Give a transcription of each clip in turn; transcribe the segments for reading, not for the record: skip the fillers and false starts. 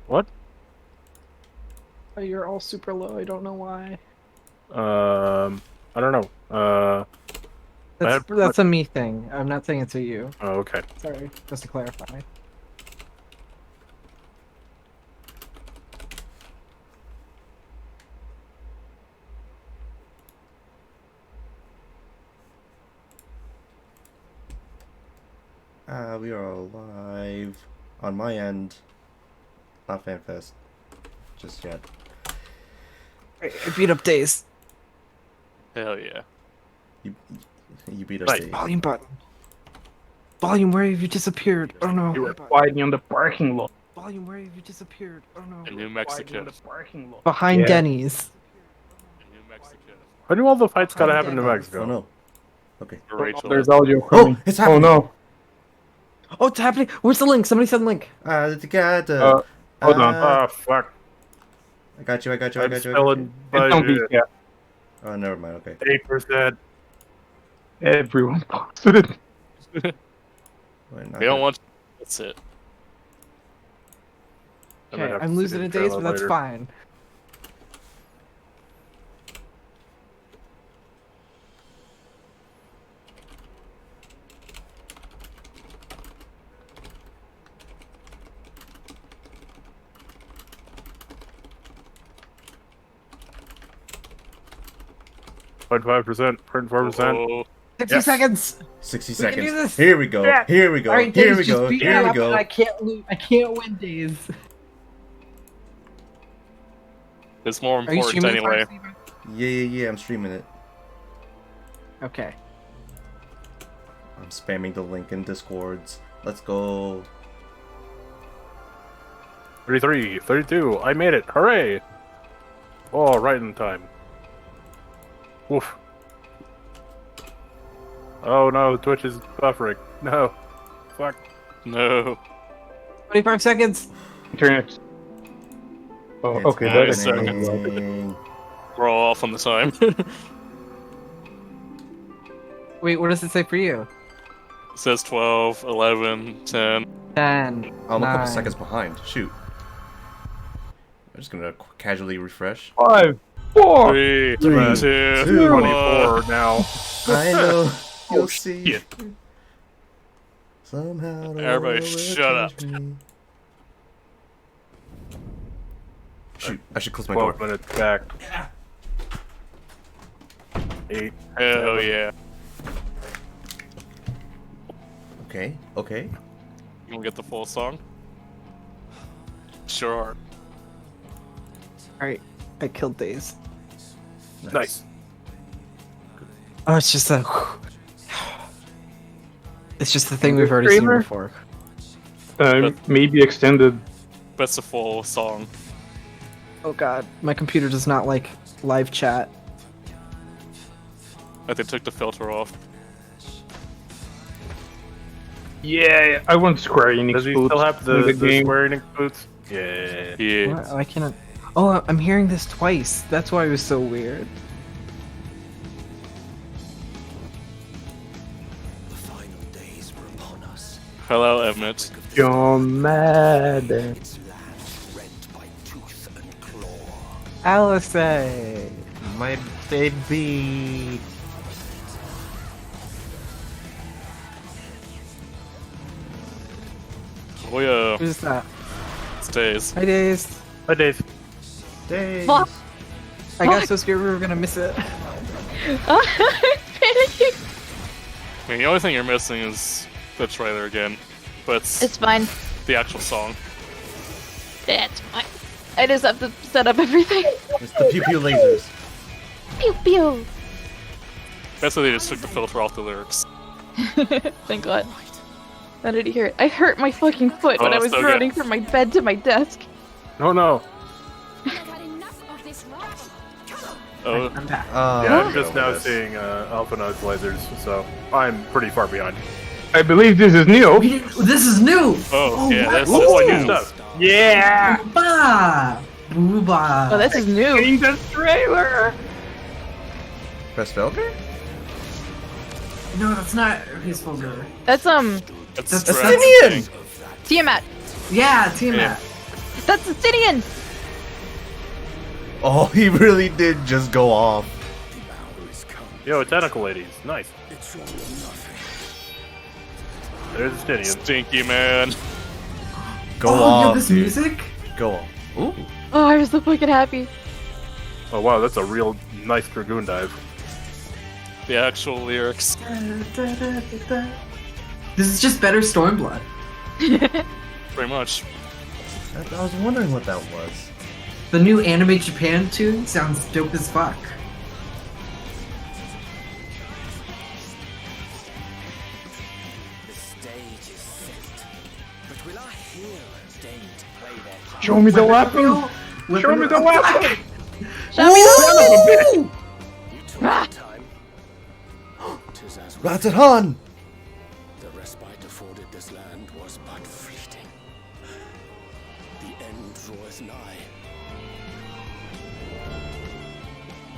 What? Oh, you're all super low. I don't know why. I don't know. That's a me thing. I'm not saying it's a you. Oh, okay. Sorry, just to clarify. We are live on my end. Not FanFest just yet. I beat up Days. Hell yeah. You beat us. Right. Dave. Volume button. Volume, where have you disappeared? Oh no. You were fighting on the parking lot. Volume, where have you disappeared? Oh no. In New Mexico. In Behind Yeah. Denny's. New Mexico. Why do all the fights gotta happen in New Oh Mexico? no. Okay. For Rachel. There's audio Oh, coming. it's Oh happening. no. Oh, it's happening. Where's the link? Somebody send the link. Together. Hold on. Ah, fuck. I got you. I'm I got you. spelling It's on budget. yeah. Oh, never mind. Okay. 8%. Everyone posted it. Wait, not They don't good. want. That's it. I might Okay, have to I'm see losing the a Days, trailer but that's later. fine. Point 5%, 4%. Oh, 60 Yes. seconds. 60 We can do seconds. this. Here we go. Yeah. Here we go. All right, Here Days, we just go. beat Here me we up, go. and I can't lose. I can't win, Days. it's more Are you important streaming anyway. first, Steven? Yeah. I'm streaming it. Okay. I'm spamming the link in Discords. Let's go. 33, 32. I made it. Hooray! Oh, right in time. Woof. Oh no, Twitch is buffering. No. Fuck. No. 25 seconds. It's Internet. Oh, okay. nice. That's happening. We're all off on the time. Wait, what does it say for you? It says 12, 11, 10. 10. I'm a couple 9. seconds behind. Shoot. I'm just gonna casually refresh. 5, 4. 3, 3, 2, 2, 24 now. I know. You'll Oh, see. shit. Somehow. the Everybody world will shut up. change me. Shoot! I should close my 12 door. minutes back. 8. Hell yeah. Okay. Okay. You gonna get the full song? Sure are. Alright, I killed Days. Nice. Oh, it's just a. It's just the thing The we've already seen trailer? before. Maybe extended. That's the full song. Oh god, my computer does not like live chat. Like they took the filter off. Yeah, I want Square Enix Does he boots still have in the game. Square Enix boots? Yeah. Yeah. What? I cannot. Oh, I'm hearing this twice. That's why it was so weird. Hello, Emmett. John Madden. Alice. My baby. Oh yeah. Who's that? Stays. Hi, Days. Hi, Dave. Dave. Fuck. I got so scared we were gonna miss it. Panicking. I mean, the only thing you're missing is the trailer again, but It's fine. the actual song. That's fine. I just have to set up everything. It's the pew pew lasers. Pew pew. Basically, they just took the filter off the lyrics. Thank God. How did you hear it? I hurt my fucking foot when Oh, I was so good. running from my bed to my desk. No, no. Oh, I'm back. Yeah, I'm I just know now this. seeing Alpha Nodes lasers, so I'm pretty far behind. I believe this is new. This is new. oh, yeah, that's Oh, just new new. stuff. Yeah! Booba. Booba. Oh, this is new. In the trailer! Best Velker? No, that's not his full name. That's That's That's Strat's Simeon! thing. Tiamat. Yeah, Tiamat. That's Justinian! Oh, he really did just go off. Yo, tentacle ladies. Nice. There's a Stinian. Stinky man. Go Oh, off, yo, this dude. music? Go off. Ooh. Oh, I was so fucking happy. Oh wow, that's a real nice Dragoon dive. The actual lyrics. This is just better Stormblood. Pretty much. I was wondering what that was. The new Anime Japan tune sounds dope as fuck. Show me the weapon! Show me the weapon! Show me the Rats at Han! The respite afforded this land was but fleeting. The end draweth nigh.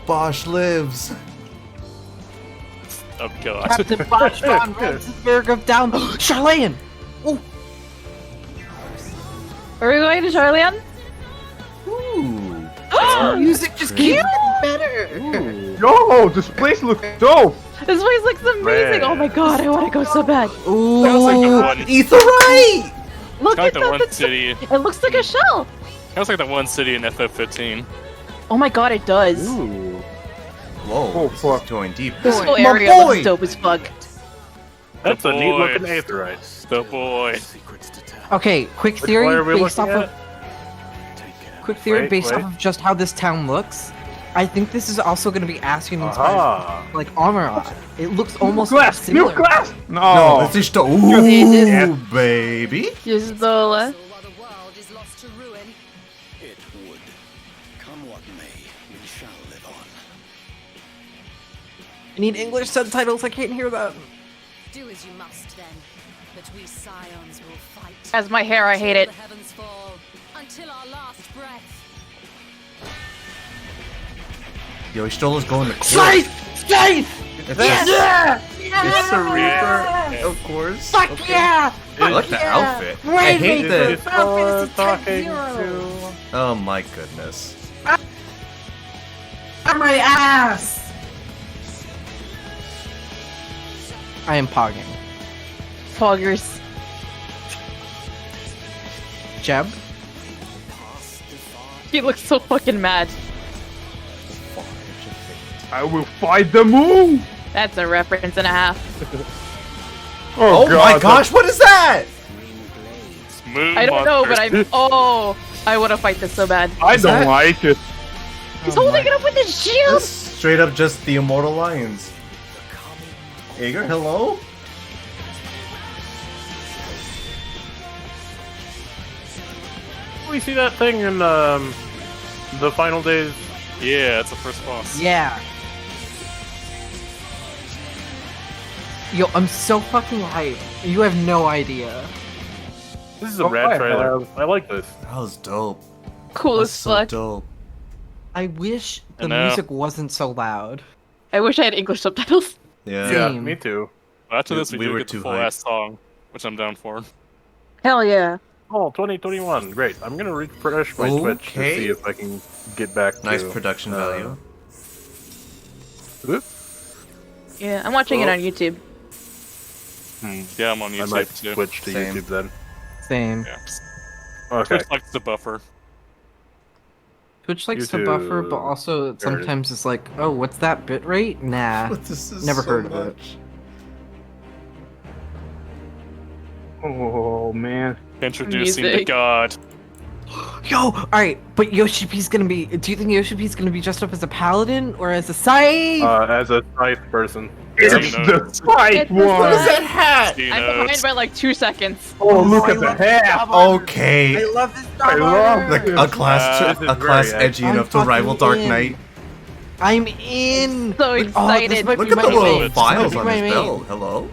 Bosch lives. Oh god. Captain Bosch von Ravensburg of Down. Charlene! Are we going to Charlian? Ooh. The music just keeps getting better. Ooh. Yo, this place looks dope! This place looks amazing! Oh my god, I want to go so bad. Ooh. Sounds like the one. Etherite! Look Kind at of the that! one city. It looks like a shell! Sounds like the one city in FF15. Oh my god, it does. Ooh. Whoa. Oh, this fuck. is going deep. This whole My area boy! looks dope as fuck. That's a neat looking boys. Aetherite. The boy. Secrets to tell. Okay, quick Which theory one are we based off looking of at? Take care. quick theory Wait, based wait. off of just how this town looks. I think this is also going to be asking inspired Aha. like Armorot. It looks almost Glass! similar. New glass! No, No! it's just ooh, Yeah. baby. Gizola. It would. Come what may, we shall live on. I need English subtitles. I can't hear that. Do as you must then, but we scions will fight. As my hair, I hate till it. the heavens fall, until our last breath. Yo, Stola's going to court. Scythe! It's, Yeah! it's a Reaper, of course. Fuck Okay. yeah! I like the outfit. I Raid hate me the. for Final Fantasy talking Type Zero. to... Oh my goodness. On my ass! I am pogging. Foggers. Jeb? He looks so fucking mad. I will fight the moon! That's a reference and a half. Oh God, my gosh, what is that? Smooth I don't know, but monsters. I'm. Oh, I want to fight this so bad. I Is don't that- like it. He's holding it up with his shield. That's straight up just the Immortal Lions. Ager, hello? We see that thing in the final days. Yeah, it's the first boss. Yeah. Yo, I'm so fucking hyped. You have no idea. This is a Oh, rad I trailer. have. I like this. That was dope. Cool That's as so fuck. dope. I wish the I know. music wasn't so loud. I wish I had English subtitles. Yeah. Yeah, Same. me too. After this, we We do were get the too full hyped. ass song, which I'm down for. Hell yeah. Oh, 2021. Great. I'm gonna refresh my Twitch to Okay. see if I can get back to... Nice production value. Whoop. Yeah, I'm watching it on YouTube. Yeah, I'm on I YouTube might too. switch to Same. YouTube then. Same. Yeah. Okay. Twitch likes the buffer. Twitch likes to buffer, but YouTube. also There it is. sometimes it's like, oh, what's that bitrate? Nah. This is Never so heard of it. much. Oh man. Introducing the Music. god. Yo, alright, but Yoshi-P's gonna be. Do you think Yoshi-P's gonna be dressed up as a paladin or as a scythe? As a scythe person. It's Yeah. the fight It's the one! What is that hat? He I'm knows. behind by like 2 seconds. Oh, look I at the love hat! Okay. I love this I love Like a class, this is a class very edgy I'm enough to rival fucking Dark in. Knight. I'm in! So Like, excited. this might Look be at my the little main. files This might on be his my belt. main. Hello.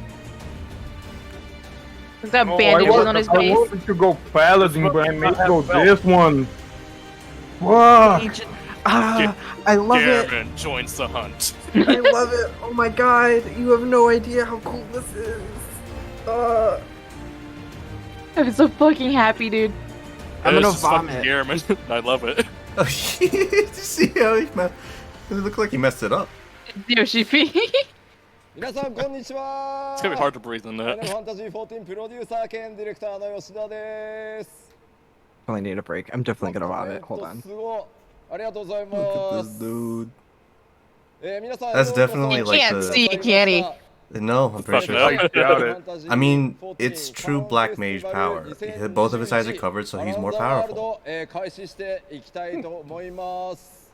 He's got Oh, bandages on his I face. wanted to go paladin, but I made have go belt. this one. Fuck! Agent- Ah, I love it. Gavin joins the hunt. I love it. Oh my god, you have no idea how cool this is. I'm so fucking happy, dude. I'm gonna It's just fucking vomit. Gear, man. I love it. Oh, did you see how he messed? It looked like he messed it up. Yoshi P. 皆さんこんにちは。 It's gonna be hard to breathe in ファイナル that. ファンタジー14プロデューサー兼ディレクターの吉田です Really need a break. I'm definitely gonna vomit. Hold on. すごいありがとうござい Look at ま this す dude. 皆さん That's definitely You like can't the- see, can he? No, I'm pretty Fuck sure. no. I doubt it. I mean, it's true black mage power. Both of his eyes are covered, so he's more powerful. 開始していきたいと思います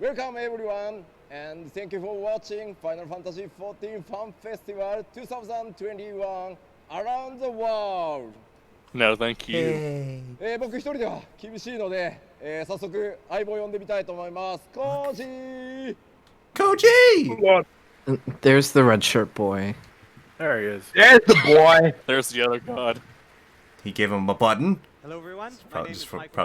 Welcome everyone and thank you for watching Final Fantasy XIV Fan Festival 2021 around the world No, thank you. 僕一人では厳しいので、早速相棒呼んでみたいと思います。コージー Koji! What? There's the red shirt boy. There he is. There's the boy. There's the other god. He gave him a button. Hello everyone. Probably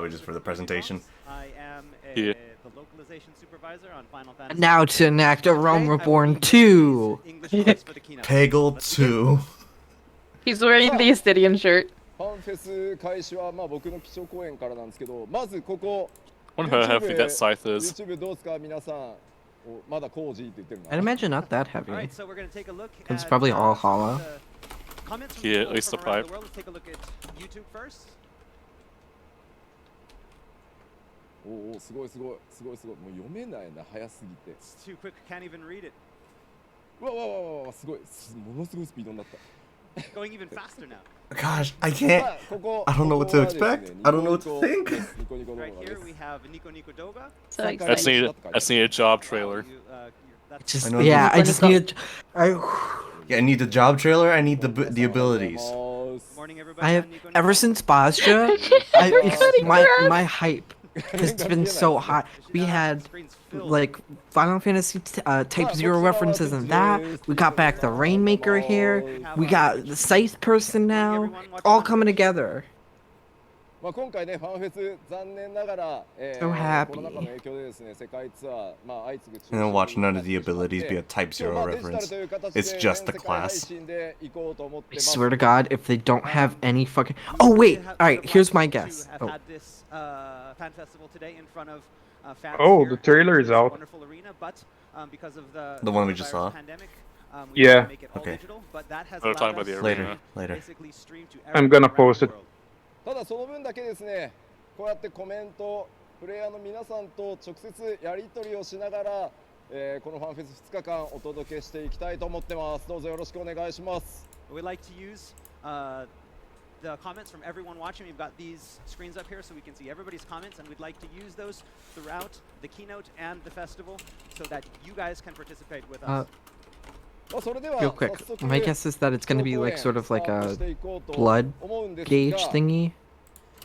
just for the presentation. I am Yeah. the localization supervisor on Final Fantasy. Now to enact a Realm Reborn 2. English voice for the keynote. Peggle 2. He's wearing the Astidian shirt. ファンフェス開始は僕の基調講演からなんですけど、まずここ Wonder how heavy that scythe is. YouTube どうですか皆さん。おまだコージーって言ってる I'd な。 imagine not that heavy. Alright, so we're going to take a look It's at probably all some of hollow. the comments from Yeah, at people least the from around pipe. world. Let's take a look at YouTube first. おおすごいすごいすごいすごいもう読めないな早すぎて。 It's too quick, can't even read it. うわうわうわうわすごいものすごいスピードになった。 Going even faster now. Gosh, I can't. さあここ I don't know what to ここはですね expect. I don't know what to ニコ think. ニコニコ動画 Right で here す we have Nico Nico Doga. So I excited. just need, I just need a job trailer. That's Just I know yeah, this- I just need. Yeah, I need the job trailer. I need the abilities. Morning everybody. I have I'm Nico ever Nico. since Basja, my hype has been so high. We had Screen's filled. like Final Fantasy Type 0 references and that. We got back the Rainmaker here. We got the Scythe person now. All coming together. まあ今回ねファンフェス残念ながら、So happy. コロナ禍の影響でですね世界ツアーまあ相次ぐ中止 And then watch none of the abilities be a Type 今日 Zero まあデジタル reference. という形で It's just the 全世界配 class. 信で行こうと思って I ます swear to God, if they don't have any fucking. Oh wait, all right. Here's my guess. Have Oh, had this fan festival today in front of fans Oh, here the trailer is in this out. Wonderful arena, but because of The one we just coronavirus saw? pandemic, we Yeah. couldn't make it all Okay. digital, but that has Oh, talking allowed about the us Later, to later. basically stream to I'm gonna everyone around post the it. world. ただその分だけですねこうやってコメントプレイヤーの皆さんと直接やり取りをしながら、このファンフェス2日間お届けしていきたいと思ってますどうぞよろしくお願いします We'd like to use the comments from everyone watching. We've got these screens up here so we can see everybody's comments, and we'd like to use those throughout the keynote and the festival so that you guys can participate with us. まあそれでは real quick. 早速 My guess is that it's gonna be like sort of like スタート a していこうと blood 思うんですが gauge thingy.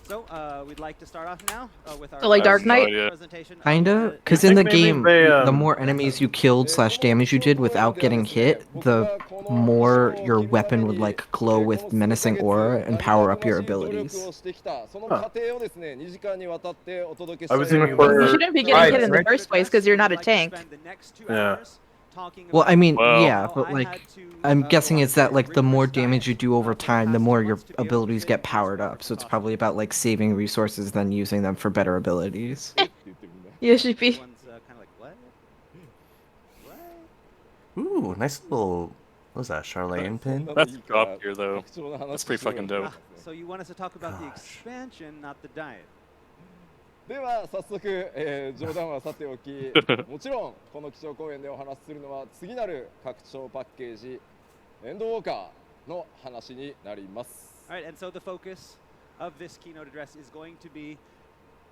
So we'd like to start off now with our So like Dark Knight? presentation. Kinda, because in the think maybe game, they, the more enemies you killed / damage you did without getting hit, the more your weapon would like glow with menacing aura and power up your abilities. I was thinking You shouldn't be getting hit in the Right. first place because you're not a tank. Yeah. Well, I mean, Well- yeah, but like, I'm guessing it's that like the more damage you do over time, the more your abilities get powered up. So it's probably about like saving resources than using them for better abilities. Yoshi P. Everyone's kind of like, what? What? Ooh, nice little. What was that, Charlene pin? That's top tier though. That's pretty fucking dope. Ah, so you want us to talk about the Gosh. expansion, not the diet. では早速、冗談はさておきもちろんこの基調講演でお話しするのは次なる拡張パッケージエンドウォーカーの話になります All right, and so the focus of this keynote address is going to be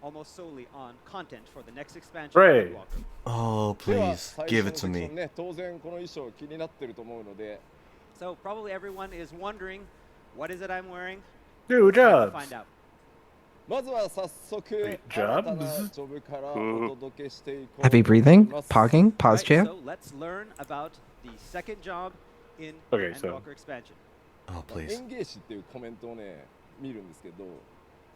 almost solely on content for the next expansion. Hooray. of Endwalker. Oh, では please 最 give 初 it の to セクション me. ね当然この衣装気になってると思うので So probably everyone is wondering, what is it I'm wearing? New Time to jobs. find out. まずは早速 Wait, 新た jobs? なジョブからお届けしていこう Heavy と思い breathing, ます pogging, pause Alright, chair. so let's learn about the second job in Okay, so- Endwalker expansion. Oh, please. 演芸師っていうコメントをね見るんですけど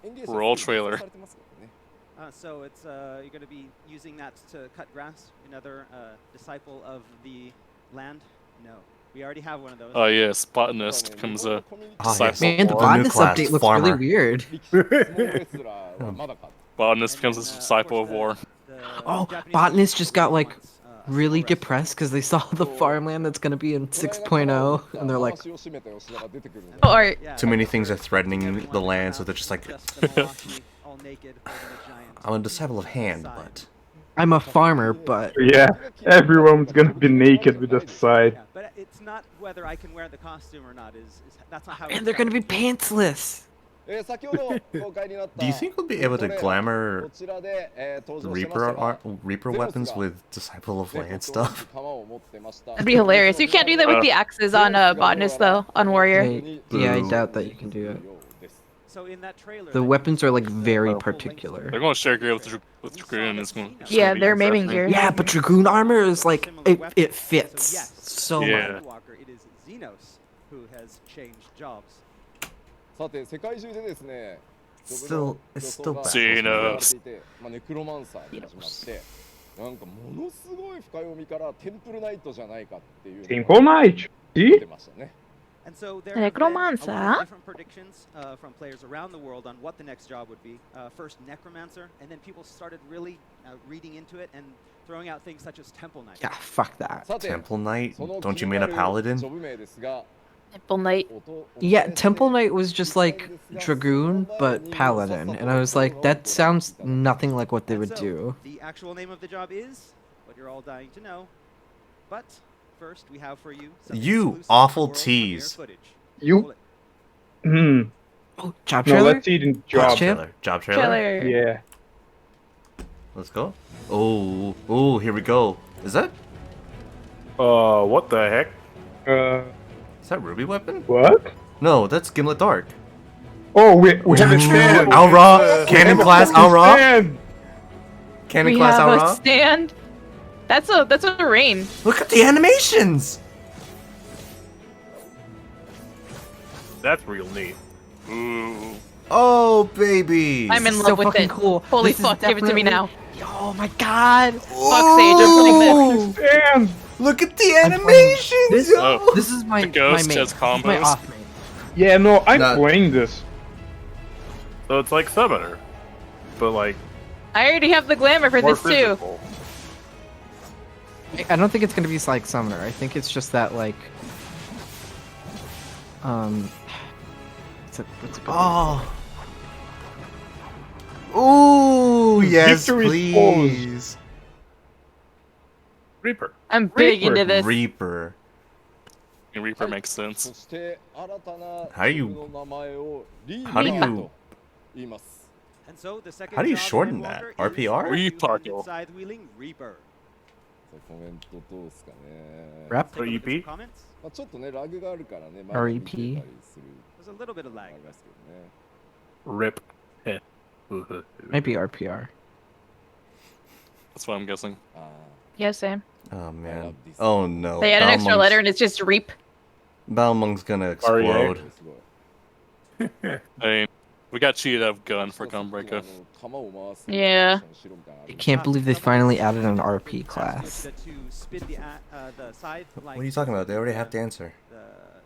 演芸師 Roll trailer. されてますからね So it's you're going to be using that to cut grass. Another disciple of the land? No. We already have one of those. Oh yes, botanist becomes a disciple. Man, the of Vore. botanist update looks really weird. Botanist becomes a disciple of Vore. Oh, botanist just got like really depressed because they saw the farmland that's gonna be in 6.0, and they're like, Or Too many things are threatening the land, so they're just like, I'm a disciple of hand, but I'm a farmer, but Yeah, everyone's gonna be naked with the side. Yeah, but it's not whether I can wear the costume or not. That's not how. and they're gonna be pantsless. do you think we'll be able to glamour Reaper weapons with Disciple of Land stuff? that'd be hilarious. You can't do that with the axes on botanist though, on warrior. Yeah, I doubt that you can do it. So in that trailer, The weapons are like very particular. They're going to share gear with Dragoon. It's going. Yeah, they're maiming gear. Yeah, but Dragoon armor is like it fits Yes. so Yeah. much. ENDWALKER, it is Xenos who has changed jobs. Still, it's still bad. Xenos. なんかものすごい深読みからテンプルナイトじゃないかっていう Temple Knight. 言っ See? てましたね。 And so there have been a lot Necromancer. of different predictions from players around the world on what the next job would be. First Necromancer, and then people started really reading into it and throwing out things such as Temple Knight. Yeah, fuck that. さて Temple Knight? その Don't 気 you に mean な a る paladin? ジョブ名ですが Temple Knight. Yeah, Temple Knight was just like Dragoon, but Paladin, and I was like, that sounds nothing like what they would do. The actual name of the job is what you're all dying to know. But first, we have for you some You exclusive awful world premiere tease. footage. You- Roll it. Hmm. Oh, job No, trailer? let's see the Job job. trailer? Job trailer? Killer. Yeah. Let's go. Oh, here we go. Is that What the heck? is that Ruby weapon? What? No, that's Gimlet Dark. Oh, we have a stand. Alra, Cannon Class Alra, Stand. Cannon We Class have a Alra. stand. That's a rain. Look at the animations. That's real neat. Ooh. Oh baby. I'm in This is love so with fucking it. cool. Holy This is fuck, give it to me now. definitely- Oh my god. Fuck Sage, I'm putting this. Stand. Look at the I'm playing- animations. This, yo. this is my The ghost main. has This is my combos. off main. Yeah, no, I'm Not- playing this. So it's like Summoner, but like I already have the glamour for more this too. physical. I don't think it's gonna be like Summoner. I think it's just that like, it's a Oh. Ooh, yes, Victory please. Reaper. I'm big Reaper. into this. Reaper. Reaper makes そ sense. して新たな How do you- ジョブの名前をリー How バ do ー you- と言います And so the second How do you job shorten in that? ENDWALKER RPR? is Reaper. two-handed scythe-wielding Reaper. コメントどうですかね rep. Take a look at some EP? comments. まあ、ちょっとねラグがあるからね REP 見てたりする There's a little bit of あ lag. りますけどね Rip. Heh. Might be RPR. That's what I'm guessing. あ Yeah, same. Oh man. Oh no. They add an extra Balmung's- letter and it's just reap. Balmung's gonna explode. ーすごい I mean, we got cheated out of gun for そうそう Gunbreaker. 弾を回す Yeah. 後ろみたいなのあ I る can't believe they finally added an RP Ask class. Yoshida to spin the scythe like What are you talking about? They already have to answer.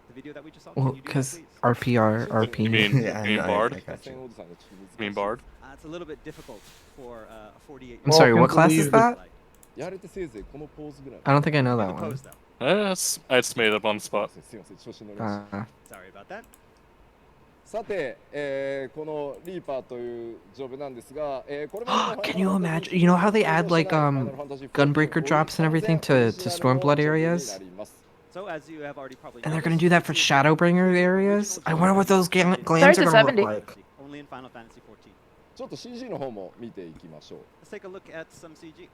the video that we just saw. Well, Can you do that, because please? RPR, RP. You mean, Yeah, you mean I Bard? got 戦 you. おじさんがちょっと難しい You mean Bard? It's a little bit difficult for a 48. I'm sorry, Oh, what class can't is believe that? やれてせいぜいこのポーズぐらい I don't think I know that The one. pose, though. I just made it up on the spot. すいません調子に乗りました Sorry about that. さて、このリーパーというジョブなんですが、これまでの Can you imagine? You know how they add like Gunbreaker drops and everything to Stormblood areas? So as you have already probably And they're gonna noticed, do that for Shadowbringer areas? I wonder what those glands Starts are at gonna 70. look like. only in Final Fantasy 14. ちょっと CG の方も見ていきましょう。 Let's take a look at some CG.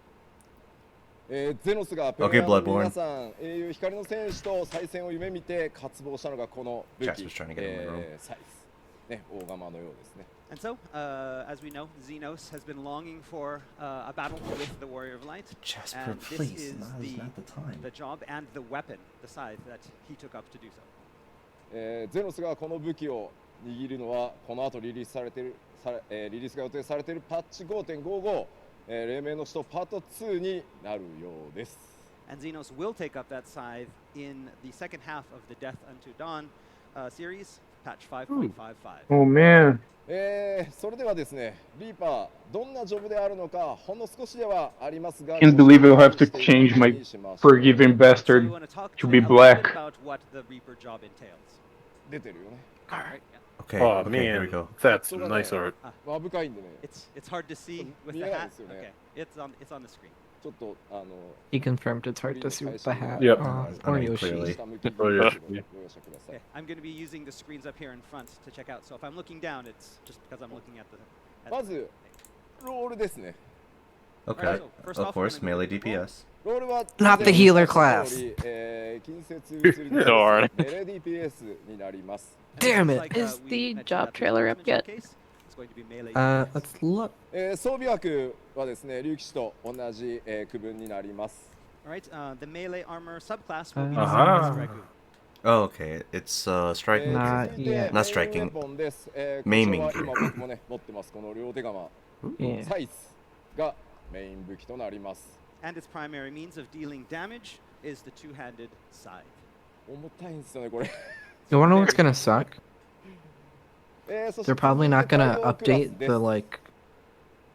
ゼノスがプレイ Okay, ヤーの Bloodborne. 皆さん、英雄光の戦士と再戦を夢見て渇望したのがこの武 Jax 器、 was trying to get in the room. サイズ、ね、大釜のようですね。 And so, as we know, Xenos has been longing for a battle with the Warrior of Light. Jasper, And this please. is Now is not the time. the job and the weapon, the scythe, that he took up to do so. ゼノスがこの武器を握るのはこの後リリースされている、リリースが予定されているパッチ 5.55、黎明の使徒パート2になるようです。And Xenos will take up that scythe in the second half of the Death Unto Dawn series, patch 5.55. Oh man. それではですね、リーパーどんなジョブであるのかほんの少しではありますが、 Can't believe I'll have to change my forgiving bastard to be black. About what the Reaper job entails. 出てるよね。 Okay, Oh okay, here we man, go. that's nice art. まぶかいんでね。 It's hard to see with the 見えない hat. ですよね。 Okay, it's on the screen. ちょっとHe confirmed it's hard to see with the hat. Yep. Or I mean, Yoshi. clearly. 下向きに Oh, ご容 yeah. 赦ください Okay, I'm going to be using the screens up here in front to check out. So if I'm looking down, it's just because I'm looking at the. まずロールですね。 Okay, So, first of off, we're course, gonna melee go to the DPS. ロールは Not the healer class. 近接物理で Darn. メレ DPS になります。 Damn it. Is the job trailer up yet? It's going to be melee. Let's look. 装備枠はですね、竜騎士と同じ区分になります。 All right, the melee armor subclass will be Uh-huh. the same as Ragu. Oh, okay, it's striking. Not 続いて yet. Not striking. メインウェポンです。Maiming. こちらは今僕もね持ってます。この両手釜 Yeah. サイズがメイン武器となります。 And its primary means of dealing damage is the two-handed scythe. 重たいんですよねこれ。 You wanna know what's gonna suck? そして They're probably not gonna 対応クラス update です the like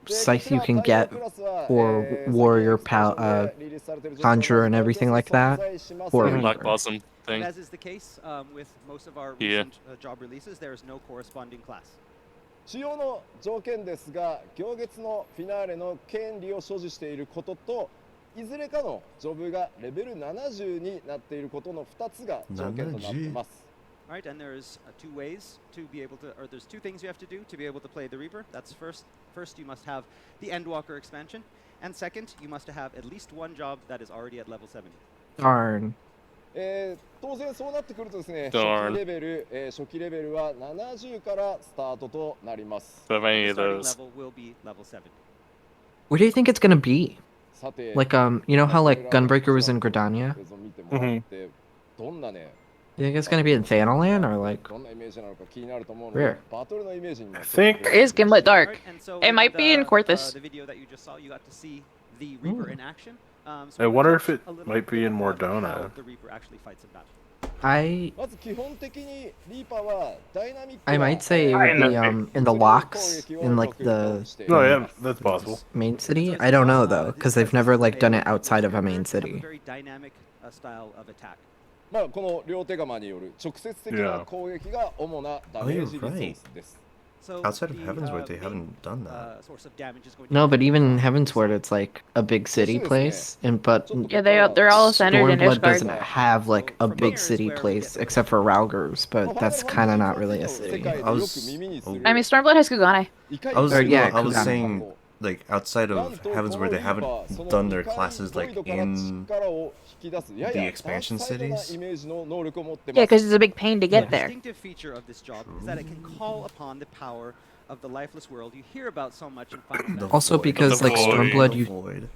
で scythe you こちら can 対応 get クラスは for 先ほど warrior エクステンション pal でリリースされてる conjurer and everything like that 存在しません for Black Reaper. Blossom And thing. as is the case with most of our Yeah. recent job releases, there is no corresponding class. 主要の条件ですが、行月のフィナーレの権利を所持していることと、いずれかのジョブがレベル70になっていることの2つが条件となっています。 All right, and there's two ways to be able to, or there's two things you have to do to be able to play the Reaper. That's first, you must have the Endwalker expansion, and second, you must have at least one job that is already at level 70. Darn. 当然そうなってくるとですね、 Darn. 初期レベルは70からスタートとなります。 So if any The of starting those. level will be level 70. Where do you think it's gonna be? さて、 Like you know how like Gunbreaker was in Gridania? 映像を見てもらってどんなね、 You think it's gonna be in Thanalan or like どんなイメージなのか気になると思うので where? バトルのイメージに I think- There is Gimlet All Dark. right, and so It might in be in Corthus. The video that you just saw, you got to see the Reaper in action. So I we're gonna wonder if touch it a little might be bit in about Mordona. how the Reaper actually fights in battle. I まず基本的にリーパーはダイナミック I な might say it would be in the locks in like the No, yeah, that's possible. main city. I don't know though, because they've never like done it outside of a main Have a city. very dynamic style of attack. まあこの両手釜による直接的な攻撃が主なダメージリソースです。 So Outside of the, Heavensward, they main, haven't done that. source of damage is going to No, be but even in Heavensward, it's like a big city place, and but Yeah, they're all centered in Stormblood doesn't Ishgard. have like a big city place except for Ralgers, but that's kind of not really a city. I was- I mean, Stormblood has Kugane. I was, Or, yeah, I was Kugane. saying, like, outside of Heavensward, they haven't done their classes, like, in the expansion cities. Yeah, because it's a big pain to get The there. distinctive feature of this job is that it can call upon the power of the lifeless world you hear about so much in Final Fantasy. Also because like Void. Stormblood, The you Void.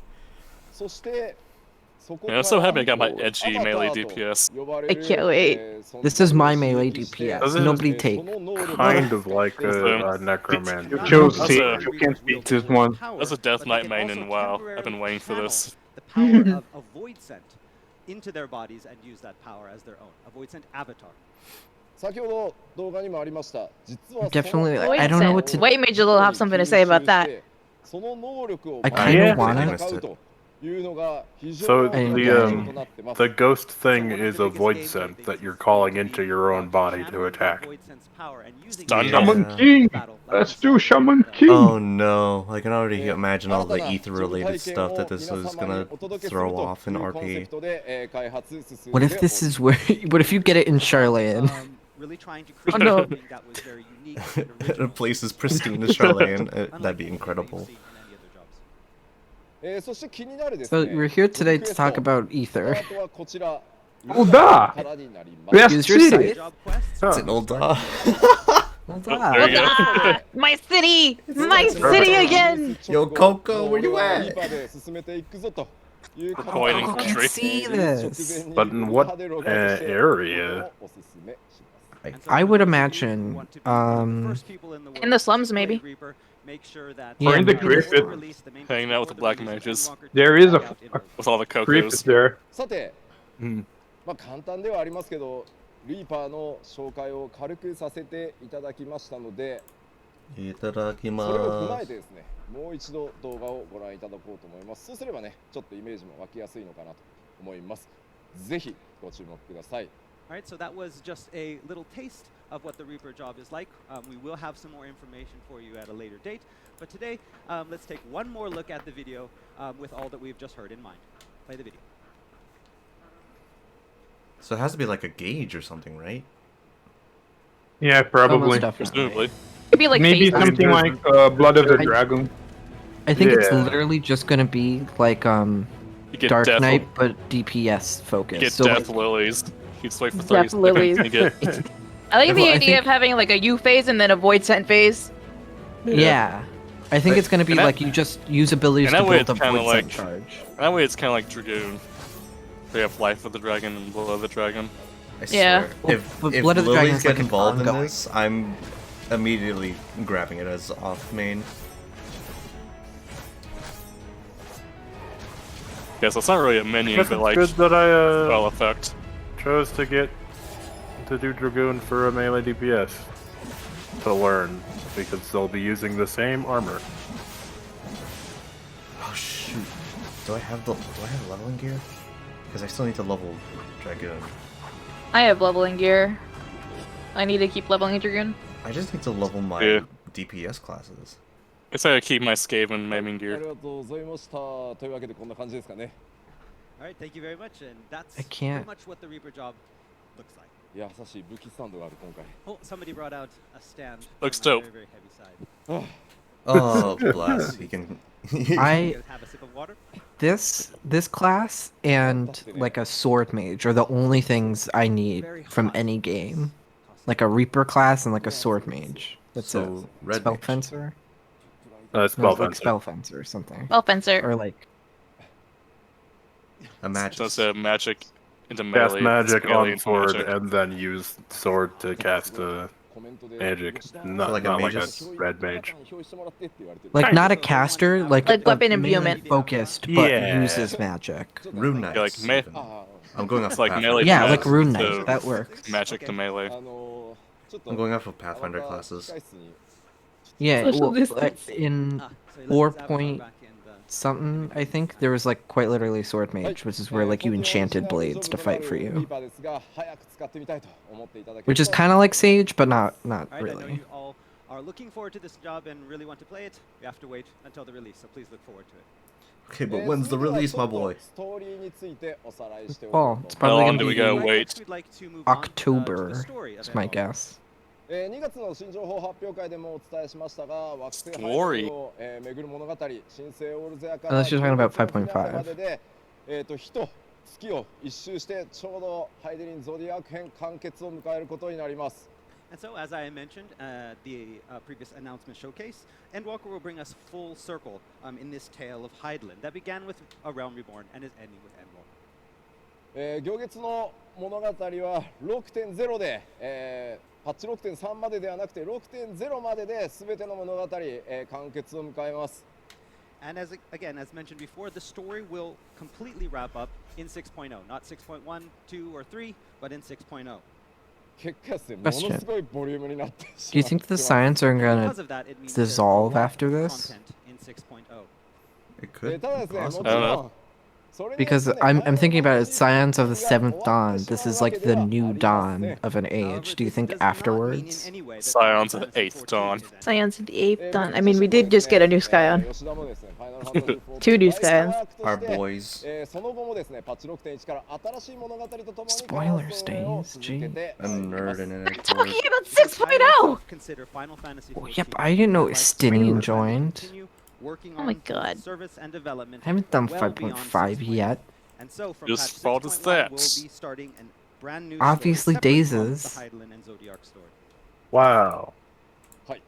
Yeah, I'm so happy I got my edgy melee DPS. I can't wait. this is my melee DPS. Doesn't it Nobody take. Kind of like a necromancer. You chose That's C. a- You can't beat this one. That's a Death Knight main in WoW. I've been waiting for this. The power of a void scent into their bodies and use that power as their own. A void scent avatar. 先ほど動画にもありました。実は Definitely, その I don't know what to. White Mage will have something to say about that. その能力を I 前 kinda に wanna- 戦うというのが非 So 常 the, に大事となってます The ghost thing is a void scent that you're calling into your own body to attack. Stun Yeah. Shaman King! Let's do Shaman King! Oh no, I can already imagine all the ether-related stuff that this is gonna throw off in RP. What if this is where? What if you get it in Charlatan? Really trying to Oh, create no. something that was very unique and A original. place as pristine as Charlatan, that'd be Unlike anything incredible. you've seen in any other jobs. そして気になるです So ね we're here today to talk about ス ether. タートはこちら Hold on. からになります Best Use your city! scythe. Job quests. It's an old dog. Hold There on. you go. Ah, my city! My city again! Yo, Coco, where you at? リーパーで進めていくぞという形 Avoiding あ country. see this. But in what, area? おすすめします And so I would for those of you who imagine, want to be one of the first people in the In the world slums, to play maybe. Reaper, make sure that Yeah, in the before crypt, the release, the main Hanging quest out with before the black release of mages. Endwalker there to is check a out Endwalker. With all the crypt cocos. there. さて、 Hmm. まあ簡単ではありますけど、リーパーの紹介を軽くさせていただきましたので、いただきそれを踏まます。えてですね、もう一度動画をご覧いただこうと思います。そうすればね、ちょっとイメージも湧きやすいのかなと思います。ぜひご注目ください。Alright, so that was just a little taste of what the Reaper job is like. We will have some more information for you at a later date. But today, let's take one more look at the video with all that we've just heard in mind. Play the video. So it has to be like a gauge or something, right? Yeah, probably. Almost definitely. Presumably. It'd be like Maybe face something I like Blood of the I- Dragon. I think it's Yeah. literally just gonna be like You get Dark death, Knight, but DPS focused. You get So death like, lilies. You just wait for 30 Death lilies. seconds. You get I like the Well, I idea think- of having like a U phase and then a void scent phase. yeah. I think it's gonna be And that- like you just use abilities and to that way build the it's kinda void scent like- charge. that way it's kind of like Dragoon. They have Life of the Dragon and Blood of the Dragon. I Yeah. swear. Well, If, but if Blood of the Dragon lilies is get like an involved in ongoing. this, I'm immediately grabbing it as off main. Yeah, so it's not really a minion, Guess but it's like good that I spell effect. chose to do Dragoon for a melee DPS to learn, because they'll be using the same armor. Oh shoot. Do I have leveling gear? Because I still need to level Dragoon. I have leveling gear. I need to keep leveling Dragoon. I just need to level my Yeah. DPS classes. It's like I keep my Skaven maiming あり gear. がとうございました。というわけでこんな感じですかね。 Alright, thank you very much, and that's I can't- pretty much what the Reaper job looks like. 優しい武器スタンドがある今回。 Oh, somebody brought out a stand. Looks on my dope. Very, very heavy side. Oh, bless. He can. I Guys have a sip of water. this class and like a sword mage are the only things I need from any game. Like a Reaper class and like a sword mage. That's So, a red spell mage. fencer. Spell No, it's like fencer. spell fencer or something. Well, fencer. Or like A match. So it's a magic into melee. Cast magic it's melee on into sword magic. and then use sword to cast magic. Not like a mages. red mage. like not a caster, like Like weapon a melee imbuement. focused, but Yeah. uses magic. Rune Knights. Yeah, like me- even. I'm going off It's of like Pathfinder. melee. Yeah, magic like Rune to Knight, that works. Magic to melee. あのちょっと I'm going off of Pathfinder classes. Yeah, Social well, distance. in Ah, so let's 4 have a point back in the- something, I think there was like quite literally sword mage, which is where like you enchanted blades to fight for you, which is kind of like Sage, but not Alright, I know really. you all are looking forward to this job and really want to play it. We have to wait until the release, so please look forward to it. Okay, but when's the release, my boy? Oh, it's How probably long gonna do we be go? Right, wait. next we'd like to move on, to the October. story of Is my Endwalker. guess. 2月の新情報発表会でもお伝えしましたが、惑星ハイStory ドを巡る物語、新生オールゼアから Unless you're talking about ま 5.5. でで、火と月を一周してちょうどハイデリンゾディアーク編完結を迎えることになります。 And so, as I mentioned, the previous announcement showcase, Endwalker will bring us full circle in this tale of Hydaelyn that began with A Realm Reborn and is ending with Endwalker. 行月の物語は 6.0 で、パッチ 6.3 までではなくて 6.0 までで全ての物語、完結を迎えます。 And as mentioned before, the story will completely wrap up in 6.0, not 6.1, 2, or 3, but in 6.0. 結果ですね、ものすごいボリュームになってし Do you ま think って the ます。 science are Because gonna of that, it means there's a dissolve lot after of this? content in 6.0. It could. ただですね、もち Possibly. あのろんそれによってね Because I'm thinking about it, Scions of the Seventh Dawn. This is like the new dawn of an age. Do you think afterwards? Scions of the Eighth Dawn. Scions of the 8th Dawn. I mean, we did just get a new Scion. 2 new Scions. Our boys. その後もですね、パッチ 6.1 から新しい物語とともに Spoilers, days, gee. A nerd and an Talking expert. about 6.0! Consider Final Fantasy Oh, 14 yep, I didn't know like Estinian Freedom joined. continue working Oh my on God. service and development I haven't done well beyond 5.5 6.0. yet. And so from Whose patch fault is 6.1, that? we'll be starting a brand new Obviously story separate from Daze's. the Hydaelyn and Zodiac story. Wow. はい、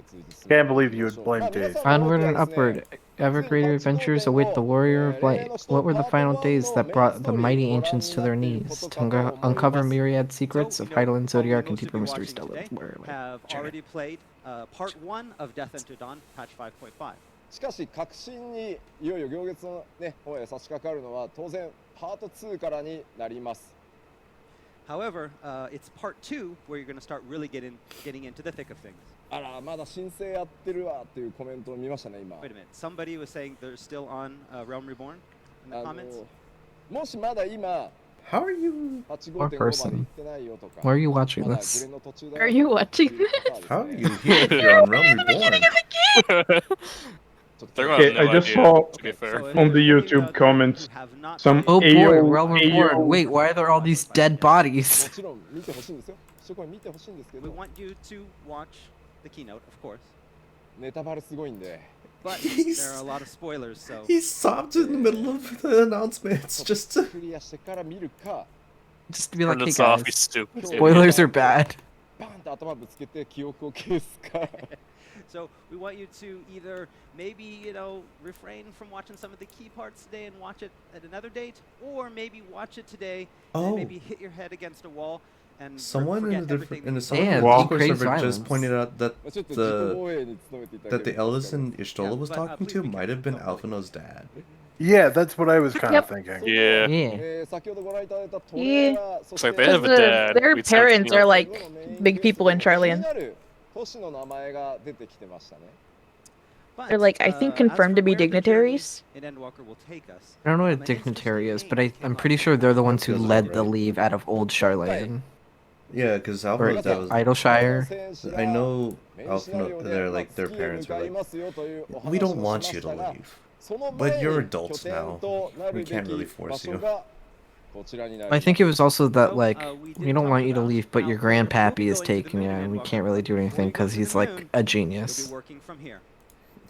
続いて進めて Can't believe you would blame まあ皆 Dave. さんも Onward 多 and くはですね upward. Ever greater adventures await the warrior of light. What were the final days that brought the mighty ancients to their knees? To uncover myriad secrets of Hydaelyn, Zodiac, and deeper mysteries still live. Where, Have already played part 1 of Death Unto Dawn, patch 5.5. しかし革新にいよいよ行月のね方へ差し掛かるのは当然パート2からになります。 However, it's part 2 where you're going to start really getting into the thick of things. あらまだ申請やってるわっていうコメントを見ましたね今。 Wait a minute. Somebody was saying they're still on Realm Reborn in the comments. もしまだ今 How are you? 8.5 まで行ってないよとか。 Why are you watching まだ this? グレの途中だよ Are you watching っていう方 How は are です you ね here if you're on Realm Reborn? They're gonna Okay, have no I just idea, saw to be fair. on the YouTube comments some Oh boy, AO, Realm Reborn. AO Wait, why are there all these dead bodies? もちろん見てほしいんですよ。そこは見てほしいんですけ We ど want you to watch the keynote, of course. ネタバレすごいんで。 But there are a lot of spoilers, so He sobbed in the middle of the announcements just to. クリアしてから見るか Just to be like, Turn hey this off, you guys, stupid. spoilers are bad. バンと頭ぶつけて記憶を消すか so we want you to either maybe, you know, refrain from watching some of the key parts today and watch it at another date, or maybe watch it today Oh. and maybe hit your head against a wall and Someone forget in the everything that you someone in Damn, the he Discord craves server just violence. pointed out that ちょっと自己 the 防衛に努めていただ that け the ると Ellison Ishtola was but, talking please to be might have been careful. Alphino's dad. Yeah, that's what I was kind of Yep. thinking. Yeah. Yeah. 先ほどご覧いただいたトレーラー、そ It's して like they have a dad. their We'd send parents you are know, like big people in 気に Charlian. なる都市の名前が出てきてましたね。 But, They're like, I think as confirmed for to be where the journey dignitaries. in Endwalker will take us, I don't know what a an interesting dignitary is, name but I'm came pretty up. sure they're the ones who Feels led about the right. leave out of Old Charlatan. Yeah, because Or Alphino that was. Idleshire. I know Alphino. They're like their parents were like, we don't want you to leave, but you're adults now. We can't really force you. I think it was also that, So, like, we did we don't talk want you to about leave, but how your we'll be grandpappy is going to the taking moon you, in and we Endwalker. can't really do When we anything go because to he's, the like, moon, a You'll genius. be working from here.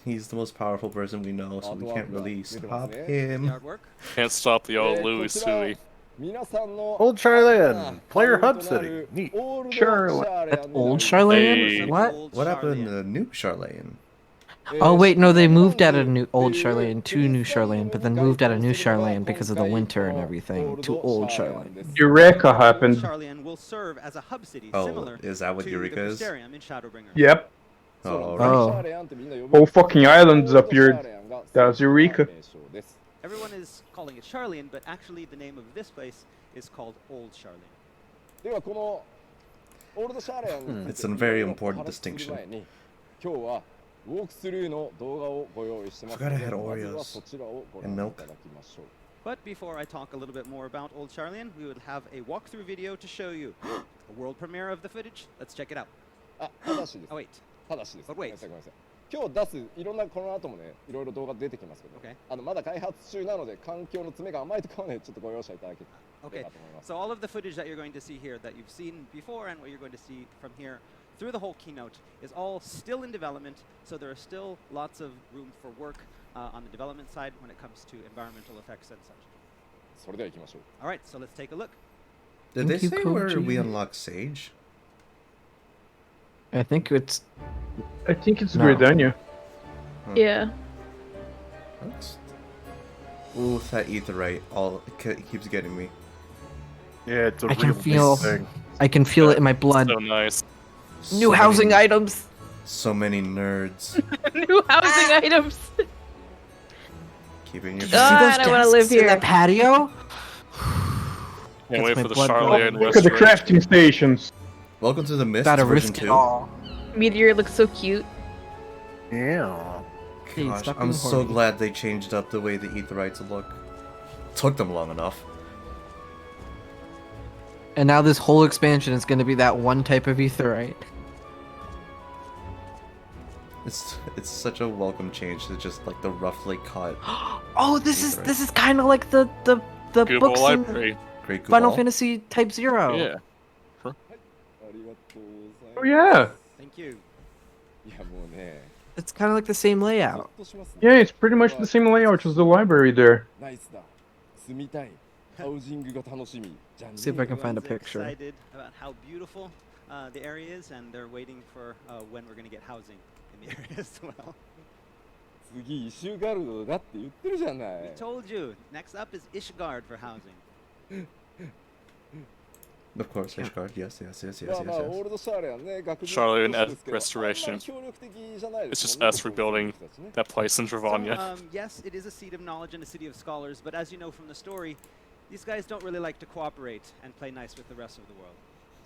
He's the most powerful person we know, so we can't really stop The him. artwork. Can't stop the old Louis Suey. Old Charlian, player hub city. Neat. That's Old Charlatan? Hey. What? Old What happened to Charlian. the new Charlatan? Oh wait, no, they moved out of new Old Charlatan to New Charlatan, but then moved out of New Charlatan because of the winter and everything to Old Charlatan. Eureka Old happened. Charlian will serve as a hub city Oh, similar is that what to Eureka the is? Crystarium in Shadowbringer. Yep. Oh, Oh. Whole fucking islands appeared. That's Eureka. Everyone is calling it Charlian, but actually the name of this place is called Old Charlian. ではこのオールドシャーレアンに It's a very important distinction. 今日はウォークスルーの動画をご用意してますの Forgot I で had まずは Oreos そちらをご覧 and い milk. ただきましょう But before I talk a little bit more about Old Charlian, we would have a walkthrough video to show you a world premiere of the footage. Let's check it out. あ、ただしです Oh wait, ただしです But ごめん wait. なさいごめんなさい今日出すいろんなこの後もねいろいろ動画出てきますけど、 Okay. まだ開発中なので環境の詰めが甘いところはねちょっとご容赦いただけれ Okay. ばと思います So all of the footage that you're going to see here that you've seen before and what you're going to see from here through the whole keynote is all still in development, so there are still lots of room for work on the development side when it comes to environmental effects and such. それでは行きましょう All right, so let's take a look. Did they Thank you, say where Koji. we unlock Sage? I think it's I think it's No. Gridania. Yeah. That's... Ooh, that etherite all keeps getting me. Yeah, it's a I can real feel- big thing. I can feel it in my blood. So nice. New So housing many, items. so many nerds New housing items. keeping your. God, I want to live desks in here. the patio. Can't That's wait my for the blood Charlian boiling. Look at the restoration. crafting stations. Welcome to the Mist Gotta version risk it 2. all. Meteor looks so cute. Yeah. Hey, Gosh, stop I'm being so horny. glad they changed up the way the Etherites look. Took them long enough. And now this whole expansion is going to be that one type of etherite. It's such a welcome change to just like the roughly cut Oh, this is kind of like the Google books in library. Great Goobal. Final Fantasy Type 0. Yeah. ありがとうご Oh ざいます yeah. Thank you. いやもうね It's kind of like the same ゾ layout. ッとしますね Yeah, it's pretty much the same layout as the library there. ナイスだ住みたいハウジングが楽しみじゃん See if I can find a Everyone's picture. excited about how beautiful the area is, and they're waiting for when we're going to get housing in the area as well. 次イシュガルドだって言ってるじゃない We told you. Next up is Ishgard for housing. Of course, Ishgard. Yes. まあまあ、オールドシャーレアンね、学術 Charlie 都 and 市ですけど、あんまり Restoration. 協力的じゃないで It's す just もんね、 us ここの rebuilding 人たちね。 that place in So, Dravania. yes, it is a seat of knowledge and a city of scholars, but as you know from the story, these guys don't really like to cooperate and play nice with the rest of the world.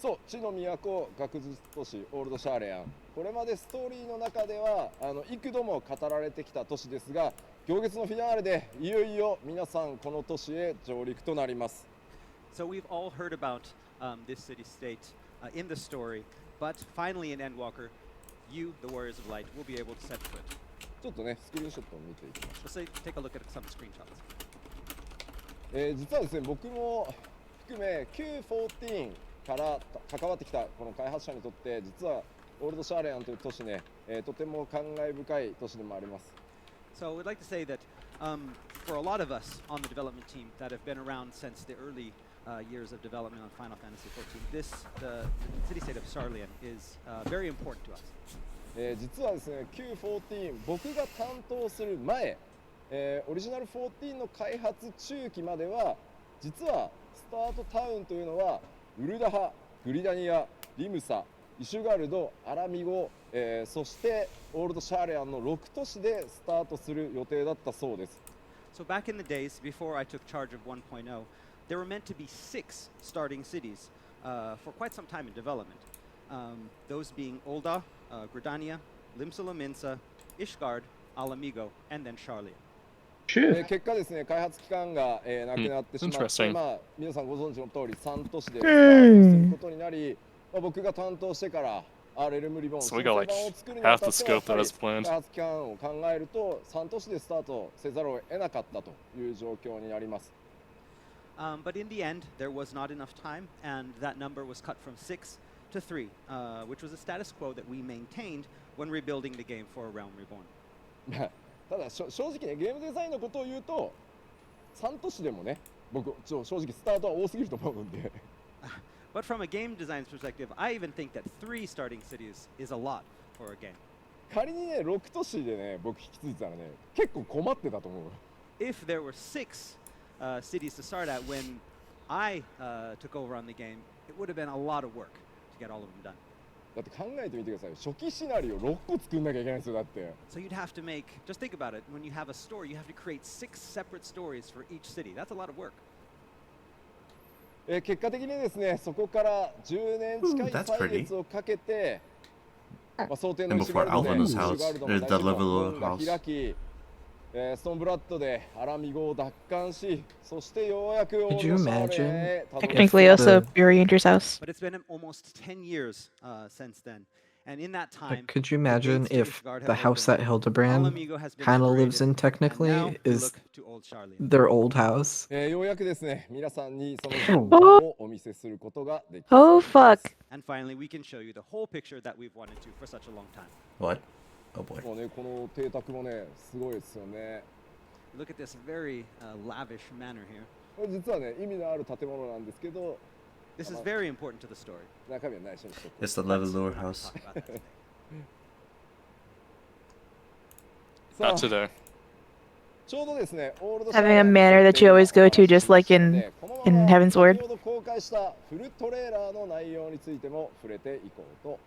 そう、地の都、学術都市、オールドシャーレアン。これまでストーリーの中では幾度も語られてきた都市ですが、行月のフィナーレでいよいよ皆さんこの都市へ上陸となります。 So we've all heard about this city-state in the story, but finally in Endwalker, you, the Warriors of Light, will be able to set foot. ちょっとね、スクリーンショットを見ていきましょ Let's take a look at some screenshots. う。実はですね、僕も含め Q14 から関わってきたこの開発者にとって、実はオールドシャーレアンという都市ね、とても感慨深い都市でもあります。 So we'd like to say that for a lot of us on the development team that have been around since the early years of development on Final Fantasy XIV, the city-state of Sarlian is very important to us. 実はですね、Q14 僕が担当する前、オリジナル14の開発中期までは、実はスタートタウンというのはウルダハ、グリダニア、リムサ、イシュガルド、アラミゴ、そしてオールドシャーレアンの6都市でスタートする予定だったそうです。 So back in the days before I took charge of 1.0, there were meant to be 6 starting cities for quite some time in development. Those being Olda, Gridania, Limsala Minsa, Ishgard, Alamigo, and then Charlia. 結果ですね、開発期間が、なくなってしまって、 Interesting. まあ皆さんご存知の通り3都市でスタートすることになり、まあ、僕が担当してからRLM リボン So we got like を作るにあ half た the っては scope that was 開 planned. 発期間を考えると3都市でスタートせざるを得なかったという状況になります。 But in the end, there was not enough time, and that number was cut from 6 to 3, which was a status quo that we maintained when rebuilding the game for A Realm Reborn. ただ正直ね、ゲームデザインのことを言うと3都市でもね、僕正直スタートは多すぎると思うんで。 But from a game design's perspective, I even think that 3 starting cities is a lot for a game. 仮にね、6都市でね、僕引き継いでたらね、結構困ってたと思う。 If there were 6 cities to start at when I took over on the game, it would have been a lot of work to get all of them done. だって考えてみてください。初期シナリオ6個作んなきゃいけないんですよ、だって。 So you'd have to make, just think about it, when you have a story, you have to create 6 separate stories for each city. That's a lot of work. 結果的にですね、そこから10年近い歳月をかけて、まあ、想定の石ガルドで、石ガルドの大規模な門が開き、ストーンブラッドでアラミゴを奪還し、そしてようやくオールドシャーレへたどり着く。 Technically also Bury Angel's house. But it's been almost 10 years since then. And in that time, But could you imagine if the house that Hildebrand kind of lives in technically is their old house? ようやくですね、皆さんにその情報をお見せすることができます。 Oh fuck. And finally, we can show you the whole picture that we've wanted to for such a long time. What? Oh boy. もうね、この邸宅もね、すごいですよね。 Look at this very lavish manor here. これ実はね、意味のある建物なんですけど、 This is very important to the story. 中身は内緒にしとく。 It's the level lower house. Talk about that today. Not today. ちょうどですね、オールド Having a manor that you always go to, just like in Heaven's Word. 先ほど公開したフルトレーラーの内容についても触れていこうと思い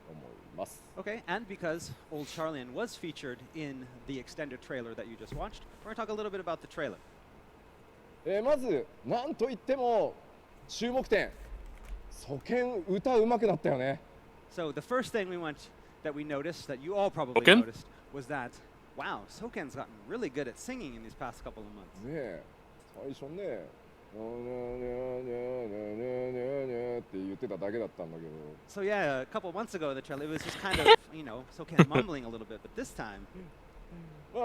ます。 Okay, and because Old Charlian was featured in the extended trailer that you just watched, we're going to talk a little bit about the trailer. まず、なんといっても注目点、ソケン歌うまくなったよね。 So the first thing that we noticed, that you all probably Soken? noticed, was that, wow, Soken's gotten really good at singing in these past couple of months. ねえ、最初ね、って言ってただけだったんだけど。 So yeah, a couple months ago in the trailer, it was just kind of, Soken mumbling a little bit, but this time,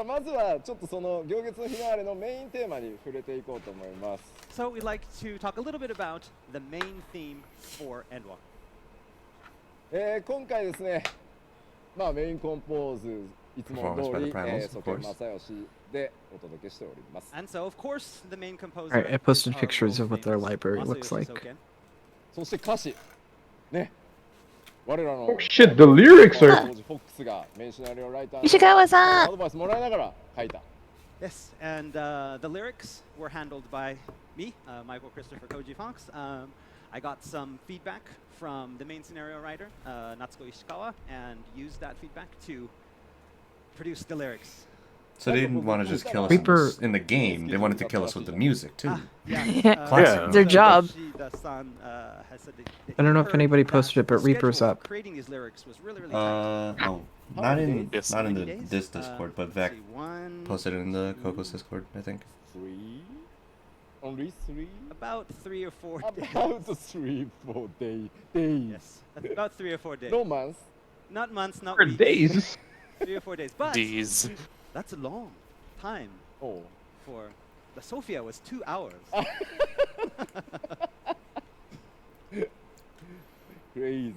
まずはちょっとその行月のフィナーレのメインテーマに触れていこうと思います。 so we'd like to talk a little bit about the main theme for Endwalker. 今回ですね、まあメインコンポーズいつも通り、ソケン正義でお届けしております。 And so, of course, the main composer. Alright, I posted is our pictures of what their world library famous looks Masayoshi like. Soken. そして歌詞、ね、我らの Oh shit, the lyrics are. 当時フォックスがメインシナリオライター石川さんアドバイスもらいながら書いた。 Yes, and the lyrics were handled by me, Michael Christopher Koji Fox. I got some feedback from the main scenario writer, Natsuko Ishikawa, and used that feedback to produce the lyrics. So they didn't want to just kill us Reaper- in the game. They wanted to kill us with the music too. Yeah. It's their job. I don't know if anybody posted it, but Reaper's up. Creating these lyrics was really, really tight. Oh, not in Yes. this Discord, but Vec posted it in the Coco's Discord, I think. 3? Only 3? About 3 or 4 days. About 3-4 days. Yes, about 3 or 4 days. No months. Not months, not For weeks. days. 3 or 4 days. But D's. that's a long time Oh. for the Sophia was 2 hours. Crazy.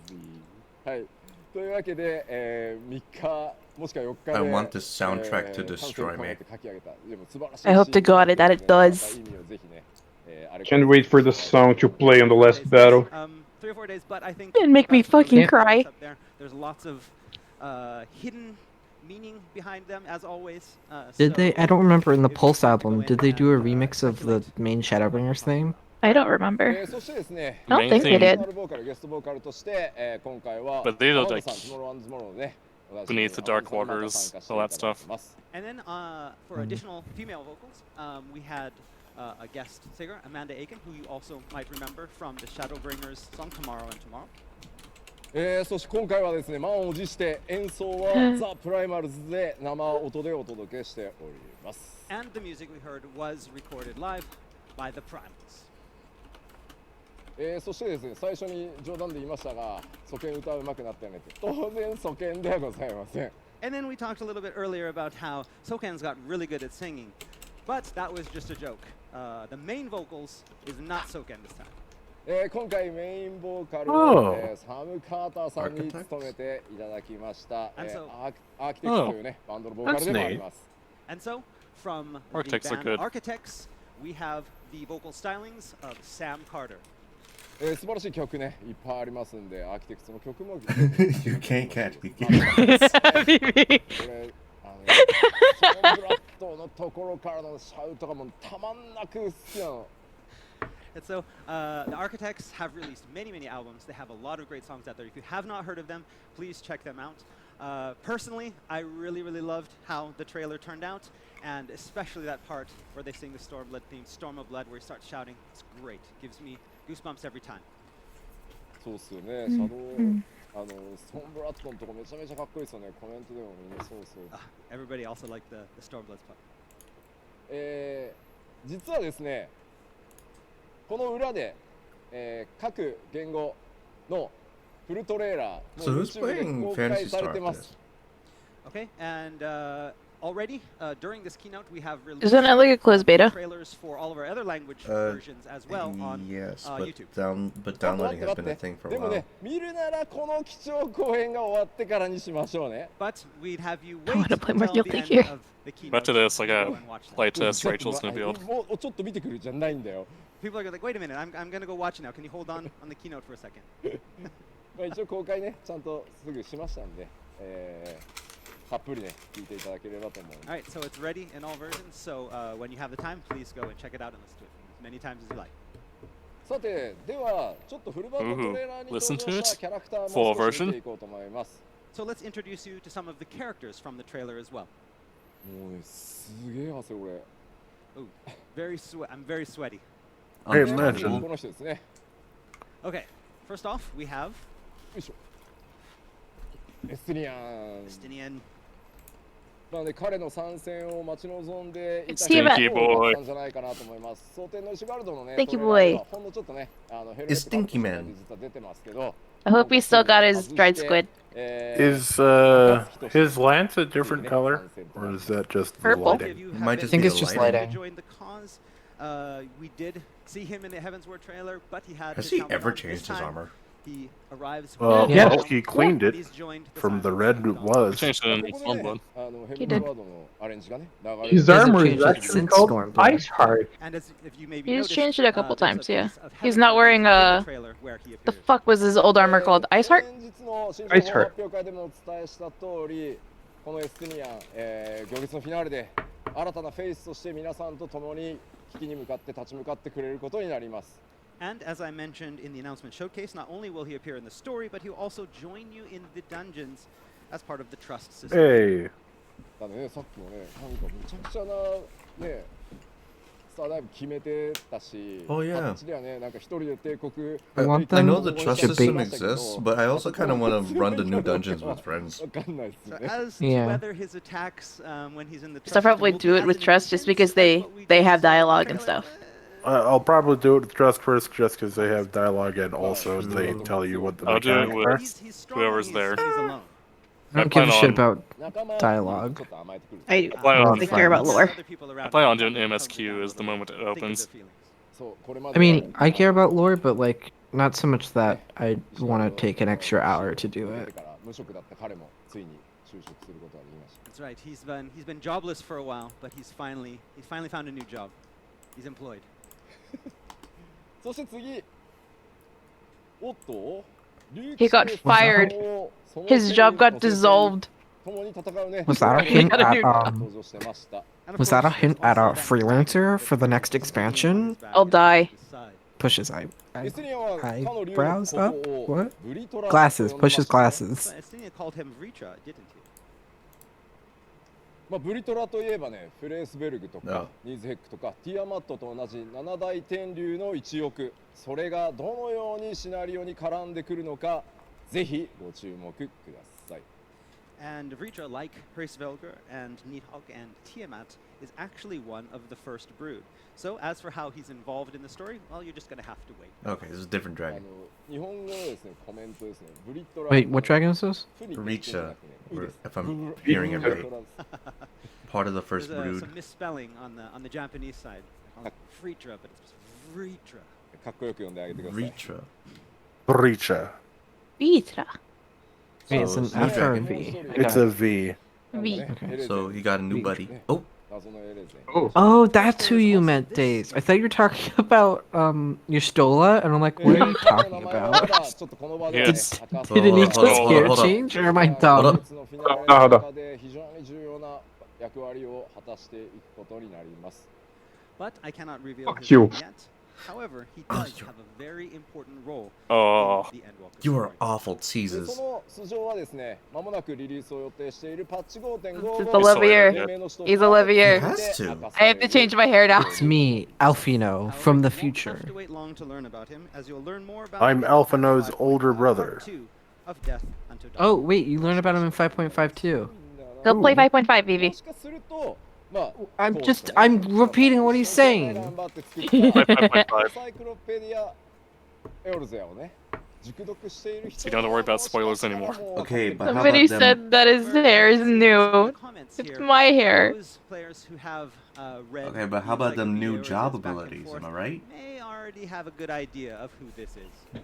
はい。というわけで、3日もしくは4日で I want this soundtrack to destroy me. I hope to God that it does. Can't wait for the song to play on the last battle. 3 or 4 days, but I think It'd make me fucking there's cry. up there. There's lots of hidden meaning behind them, as always. Did they? I don't remember in the if you Pulse want to go album. in Did they do a and, remix of the main Shadowbringers theme? I don't remember. そしてですね、 I don't Main think they theme. did. ボーカルゲストボーカルとして、今回は But they don't 天野 like さん、トゥモローワンズモローのね、 Beneath the Dark Waters, all that stuff. And then for additional female vocals, we had a guest singer, Amanda Aiken, who you also might remember from the Shadowbringers song Tomorrow and Tomorrow. そして今回はですね、満を持して演奏はザ・プライマルズで生音でお届けしております。 And the music we heard was recorded live by the Primals. そしてですね、最初に冗談で言いましたが、ソケン歌うまくなったよねって、当然ソケンではございません。 And then we talked a little bit earlier about how Soken's got really good at singing, but that was just a joke. The main vocals is not Soken this time. 今回メインボーカル Oh. を、サム・カーターさんに務めていただきました、 And so- アーキテクスというね、バンドのボーカルでもあります。 And so, from Architects the are band good. Architects, we have the vocal stylings of Sam Carter. 素晴らしい曲ね、いっぱいありますんで、アーキテクスの曲も You can't catch me. これ、ソンブラッドのところからのシャウトがもうたまんなく好きなの。 And so, the Architects have released many, many albums. They have a lot of great songs out there. If you have not heard of them, please check them out. Personally, I really, really loved how the trailer turned out, and especially that part where they sing the Stormblood theme, Storm of Blood, where he starts shouting. It's great. Gives me goosebumps every time. そうっすよね、シャドウ、ストーンブラッドのとこめちゃめちゃかっこいいですよね、コメントでもみんなそうそう。 Everybody also liked the Stormblood's part. 実はですね、この裏で、各言語のフルトレーラー So も who's YouTube で playing 公開 Fantasy され Star て after ま this? す。 Okay, and already during this keynote, we have released Isn't it like a closed beta? trailers for all of our other language versions as well on Yes, YouTube. but downloading has been a 待って thing for a でも while. ね、見るならこの貴重公演が終わってからにしましょうね。 But we'd have you I wait wanna play until Martial the end Figure. of the keynote. After this, I to got go and watch that. playtest Rachel's gonna build. もうちょっと見てくるじゃないんだよ。 People are like, wait a minute, I'm gonna go watch it now. Can you hold on the keynote for a second? まあ一応公開ね、ちゃんとすぐしましたんで、たっぷりね、聞いていただければと思う。 All right, so it's ready in all versions. So when you have the time, please go and check it out and listen to it as many times as you like. さて、ではちょっとフルバージョントレーラーに登 Listen 場 to した it? キャラクターも Full 少し version? 見ていこうと思います。 So let's introduce you to some of the characters from the trailer as well. もうね、すげえ汗俺。 Ooh, I'm very sweaty. Hey, Understandable. imagine. この人ですね。 Okay, first off, we have よいしょ。エステリアン。 Justinian. なので彼の参戦を待ち望んでいた Stinky 人 boy だったんじゃないかなと思います。蒼天の石ガルドのね、 Stinky トレーラーで boy はほんのちょっとね、ヘル Is Stinky Man 実は出てますけど、 I hope he still got his dried squid. Is his lance a different color, or is that just the Purple. Many of lighting? you It have might been just think be it's the just lighting. lighting. to join the cause. We did see him in the Heavensward trailer, but he had Has to he come ever home. This changed his time, armor? He arrives Well, Yeah. well, he cleaned it He's joined the from the Silent red Dawn. it was. Changed it in ここでね Stormblood. ヘブンワードのアレンジがね、流れ His る。 armor changed is it actually since called Stormblood. Ice Heart. And as if you maybe He's noticed, changed it a couple there's times, yeah. piece of He's not Heavensward wearing in the a- trailer where he The appears. fuck was his old armor called? Ice Heart? 先日の新アイスハー情報発表会でもお伝えした通り、このエステニアン、行列のフィナーレで新たなフェイスとして皆さんと共に危機に向かって立ち向かってくれることになります。And as I mentioned in the announcement showcase, not only will he appear in the story, but he'll also join you in the dungeons as part of the trust system. Hey. だね、さっきもね、なんかむちゃくちゃなね、スターダイブ決めてたし、 Oh, yeah. 形ではね、なんか一人で帝国 I want I them know the to trust be- system exists, but I also kind of want to run the new dungeons with friends. わかんないっす So ね。 as to Yeah. whether his attacks when he's in the So I'll trust probably system will do be it with as trust just intense because as they what we they just have saw in the dialogue and trailer. stuff. I'll probably do it with Trust first, just because they have dialogue and also they tell you what the I'll do it mechanics with- are. He's strong whoever's when there. he's alone. I don't I give a plan shit on- about 仲間 dialogue. ちょっと甘えてくる。 I plan on- I care about lore. Other people around I plan him on doing totally MSQ down as the road. moment it Think of opens. their feelings. そうこれま I で mean, I care about lore, but like not so much that I want to take an extra hour to do it. 無職だった彼もついに就職することができました That's right. He's been jobless for a while, but he's finally found a new job. He's employed. そして次おっと He got fired. His job got dissolved. Was that a hint at And of was that a course, hint there's at a also that freelancer for the next something on his expansion? back I'll die. to the side. Pushes eyebrows up? What? Glasses. Pushes glasses. But Estenia called him Vritra, didn't he? まあ、ブリトラといえばね、フレースベルグとか No. ニーズヘックとかティアマットと同じ7大天竜の一翼、それがどのようにシナリオに絡んでくるのか、ぜひご注目ください。 And Vritra, like Hraesvelgr and Nidhogg and Tiamat, is actually one of the first brood. So as for how he's involved in the story, well, you're just gonna have to wait. Okay, this is a different あ dragon. の日本語のですね、コメントですね、ブリトラ Wait, what dragon is this? フニック Reach, じゃなくてね or if I'm ブ hearing it ブリ right, トラです part of the first There's brood. some misspelling on the Japanese side. They call it Vritra, but it's Vritra. かっこよく読んであげてください。 Reacha. Breacha. Vitra. Wait, it's an So, F or a new V? It's a V. V. Okay. So you got a new buddy. Oh, 謎のエレゼン Oh, Oh, that's who you meant, Days. I thought you were talking about your Stola, and I'm like, what are you talking about? ちょっとこの場ではね Yes. 明かす Did it need to Hold on, hold on, scare hold on. change, or am I Hold dumb? on. 別のフィナーレの中で非常に重要な役割を果たしていくことになります。 But I cannot reveal Fuck his you. name yet. However, he does have a very important role Oh. in the Endwalker you are story. awful で teases. その素性はですね、まもなくリリースを予定しているパッチ 5.5 It's Olivier. He's Olivier. He has to. I have to change my hair now. It's me, Alfino, from the However, you won't future. have to wait long to learn about him, as you'll learn more about I'm him in Alphino's 5.5 older brother. Part 2 of Death Unto Dawn. Oh, wait, you learned about him in 5.5 too. Go play 5.5, Vivi. もしかすると、まあ、 I'm repeating what he's saying. 頑張って作ったサイクロペディアエオルゼアをね、熟読している人 So you don't have to worry about spoilers anymore. Okay, but how Somebody about them? said that his hair is new. Comments It's here, my hair. those players who have, read Okay, but how things about like them the new arrows job back and abilities, forth am I right? May already have a good idea of who this is.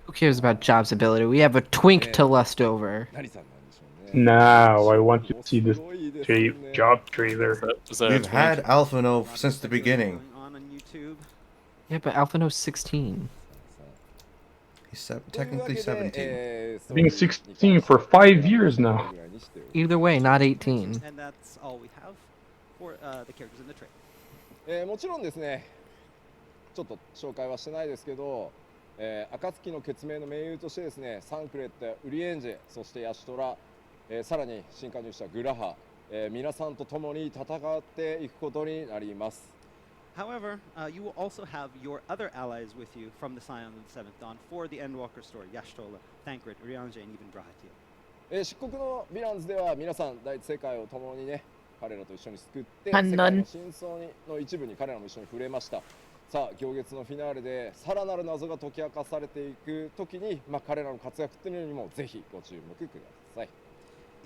Who cares about Job's ability? We have a twink to lust over. 何さんなんでしょうね。 now I want to see this すごいですね job trailer. Is that We've had Alphino since the beginning. Going on YouTube. Yeah, but Alfino's 16. He's technically 17. Being 16 for 5 years now. Either way, not 18. And that's all we have for the characters in the trailer. もちろんですね、ちょっと紹介はしてないですけど、暁の決命の盟友としてですね、サンクレット、ウリエンジェ、そしてヤシトラ、さらに新加入したグラハ、皆さんと共に戦っていくことになります。 However, you will also have your other allies with you from the Scion of the Seventh Dawn for the Endwalker story. Yashtola, Thancred, Urianger, and even Brahatiel. 漆黒のヴィランズでは皆さん第一世界を共にね、彼らと一緒に救って世あんな界の真相の一部に彼らも一緒に触れました。さあ、行月のフィナーレでさらなる謎が解き明かされていくときに、まあ、彼らの活躍っていうのにもぜひご注目ください。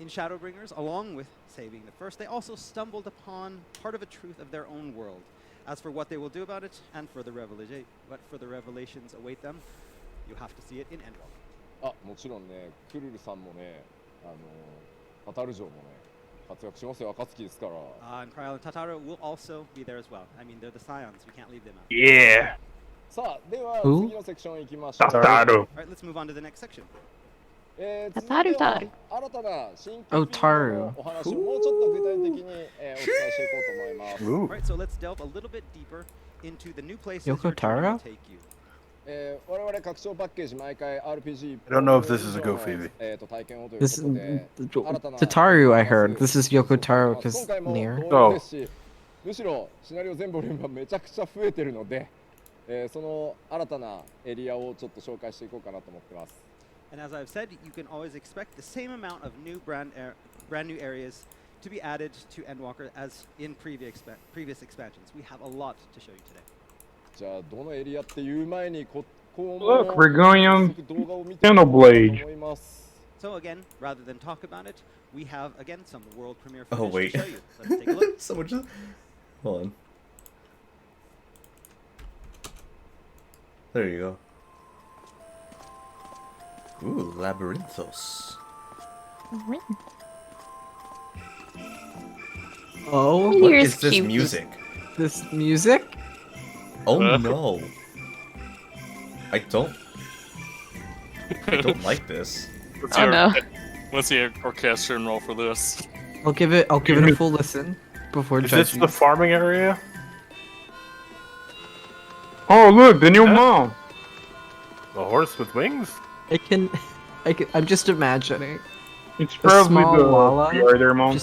In Shadowbringers, along with saving the first, they also stumbled upon part of a truth of their own world. As for what they will do about it, and further revelations await them, you have to see it in Endwalker. あ、もちろんね、クルルさんもね、タタル城もね、活躍しますよ、暁ですから。 And Kryl and Tataro will also be there as well. I mean, they're the Scions, we can't leave them out. Yeah. さあ、では Who? 次のセクション行きましょう。 Tataru. Alright, let's move on to the next section. 続いてはタタル新たな新規 Oh, フィールド Taru. のお話をもうちょっと具体的に、お伝えしていこうと思います。 Ooh. Alright, so let's delve a little bit deeper into the new places Yoko your journey will Taro? take you. 我々拡張パッケージ毎回 RPG I don't know if this is a go, Phoebe. 体験をという This ことで Tataru, I heard. This is Yoko Taro's 今回も near. 同意ですし、むしろシナリオ全ボリュームがめちゃくちゃ増えてるので、その新たなエリアをちょっと紹介していこうかなと思ってます。 And as I've said, you can always expect the same amount of new brand new areas to be added to Endwalker as in previous expansions. We have a lot to show you today. じゃあどのエリアっていう前にここ Look, we're going on 動画を見て Xenoblade. 思います。 So again, rather than talk about it, we have again some world premiere Oh, footage wait. to show you. Let's take a look. Someone just... Hold on. There you go. Ooh, Labyrinthos. Oh, What Here's is this cute. music? this music? Oh no. I don't like this. Let's Oh hear- no. Let's see orchestra and roll for this. I'll give it a full listen before Is this judging. the farming area? Oh, look, the new mom. The horse with wings? I'm just imagining. It's A probably small the Lala, pre-order mom.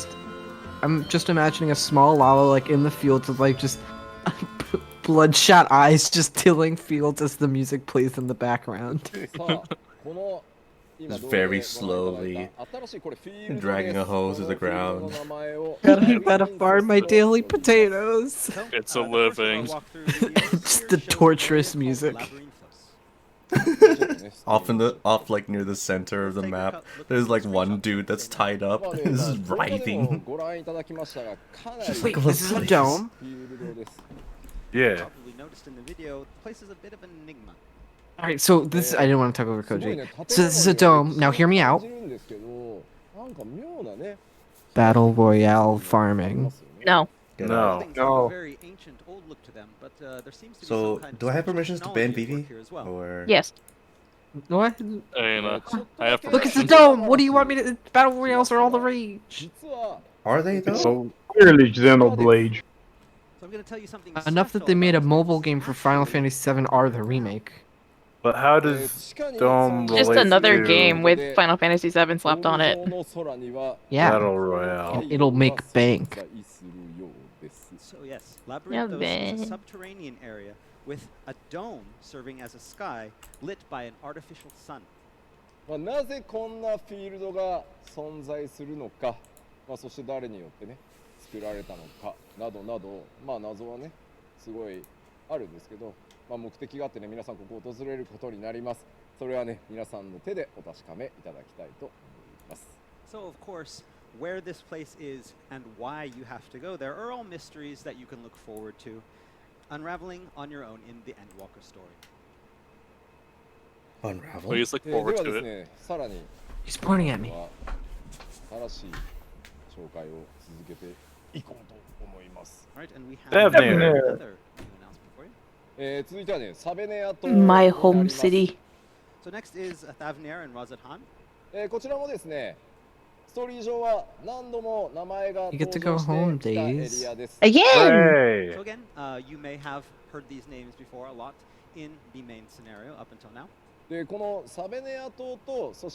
I'm just imagining a small Lala like in the fields with like just bloodshot eyes just tilling fields as the music plays in the background. さあこの Just very slowly dragging a hose to the ground. Gotta farm my daily potatoes. So, It's a the first one I'll living. walk through the area Just here the shows an torturous area called music. Labyrinthos. Off like near the center of the map, there's like one dude that's tied up. This is writhing. ご覧いただきましたがかなり Wait, this is a dome? フィールドです Yeah. Probably noticed in the video, the place is a bit of an enigma. All right, so this I didn't want to talk over Koji. So this is a dome. Now hear me out. なんか妙なね Battle Royale farming. No. Get No. out. Things have No. a very ancient old look to them, but there seems to be So, some kind do I have of permissions to ban technology at work Vivi? here as well. Or Yes. What? And, I have Look, it's a permission. dome. What do you want me to? Battle Royales are all the rage. 実は are they though? So, Clearly Xenoblade. So I'm going to tell you something Enough that special they made a about mobile this game for Final actually Fantasy VII R the remake. but how does Dome Just relate another to game with Final Fantasy VII slapped on it. Yeah. Battle Royale? And it'll make bank. So yes, Labyrinthos is a man. subterranean area with a dome serving as a sky lit by an artificial sun. まあ、なぜこんなフィールドが存在するのか、まあ、そして誰によってね作られたのかなどなど、まあ、謎はねすごいあるんですけど、まあ、目的があってね皆さんここを訪れることになります。それはね皆さんの手でお確かめいただきたいと思います。 So of course, where this place is and why you have to go there are all mysteries that you can look forward to, unraveling on your own in the Endwalker story. Unravel. Please look で forward は to です it. ね、さらに He's pointing at me. 新しい紹介を続けていこうと思います。 All right, and we have Devner. another new announcement for you. 続いてはね、サベネア島 My になり home ます city. So next is Thavnair and Razathan. こちらもですね、ストーリー上は何度も名前が You 登 get to 場 go して home, きたエ Days. リアです。 Again! Hey! So again, you may have heard these names before a lot in the main scenario up until now. で、このサベネア島とそ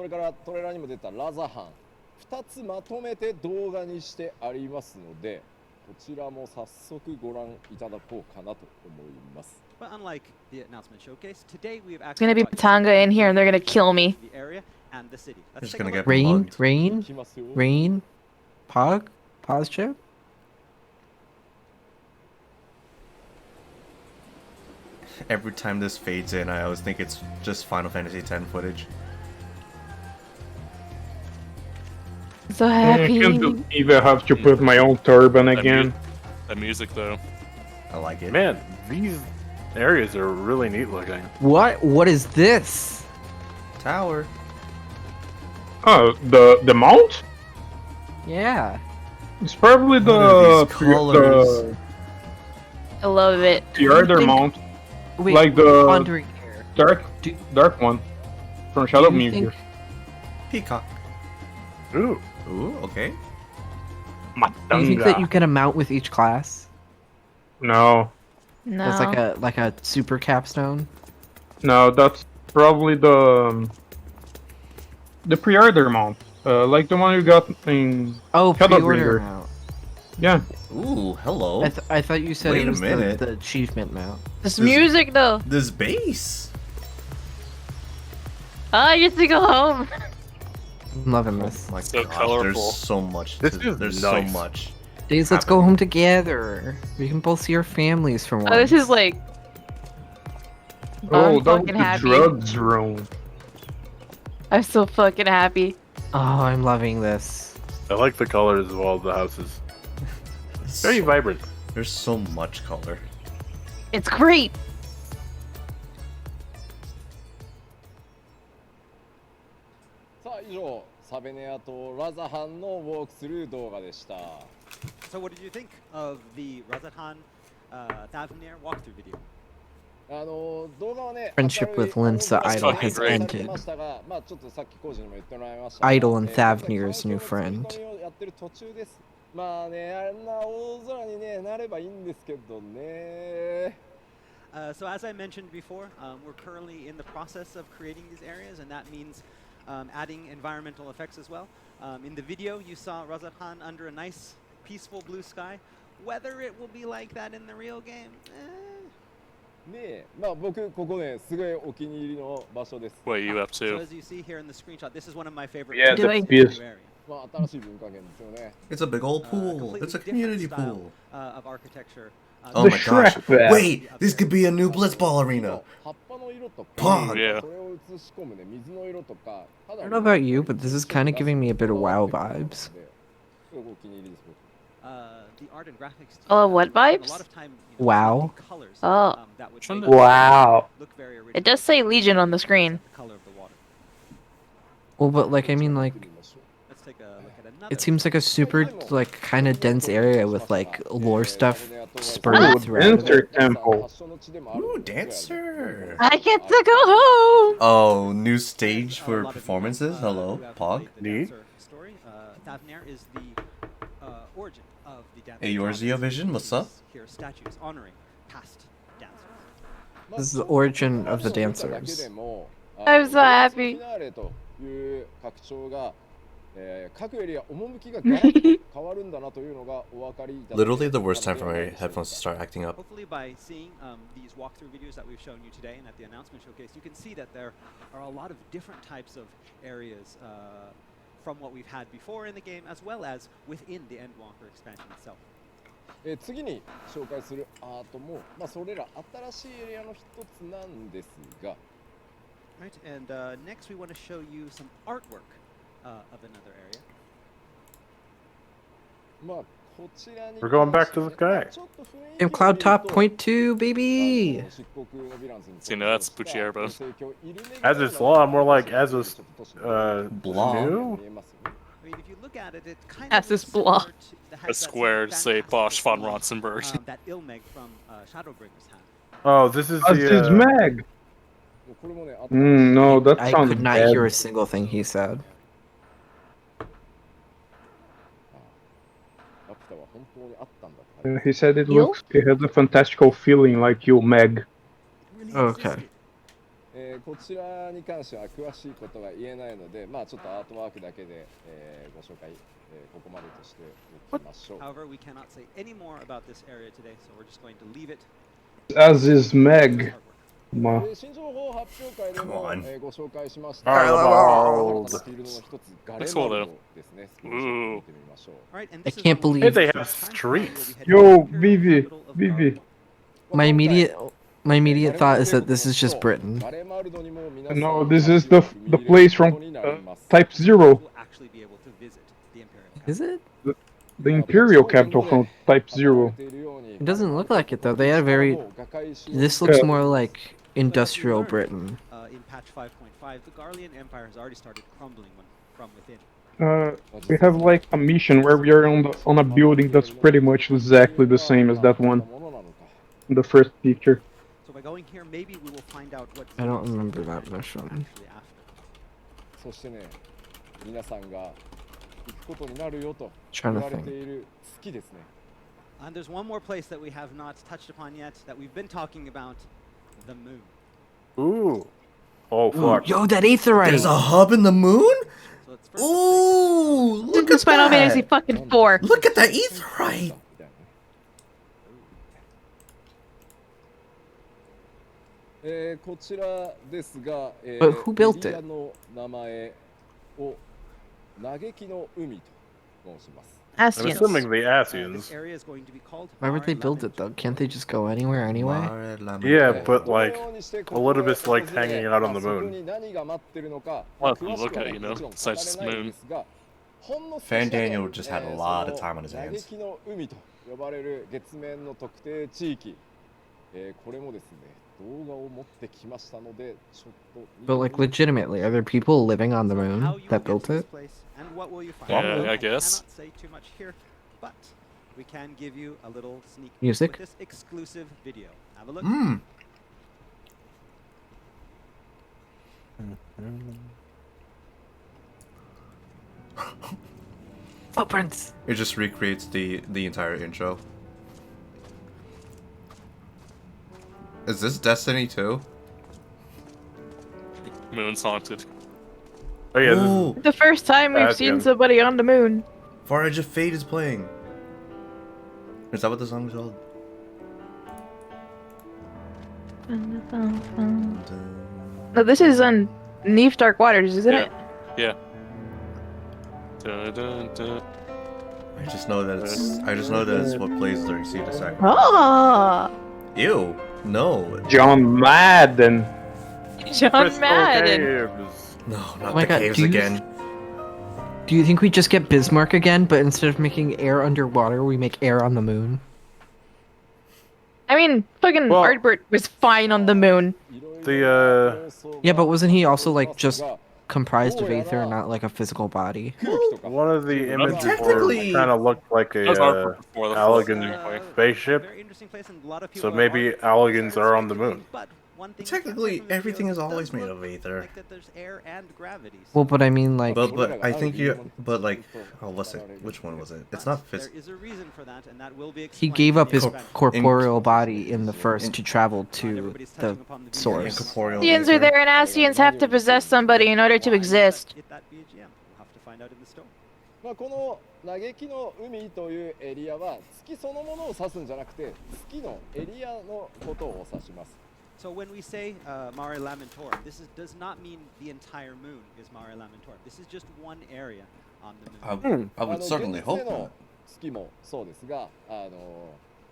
れからトレーラーにも出たラザハン2つまとめて動画にしてありますので、こちらも早速ご覧いただこうかなと思います。 But unlike the announcement showcase, today we have There's actually gonna be brought you Tanga in here and they're gonna kill me. the area and the city. Let's Just take a gonna look. get Rain, bugged. い rain, きますよ。 rain. Pog? Pause chip? Every time this fades in, I always think it's just Final Fantasy X footage. So I happy. can't even have to put my own turban That again. That music though. I like it. Man, these areas are really neat looking. What? What is this? Tower. Oh, the mount? Yeah. It's probably What are the these colors? I love it. the other Think- mount, Wait, like the pondering here. dark one from Shadow Do you Meteor. think- Peacock. Ooh. Ooh, okay. Do you think that you get a mount with each class? No. No. That's like a super capstone. No, that's probably the pre-order mount, like the one you got in Oh, pre-order Shadowbringer. mount. Yeah. Ooh, hello. I thought you said Wait it a was minute. the achievement mount. This music though. This bass. Ah, I get to go home. I'm loving this. Oh my So gosh, colorful. there's so much. This is There's nice. so much. Days, let's go home together. We can both see our families for once. Oh, this is like. Oh, I'm that was fucking the happy. drugs room. I'm so fucking happy. Oh, I'm loving this. I like the colors of all the houses. Very vibrant. There's so much color. It's great. さあ以上サベネアとラザハンのウォークスルー動画でした So what did you think of the Razathan Thavnir walkthrough video? 動画はね Friendship with Linsa Idol has ended. Idol and Thavnir's new friend. やってる途中ですまあねあんな大空にねなればいいんですけどね So as I mentioned before, we're currently in the process of creating these areas, and that means adding environmental effects as well. In the video, you saw Razathan under a nice, peaceful blue sky. Whether it will be like that in the real game, ねえまあ僕ここねすごいお気に入りの場所です What are you up So to? as you see here in the screenshot, this is one of my favorite Yeah, areas the in the PS. area. まあ新しい文化圏ですよね It's a big old pool. Completely It's a different community style, pool. of architecture. Oh The my gosh. Shrek bath. Wait, this could be a new Blitzball arena. 葉っぱの色とか Pog. Yeah. それを映し込むね水の色とか I don't know about you, but this is kind of giving me a bit of WoW vibes. すごいお気に入りです僕 The art and graphics team Oh, what spent a vibes? lot of time, Wow. selecting colors, Oh. that would Shouldn't make it- Wow. look very original. It does say Legion on the screen. The color of the water. Well, but like, I mean, like, Let's take a look at another. it seems like a super, like, kind of dense area with, like, lore stuff Ooh, spurred throughout it. Dancer Temple. Ooh, dancer. I get to go home. Oh, new stage A for lot of you, performances. Hello, who have Pog. played the Neat. dancer story. Thavnir is the origin of the dancer. Hey, Yorzio Vision, what's up? Here are statues honoring past dancers. This is the origin of the dancers. I'm so happy. いう拡張が、各エリア趣がガラッと変わるんだなというのがお分かりいただけ Literally the worst time for my headphones to start acting up. Hopefully by seeing these walkthrough videos that we've shown you today and at the announcement showcase, you can see that there are a lot of different types of areas from what we've had before in the game, as well as within the Endwalker expansion itself. 次に紹介するアートも、まあ、それら新しいエリアの一つなんですが Right, and next we want to show you some artwork of another area. まあこちらに We're going back to the sky. ちょっと雰囲気を見ると In Cloud Top Point 2, baby! 漆黒のヴィランズに See, now that's Bucci Airboat. As it's law, more like as is Blah. new. I mean, if you look at it, it kind As of this looks blah. similar to the head A square, say, Bosch von Ronsenberg. that Ilmeg from Shadowbringers had. Oh, this is That's his the. Meg. これもね No, that I sounds could not bad. hear a single thing he said. ラピュタは本当にあったんだ He said it You? looks, it has a fantastical feeling like you, Meg. Really Okay. existed. こちらに関しては詳しいことが言えないので、まあちょっとアートワークだけで、ご紹介、ここまでとしておきましょう。 However, we cannot say any more about this area today, so we're just going to leave it. As is Meg. Artwork. Ma. 新情報発表会で Come も、 on. ご紹介しました。 Garlemald. 使っているのが一つガレ Let's マ hold ル it. ドですね。スクリーンショット見てみましょう。All right, and I this is can't one of believe- They have the streets. Yo, Vivi, Vivi. My immediate thought is that this is just Britain. No, this is the place from Type Zero. Will actually be able to visit the Imperial. Is it? The Imperial capital from Type Zero. It doesn't look like it though. They had a very. This looks more like industrial Britain. In patch 5.5, the Garlean Empire has already started crumbling from within. We have like a mission where we are on a building that's pretty much exactly the same as that one in the first picture. So by going here, maybe we will find out what. I don't remember that mission. Actually after. そしてね、皆さんが行くことになるよと Trying 言 to われ think. ている月ですね。 And there's one more place that we have not touched upon yet that we've been talking about, the moon. Ooh. Oh, fuck. Yo, that aetherite! There's a hub in the moon? So let's first Ooh, look This at Final Fantasy that! fucking 4. Look at that aetherite! But who built it? I'm Astions. assuming the this Asians. area is going to be called Why would they build it though? Can't they just go anywhere anyway? Yeah, but like, Elizabeth's like hanging out on the moon. Well, look at it, you know, besides just moon. Fan Daniel just had a lot of time on his hands. But like, legitimately, are there people living on the So how moon you will that get built to this it? place and what will you find? Yeah, I guess. Cannot say too much here, but we can give you a little sneak peek Music? with this exclusive video. Have a look. Mmm. Footprints! It just recreates the entire intro. Is this Destiny 2? Moon's haunted. Oh yeah, this is, Ooh, The first time we've seen Astions. somebody on the moon. Forage of Fate is playing. Is that what the song is called? No, this is on Neve Dark Waters, isn't it? Yeah. Dun, dun, dun. I just know that it's what plays during Sea of the Sacrifice. Oh, Ew. No. John Madden. John Crystal Madden. Caves. No, not my the God, caves do you- again. Do you think we just get Bismarck again, but instead of making air underwater, we make air on the moon? I mean, fucking Well- Artbert was fine on the moon. The Yeah, but wasn't he also like just comprised of aether and not like a physical body? one of the images Technically- kind of looked like That was a our before the Allegan anyway. spaceship. Very interesting place, and a lot of So people maybe are Alligans are on the moon. But one thing you can Technically, say from the everything video is it always does made look of aether. like that there's air and gravity. Well, but I mean, like, But I think oh, what's it? Which one was it? It's not There physical. is a reason for that, and that will be he explained gave in up the his expansion. corporeal body in the first to travel Not to everybody's the touching upon the source. Incorporeal Ascians are aether. there, and Ascians have to possess somebody in order to exist. Hit that BGM. We'll have to find out in the store. この嘆きの海というエリアは月そのものを指すんじゃなくて月のエリアのことを指します So when we say Mare Lamentor, does not mean the entire moon is Mare Lamentor. This is just one area on the moon. I would certainly hope 現実での not. 月もそうですが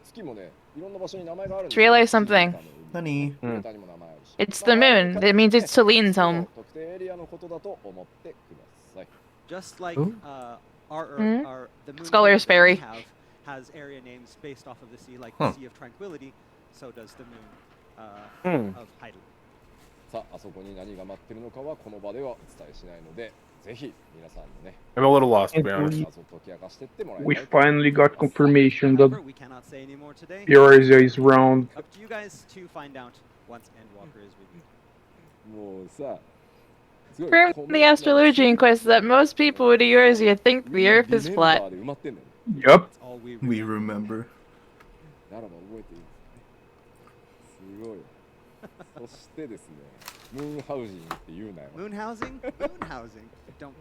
月もねいろんな場所に名前があるん Just realized something. Honey. データにも名前あるし It's the moon. That means it's Celine's home. 特定エリアのことだと思ってください Just like Ooh. the moon Scholar's that we Ferry. has area names based off of the sea, like Huh. the Sea of Tranquility, so does the moon of Heidel. さああそこに何が待ってるのかはこの場ではお伝えしないのでぜひ皆さんのね I'm a little lost, to be honest. 謎を解き明かしてってもらい We たい finally got confirmation that However, we cannot say any more today. Eurasia is round. Up to you guys to find out once Endwalker is with you. もうさすごい From the Astrologian quest that most people with Eurasia think the Earth is メン flat. バーで埋まってんだよ Yup. That's all we We remember. remember. ならば覚えているすごいそしてですねムーンハウジンって言うなよ Moon housing? Moon housing.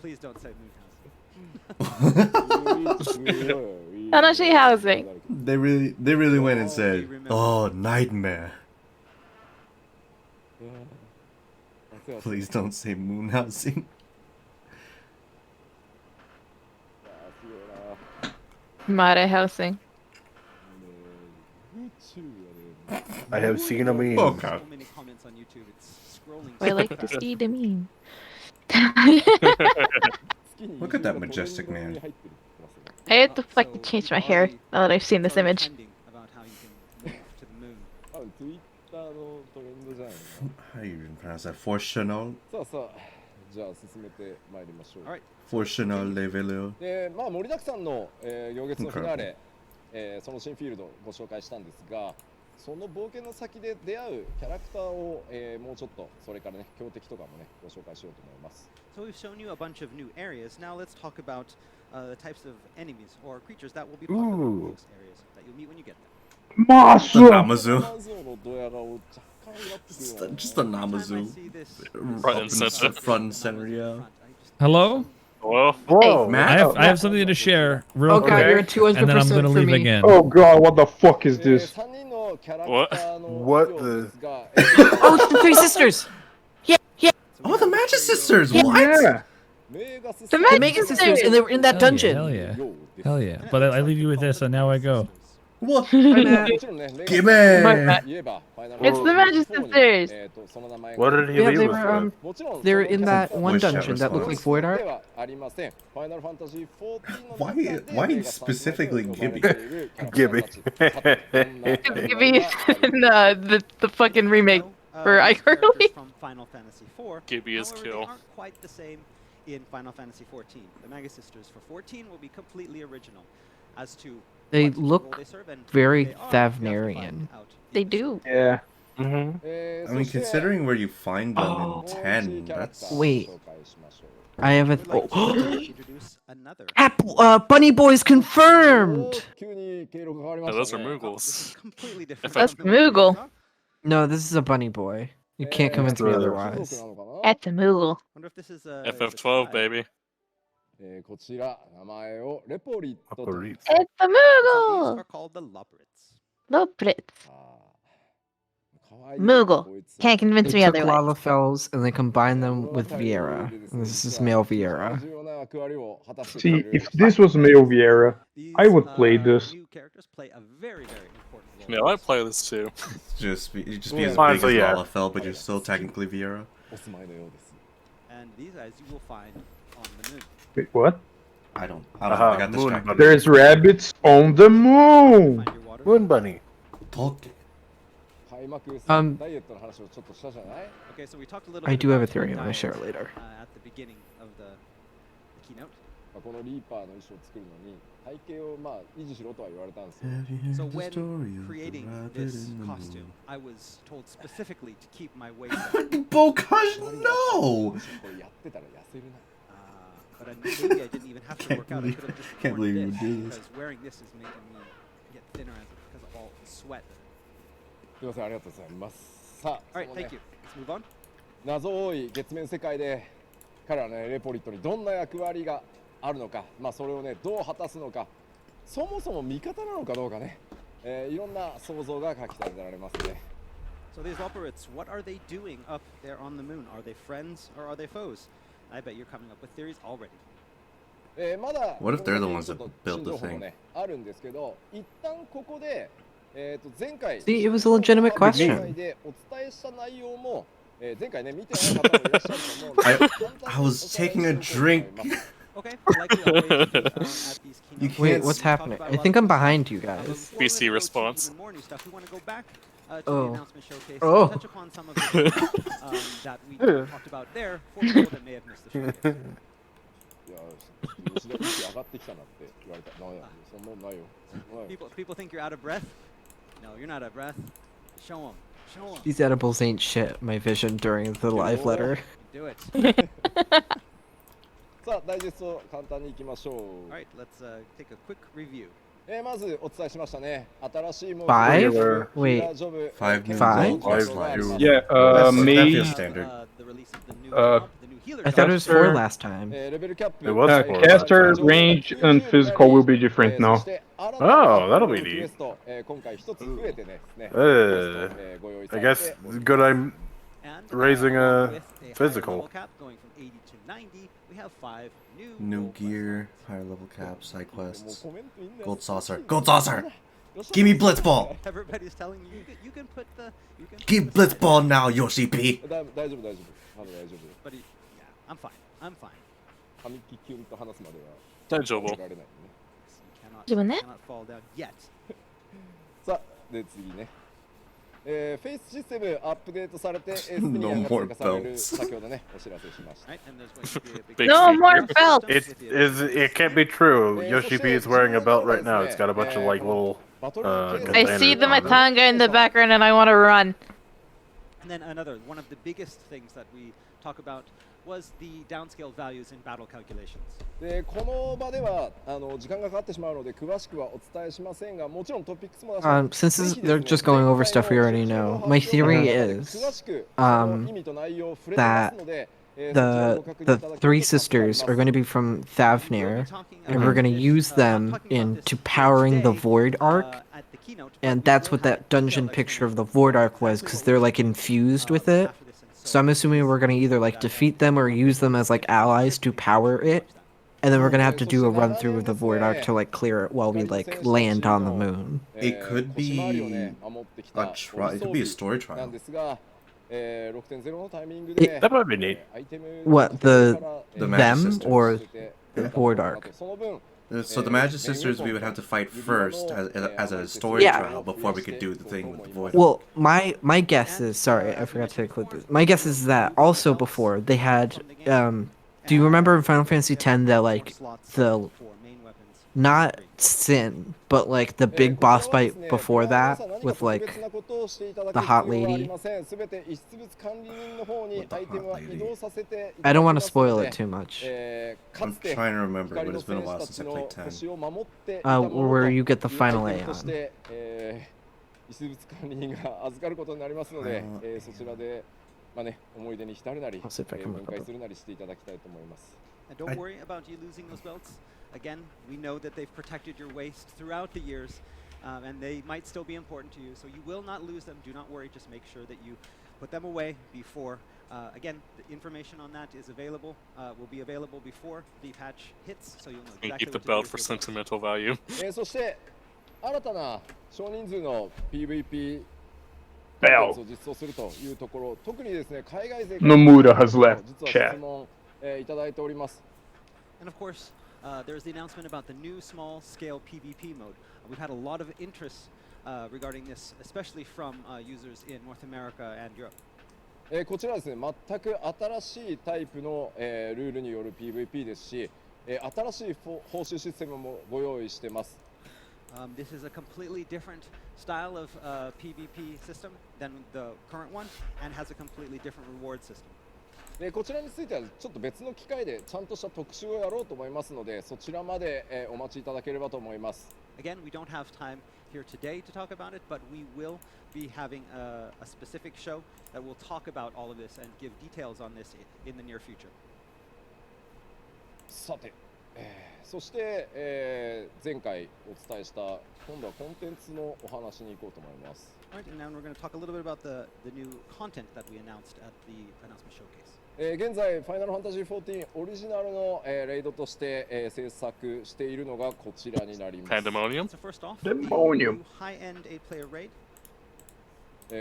Please don't say moon housing. Tanashi housing. They really went and said, "Oh, nightmare." Please don't say moon housing. Mare housing. I have seen a meme. Okay. So many comments on YouTube. It's scrolling. I like to see the meme. Look at that majestic man. I had to fucking change my hair now that I've seen this image. About how you can move to the moon. 多分 Twitter のトレンドじゃないの How do you even pronounce that? Fortunal, さあさあじゃあ進めてまいりましょう Alright. fortunal level. でまあ盛りだくさんの、行月のフィナーレ、その新フィールドをご紹介したんですがその冒険の先で出会うキャラクターを、もうちょっとそれからね強敵とかもねご紹介しようと思います So we've shown you a bunch of new areas. Now let's talk about the types of enemies or creatures that will be popular in Ooh. those areas that you'll meet when you get there. Masu! Namazu. マゾのドヤ顔若干 Just the Namazu. Front and center. Front and center, yeah. Hello? Hello? Whoa. Matt? I have something to share real Oh quick, god, you're at 200% and then I'm gonna for leave me. again. Oh god, what the fuck is this? What? What the? Oh, it's the three sisters! Yeah, yeah. Oh, the Magic Sisters! Yeah. What? Yeah. The The Mega Sisters, and they were in that dungeon. Hell yeah. Hell yeah. But I leave you with this, and now I go. What? Gimme! It's the Magic Sisters. What did he Yeah, leave they us were with? they were in that one Which dungeon that looked like Void Art. Why specifically Gibby? Gibby. Gibby in the fucking remake for iCarly. From Final Fantasy IV. Gibby is However, kill. They aren't quite the same in Final Fantasy XIV. The Mega Sisters for 14 will be completely original as to They what role look they serve and very who they are. You have to Thavnarian. find out the They do. Yeah. Mm-hmm. I mean, considering where you find them in 10, that's... Wait. I have a. Would like to Oh. introduce another. Bunny Boys confirmed! No, those are Moogles. Completely different. That's Moogle. No, this is a Bunny Boy. You can't convince me Brother. otherwise. That's a Moogle. Wonder if this is FF12, baby. It's a So these Moogle! are called the Lubrits. Lopritz. Moogle. Can't convince They me took otherwise. Lalafels and they combined them with Vieira. And this is male Vieira. See, if this was male Vieira, These, I would play this. New characters play a very, very important role. Yeah, I might play this too. Just be as big as Honestly, yeah. Lalafell, but you're still technically Vieira. And these guys you will find on the moon. Wait, what? I don't know, I got Moon distracted. Bunny. There's rabbits on the moon! Find your water. Moon Bunny. Talk. Okay, so we talked a little I bit do have a about theory I'm gonna diet, share later. At the beginning of the keynote. So when creating this costume, I was told specifically to keep my weight down. Bokaj, no! But maybe I didn't even have to work out. I could have just Can't worn believe you this, would do this. because wearing this is making me get thinner because of all the sweat. すいません、ありがとうございます。さあ、 Alright, そのね thank you. Let's move on. 謎多い月面世界で彼らのねレポリットにどんな役割があるのか、まあそれをねどう果たすのか、そもそも味方なのかどうかね、いろんな想像が書き立てられますね。 So these operates, what are they doing up there on the moon? Are they friends or are they foes? I bet you're coming up with theories already. まだ What if they're the ones ちょっ that と built 新 the 情報も thing? ねあるんですけど、一旦ここで前回 See, it was a legitimate 前 question. 回でお伝えした内容も前回ね見てない方もいらっしゃると思うんで I was taking a drink. Okay, like we always do, at these You keynotes, can't Wait, what's we talk happening? about I a lot think of I'm stuff. behind you guys. Before we BC go to response. even more new stuff, we want to go back to Oh. the announcement showcase Oh. and touch upon some of the things that we talked about there for people that may have missed the showcase. いや吉田息上がってきたなって言われた。なんやそんなのないよ。ないよ People think you're out of breath? No, you're not out of breath. Show them. Show them. These edibles ain't shit, my vision during the live letter. Do it. さあダイジェスト簡単にいきましょう。 Alright, let's take a quick review. まずお伝えしましたね。新しいもの Five? Regular. Wait, Five new Five? gold plus Five lives. new- Yeah, That May. feels standard. The release of the new, Uh, the new healer I thought it was Caster- 4 last time. レベルキャップ It was four. Caster, range, and physical will be different now. そして新た Oh, な that'll be ク neat. エスト今回一つ増えてね。ご用意さ I れ guess て good I'm And raising a with higher physical. level cap going from 80 to 90, we have 5 new New gold gear, higher level cap, side もう quests. コメントいいんだよ Gold saucer. Gold saucer! Give me Blitzball! Everybody's telling you you can put the you can Give put the Blitzball now, Yoshi P! 大丈夫大丈夫。まだ大丈夫。 But yeah, I'm fine. I'm fine. 神木キュンと話すまでは大丈夫。られないね。 You cannot, 自分ね。 cannot fall down yet. さあで次ね。フェイスシステムアップデートされて S に No 上が more 追加される belts. 先ほどねお知らせしました。 Right? And there's going to be a big Big No feet. more belts. it can't be true. Yoshi P is wearing a belt right now. It's got a bunch of like little I see the Matanga in the background and I want to run. And then another one of the biggest things that we talk about was the downscaled values in battle calculations. でこの場では時間がかかってしまうので詳しくはお伝えしませんが、もちろんトピックスも出します。 Since they're just going over stuff we already know, my theory is that the three sisters are going to be from Thavnir, and we're going to use them into powering the Void Arc, and that's what that dungeon picture of the Void Arc was, because they're like infused with it. So I'm assuming we're going to either like defeat them or use them as like allies to power it, and then we're going to have to do a run through of the Void Arc to like clear it while we like land on the moon. It could be it could be a story trial. That might be neat. What, The them Magic Sisters. or the Void Arc? So the Magic Sisters we would have to fight first as a story Yeah. trial before we could do the thing with the Void. Well, my guess is, sorry, I forgot to include this. My guess is that also before they had, do you remember in Final Fantasy X that like the, not Sin, but like the big boss fight before that with like the hot lady? I don't want to spoil it too much. I'm trying to remember, but it's been a while since I played 10. Where you get the final Aeon. 遺物管理人が預かることになりますので、そちらで思い出に浸るなり、分解するなりしていただきたいと思います。 And don't worry about you losing those belts. Again, we know that they've protected your waist throughout the years, and they might still be important to you. So you will not lose them. Do not worry. Just make sure that you put them away before. Again, the information on that is available. Will be available before the patch hits, so you'll know You exactly keep the what to do belt with for your belts. sentimental value. そして新たな少人数の PVP を実装するというところ、特にですね海外勢から Nomura has left 実は chat. 質問いただいております。 And of course, there's the announcement about the new small-scale PvP mode. We've had a lot of interest regarding this, especially from users in North America and Europe. こちらですね、全く新しいタイプのルールによる PVP ですし、新しい報酬システムもご用意してます。 This is a completely different style of PvP system than the current one, and has a completely different reward system. こちらについてはちょっと別の機会でちゃんとした特集をやろうと思いますので、そちらまでお待ちいただければと思います。 Again, we don't have time here today to talk about it, but we will be having a specific show that will talk about all of this and give details on this in the near future. さて、そして、前回お伝えした今度はコンテンツのお話に行こうと思います。 Alright, and now we're going to talk a little bit about the new content that we announced at the announcement showcase. 現在、ファイナルファンタジー14オリジナルの、レイドとして、制作しているのがこちらになります。 Pandemonium? So first off, Pandemonium. the high-end 8-player raid.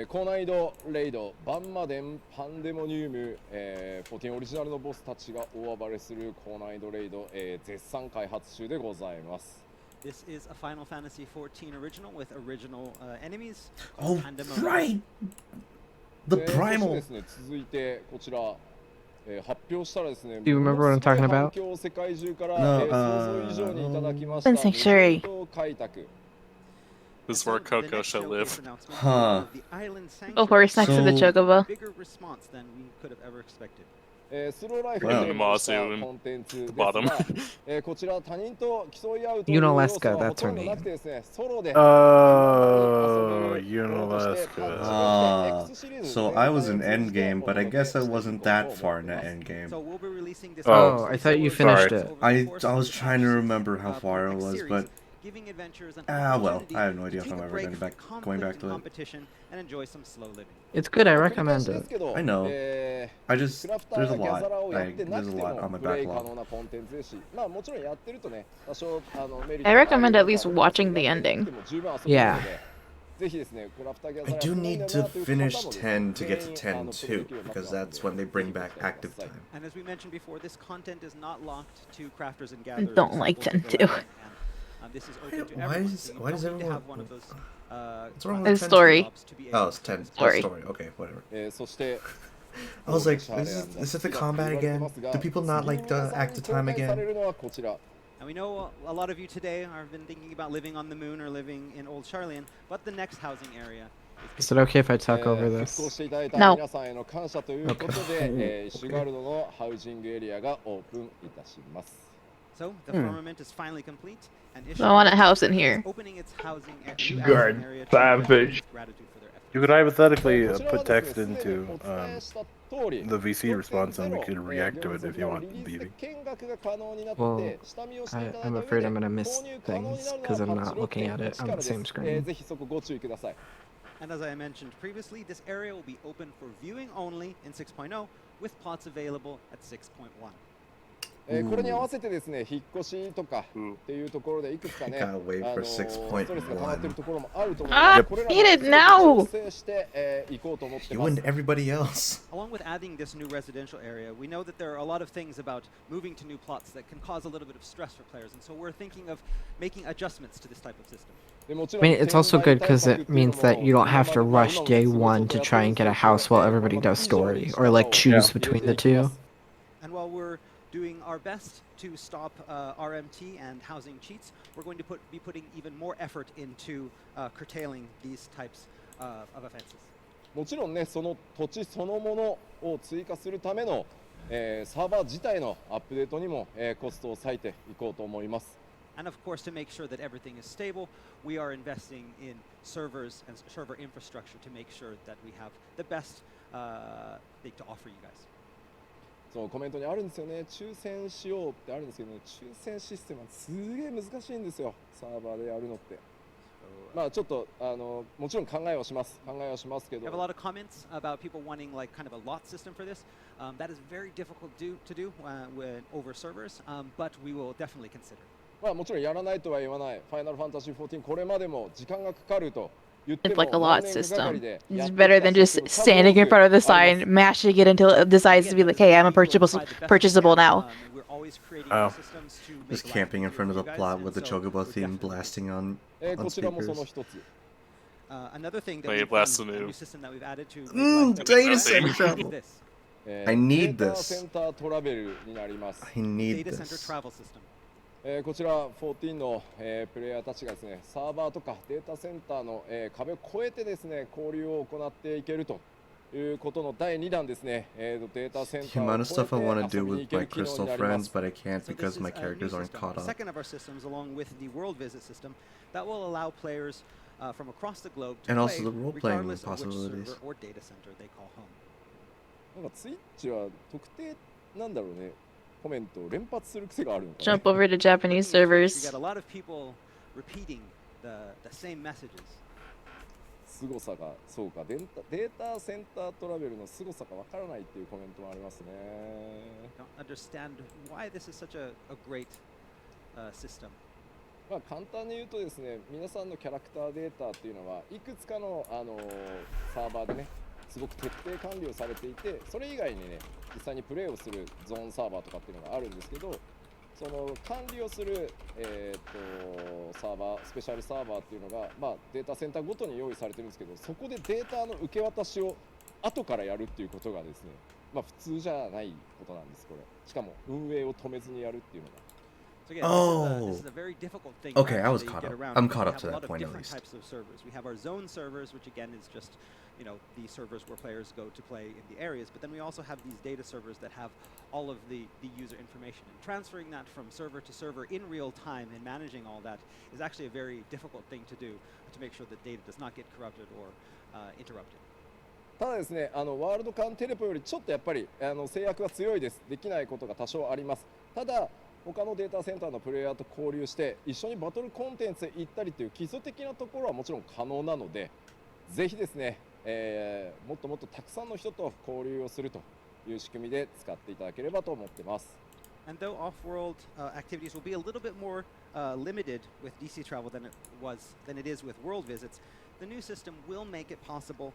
高難易度レイドバンマデンパンデモニウム、14オリジナルのボスたちが大暴れする高難易度レイド、絶賛開発中でございます。 This is a Final Fantasy XIV original with original enemies. Oh, Pandemonium. right! The そして primal. ですね、続いてこちら、発表したらですね、 Do you remember what I'm talking about? 反響を世界中から、 No, 想像以上にいただきました。 Fantasy XIV 無人島開拓。 This is where Coco shall live. Huh. Before he's next to the chocobo. Bigger response than we could have ever expected. スローライフ Wow. でもしたコンテンツですが、 bottom. こちら他人と競い合うという要素 Unalesca, はほ that's と her んどなく name. てですね、ソロで Oh, 遊べるものとして Unalesca. X シリーズ So I was in endgame, but I guess I wasn't that far in that endgame. So we'll be releasing this. Oh, I thought you finished Sorry. it. I was trying to remember how far I was, but Giving adventurers an well, opportunity I have no idea to if I'm take a ever break going from back to it. competition and enjoy some slow living. It's good, I recommend it. I know. I just there's a lot. There's a lot on my backlog. I recommend at least watching the ending. Yeah. I do need to finish 10 to get to 10 too, because that's when they bring back active time. And as we mentioned before, this content is not locked to crafters and gatherers. Don't like them too. This is open to Why everyone. is- So you why does don't need to everyone- have one of those, What's wrong It's with 10? story. Oh, it's 10. Story. Story. Okay, whatever. そして I was like, is it the combat again? Do people not like the active time 公開され again? るのはこちら。 And we know a lot of you today have been thinking about living on the moon or living in Old Charlian, but the next housing area Is it okay if I talk over 復 this? 興していただいた No. 皆さんへの感謝ということで、シュガルドのハウジングエリアがオープンいたします。So the firmament is finally complete, and I want a house in here. is opening its housing new Guard housing area to savage. gratitude for their efforts. You could hypothetically こちらは put ですね text すでに into お伝えした通り the VC response and we could react to it if you want, リリースで BB. 見学が可能になって Well, 下見をしていただいた I'm 上 afraid で I'm gonna miss 購入可能に things なるの because は I'm パッ not チ looking at it 6.8 か on ら the です。 same screen. ぜひそこご注意ください。 And as I mentioned previously, this area will be open for viewing only in 6.0, with plots available at 6.1. これに合わせてですね、引っ越しとかっていうところでいくつかね、Can't wait for ストレスが溜まっているところもあると思うの Ah, で、これら need it も now! 調整していこうと思って You ます。 and everybody else. Along with adding this new residential area, we know that there are a lot of things about moving to new plots that can cause a little bit of stress for players, and so we're thinking of making adjustments to this type of system. I mean, it's also good because it means that you don't have to rush day one to try and get a house while everybody does story, or like choose between the two. And while we're doing our best to stop RMT and housing cheats, we're going to be putting even more effort into curtailing these types of offenses. もちろんね、その土地そのものを追加するための、サーバー自体のアップデートにも、コストを割いていこうと思います。And of course, to make sure that everything is stable, we are investing in servers and server infrastructure to make sure that we have the best thing to offer you guys. そうコメントにあるんですよね、抽選しようってあるんですけどね、抽選システムはすげえ難しいんですよ、サーバーでやるのって。まあちょっともちろん考えはしますけど。We have a lot of comments about people wanting like kind of a lot system for this. That is very difficult to do when over servers, but we will definitely consider. まあもちろんやらないとは言わない。ファイナルファンタジー14これまでも時間がかかると。It's like a lot system. It's better than just standing in front of the sign, mashing it until it decides to be like, hey, I'm a purchasable now. Oh. Just camping in front of the plot with the Chocobo theme blasting on speakers. Another thing that Wait, we've blast done, the a new. new system that we've added to Data center is travel. this. I need データ this. センタートラベルになります。 I need Data center this. travel system. こちら14の、プレイヤーたちがですね、サーバーとかデータセンターの、壁を越えてですね、交流を行っていけるということの第2弾ですね。データセン The ター amount を of 越え stuff I want to て遊 do びに with 行け my る機能 crystal になりま friends, す。 but I can't So this because is my a new characters aren't system, caught the up. second of our systems, along with the world visit system, that will allow players from across the globe to And play also the role-playing regardless of which possibilities. server or data center they call home. なんかツイッチは特定なんだろうね、コメントを連発する癖があるのか Jump な。 over to Japanese We servers. got a lot of people repeating the same messages. 凄さが、そうか、データセンタートラベルの凄さがわからないっていうコメントもありますね。 Don't understand why this is such a great system. まあ簡単に言うとですね、皆さんのキャラクターデータっていうのはいくつかの、サーバーでね、すごく徹底管理をされていて、それ以外にね、実際にプレイをするゾーンサーバーとかっていうのがあるんですけど、その管理をする、サーバー、スペシャルサーバーっていうのが、まあ、データセンターごとに用意されてるんですけど、そこでデータの受け渡しを後からやるっていうことがですね、まあ普通じゃないことなんです、これ。しかも運営を止めずにやるっていうのが。 So again, this is a very difficult thing. Okay, to I was actually caught get up. around. I'm We caught up have to a that lot of point at different least. types of servers. We have our zone servers, which again is just, you know, the servers where players go to play in the areas. But then we also have these data servers that have all of the user information. And transferring that from server to server in real time and managing all that is actually a very difficult thing to do to make sure that data does not get corrupted or interrupted. ただですね、ワールド間テレポよりちょっとやっぱり制約が強いです。できないことが多少あります。ただ他のデータセンターのプレイヤーと交流して一緒にバトルコンテンツへ行ったりという基礎的なところはもちろん可能なので、ぜひですね、もっともっとたくさんの人と交流をするという仕組みで使っていただければと思ってます。 And though off-world activities will be a little bit more limited with DC travel than it is with world visits, the new system will make it possible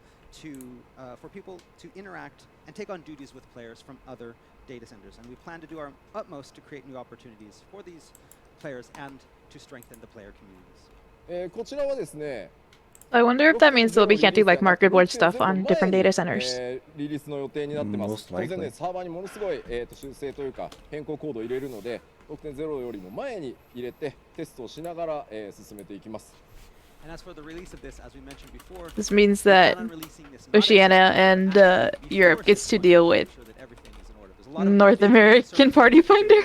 for people to interact and take on duties with players from other data centers. And we plan to do our utmost to create new opportunities for these players and to strengthen the player communities. こちらはですね、 I wonder if that means that we can't do like market board stuff on different data centers. リリースの予定になってます。 Most 当然ね、 likely. サーバーにものすごい、修正というか変更コードを入れるので、6.0 よりも前に入れてテストをしながら、進めていきます。And as for the release of this, as we mentioned before, This means that Oceania and Europe gets to deal with North American Party Finder.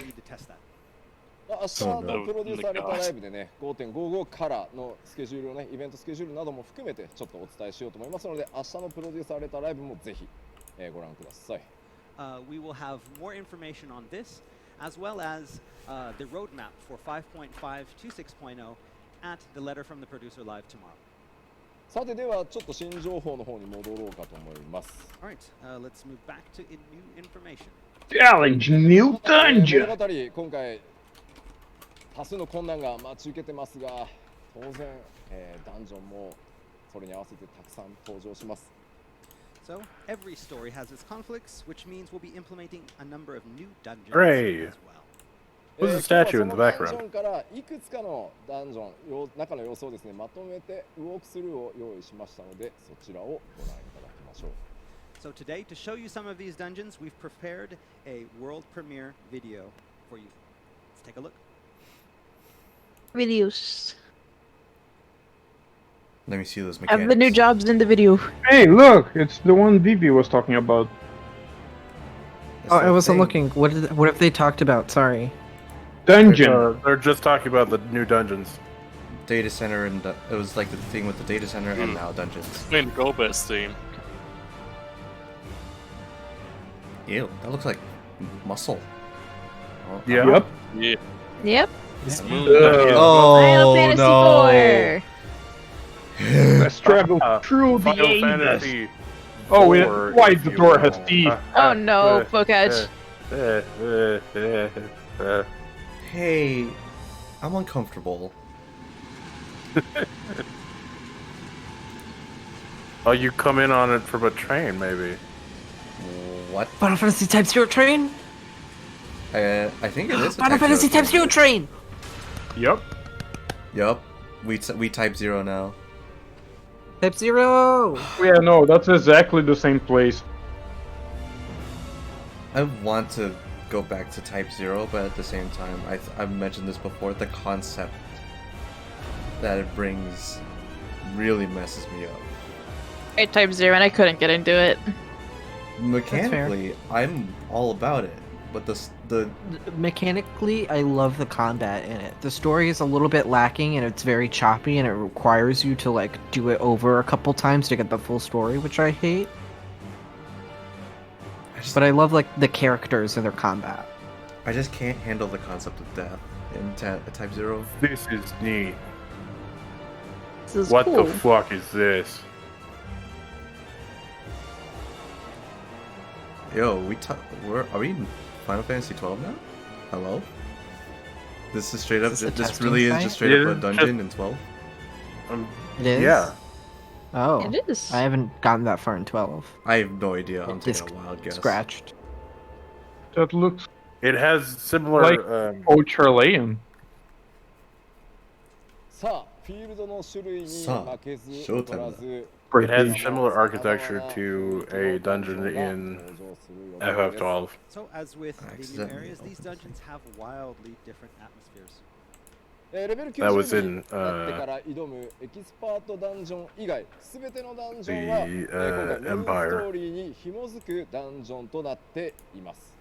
明日のプロデュースされたライブでね、5.55 からのスケジュールをね、イベントスケジュールなども含めてちょっとお伝えしようと思いますので、明日のプロデュースされたライブもぜひ、ご覧ください。We will have more information on this, as well as the roadmap for 5.5 to 6.0 at the Letter from the Producer Live tomorrow. さてではちょっと新情報の方に戻ろうかと思います。Alright, let's move back to new information. Challenge new dungeon! 物語、今回多数の困難が待ち受けてますが、当然、ダンジョンもそれに合わせてたくさん登場します。So, every story has its conflicts, which means we'll be implementing a number of new dungeons Hooray! as well. Who's the statue in the ダンジ background? ョンからいくつかのダンジョン、中の様子をですね、まとめてウォークスルーを用意しましたので、そちらをご覧いただきましょう。So today, to show you some of these dungeons, we've prepared a world premiere video for you. Let's take a look. Videos. Let me see those Have mechanics. the new jobs in the video. Hey, look! It's the one Vivi was talking about. That's Oh, I the wasn't thing. looking. What have they talked about? Sorry. Dungeon! They're just talking about the new dungeons. Data center and it was like the thing with the data center and now dungeons. Main Go Best theme. Ew, that looks like muscle. Oh, Yeah. Yep. Yeah. Yep. Final Oh Fantasy no! 4. Let's travel through the Final ages. Fantasy. Oh, Vore, why if the you door has will. teeth? Oh no, Bocage. Hey, I'm uncomfortable. Oh, you come in on it from a train, maybe. What? Final Fantasy Type Zero train. I think it is. A Final Type Fantasy Zero Type Zero train. Yep. Yup. We type 0 now. Type Zero. Yeah, no, that's exactly the same place. I want to go back to type 0, but at the same time, I've mentioned this before, the concept that it brings really messes me up. I typed 0 and I couldn't get into it. Mechanically, I'm all about it, but the Mechanically, I love the combat in it. The story is a little bit lacking and it's very choppy and it requires you to like do it over a couple times to get the full story, which I hate. But I love like the characters and their combat. I just can't handle the concept of death in type 0. This is neat. This is What cool. the fuck is this? Yo, are we in Final Fantasy 12 now? Hello? This is straight up. Is this a This testing really is site? just straight up a Yeah, dungeon in 12. It is? Yeah. Oh. It is. I haven't gotten that far in 12. I have no idea. I'm It's taking a wild guess. scratched. That looks It has similar. like Ocharlean. さあ、フィールドの種類にさあ、負けずショータイムだ。劣らず、 it has similar architecture to a dungeon in FF12. So, as with the new Accidentally areas, these opened dungeons have wildly different atmospheres. レベル That was 90 in になってから挑むエキスパートダンジョン以外、すべてのダンジョンは、 The 今回メインスト Empire. ーリーに紐づくダンジョンとなっています。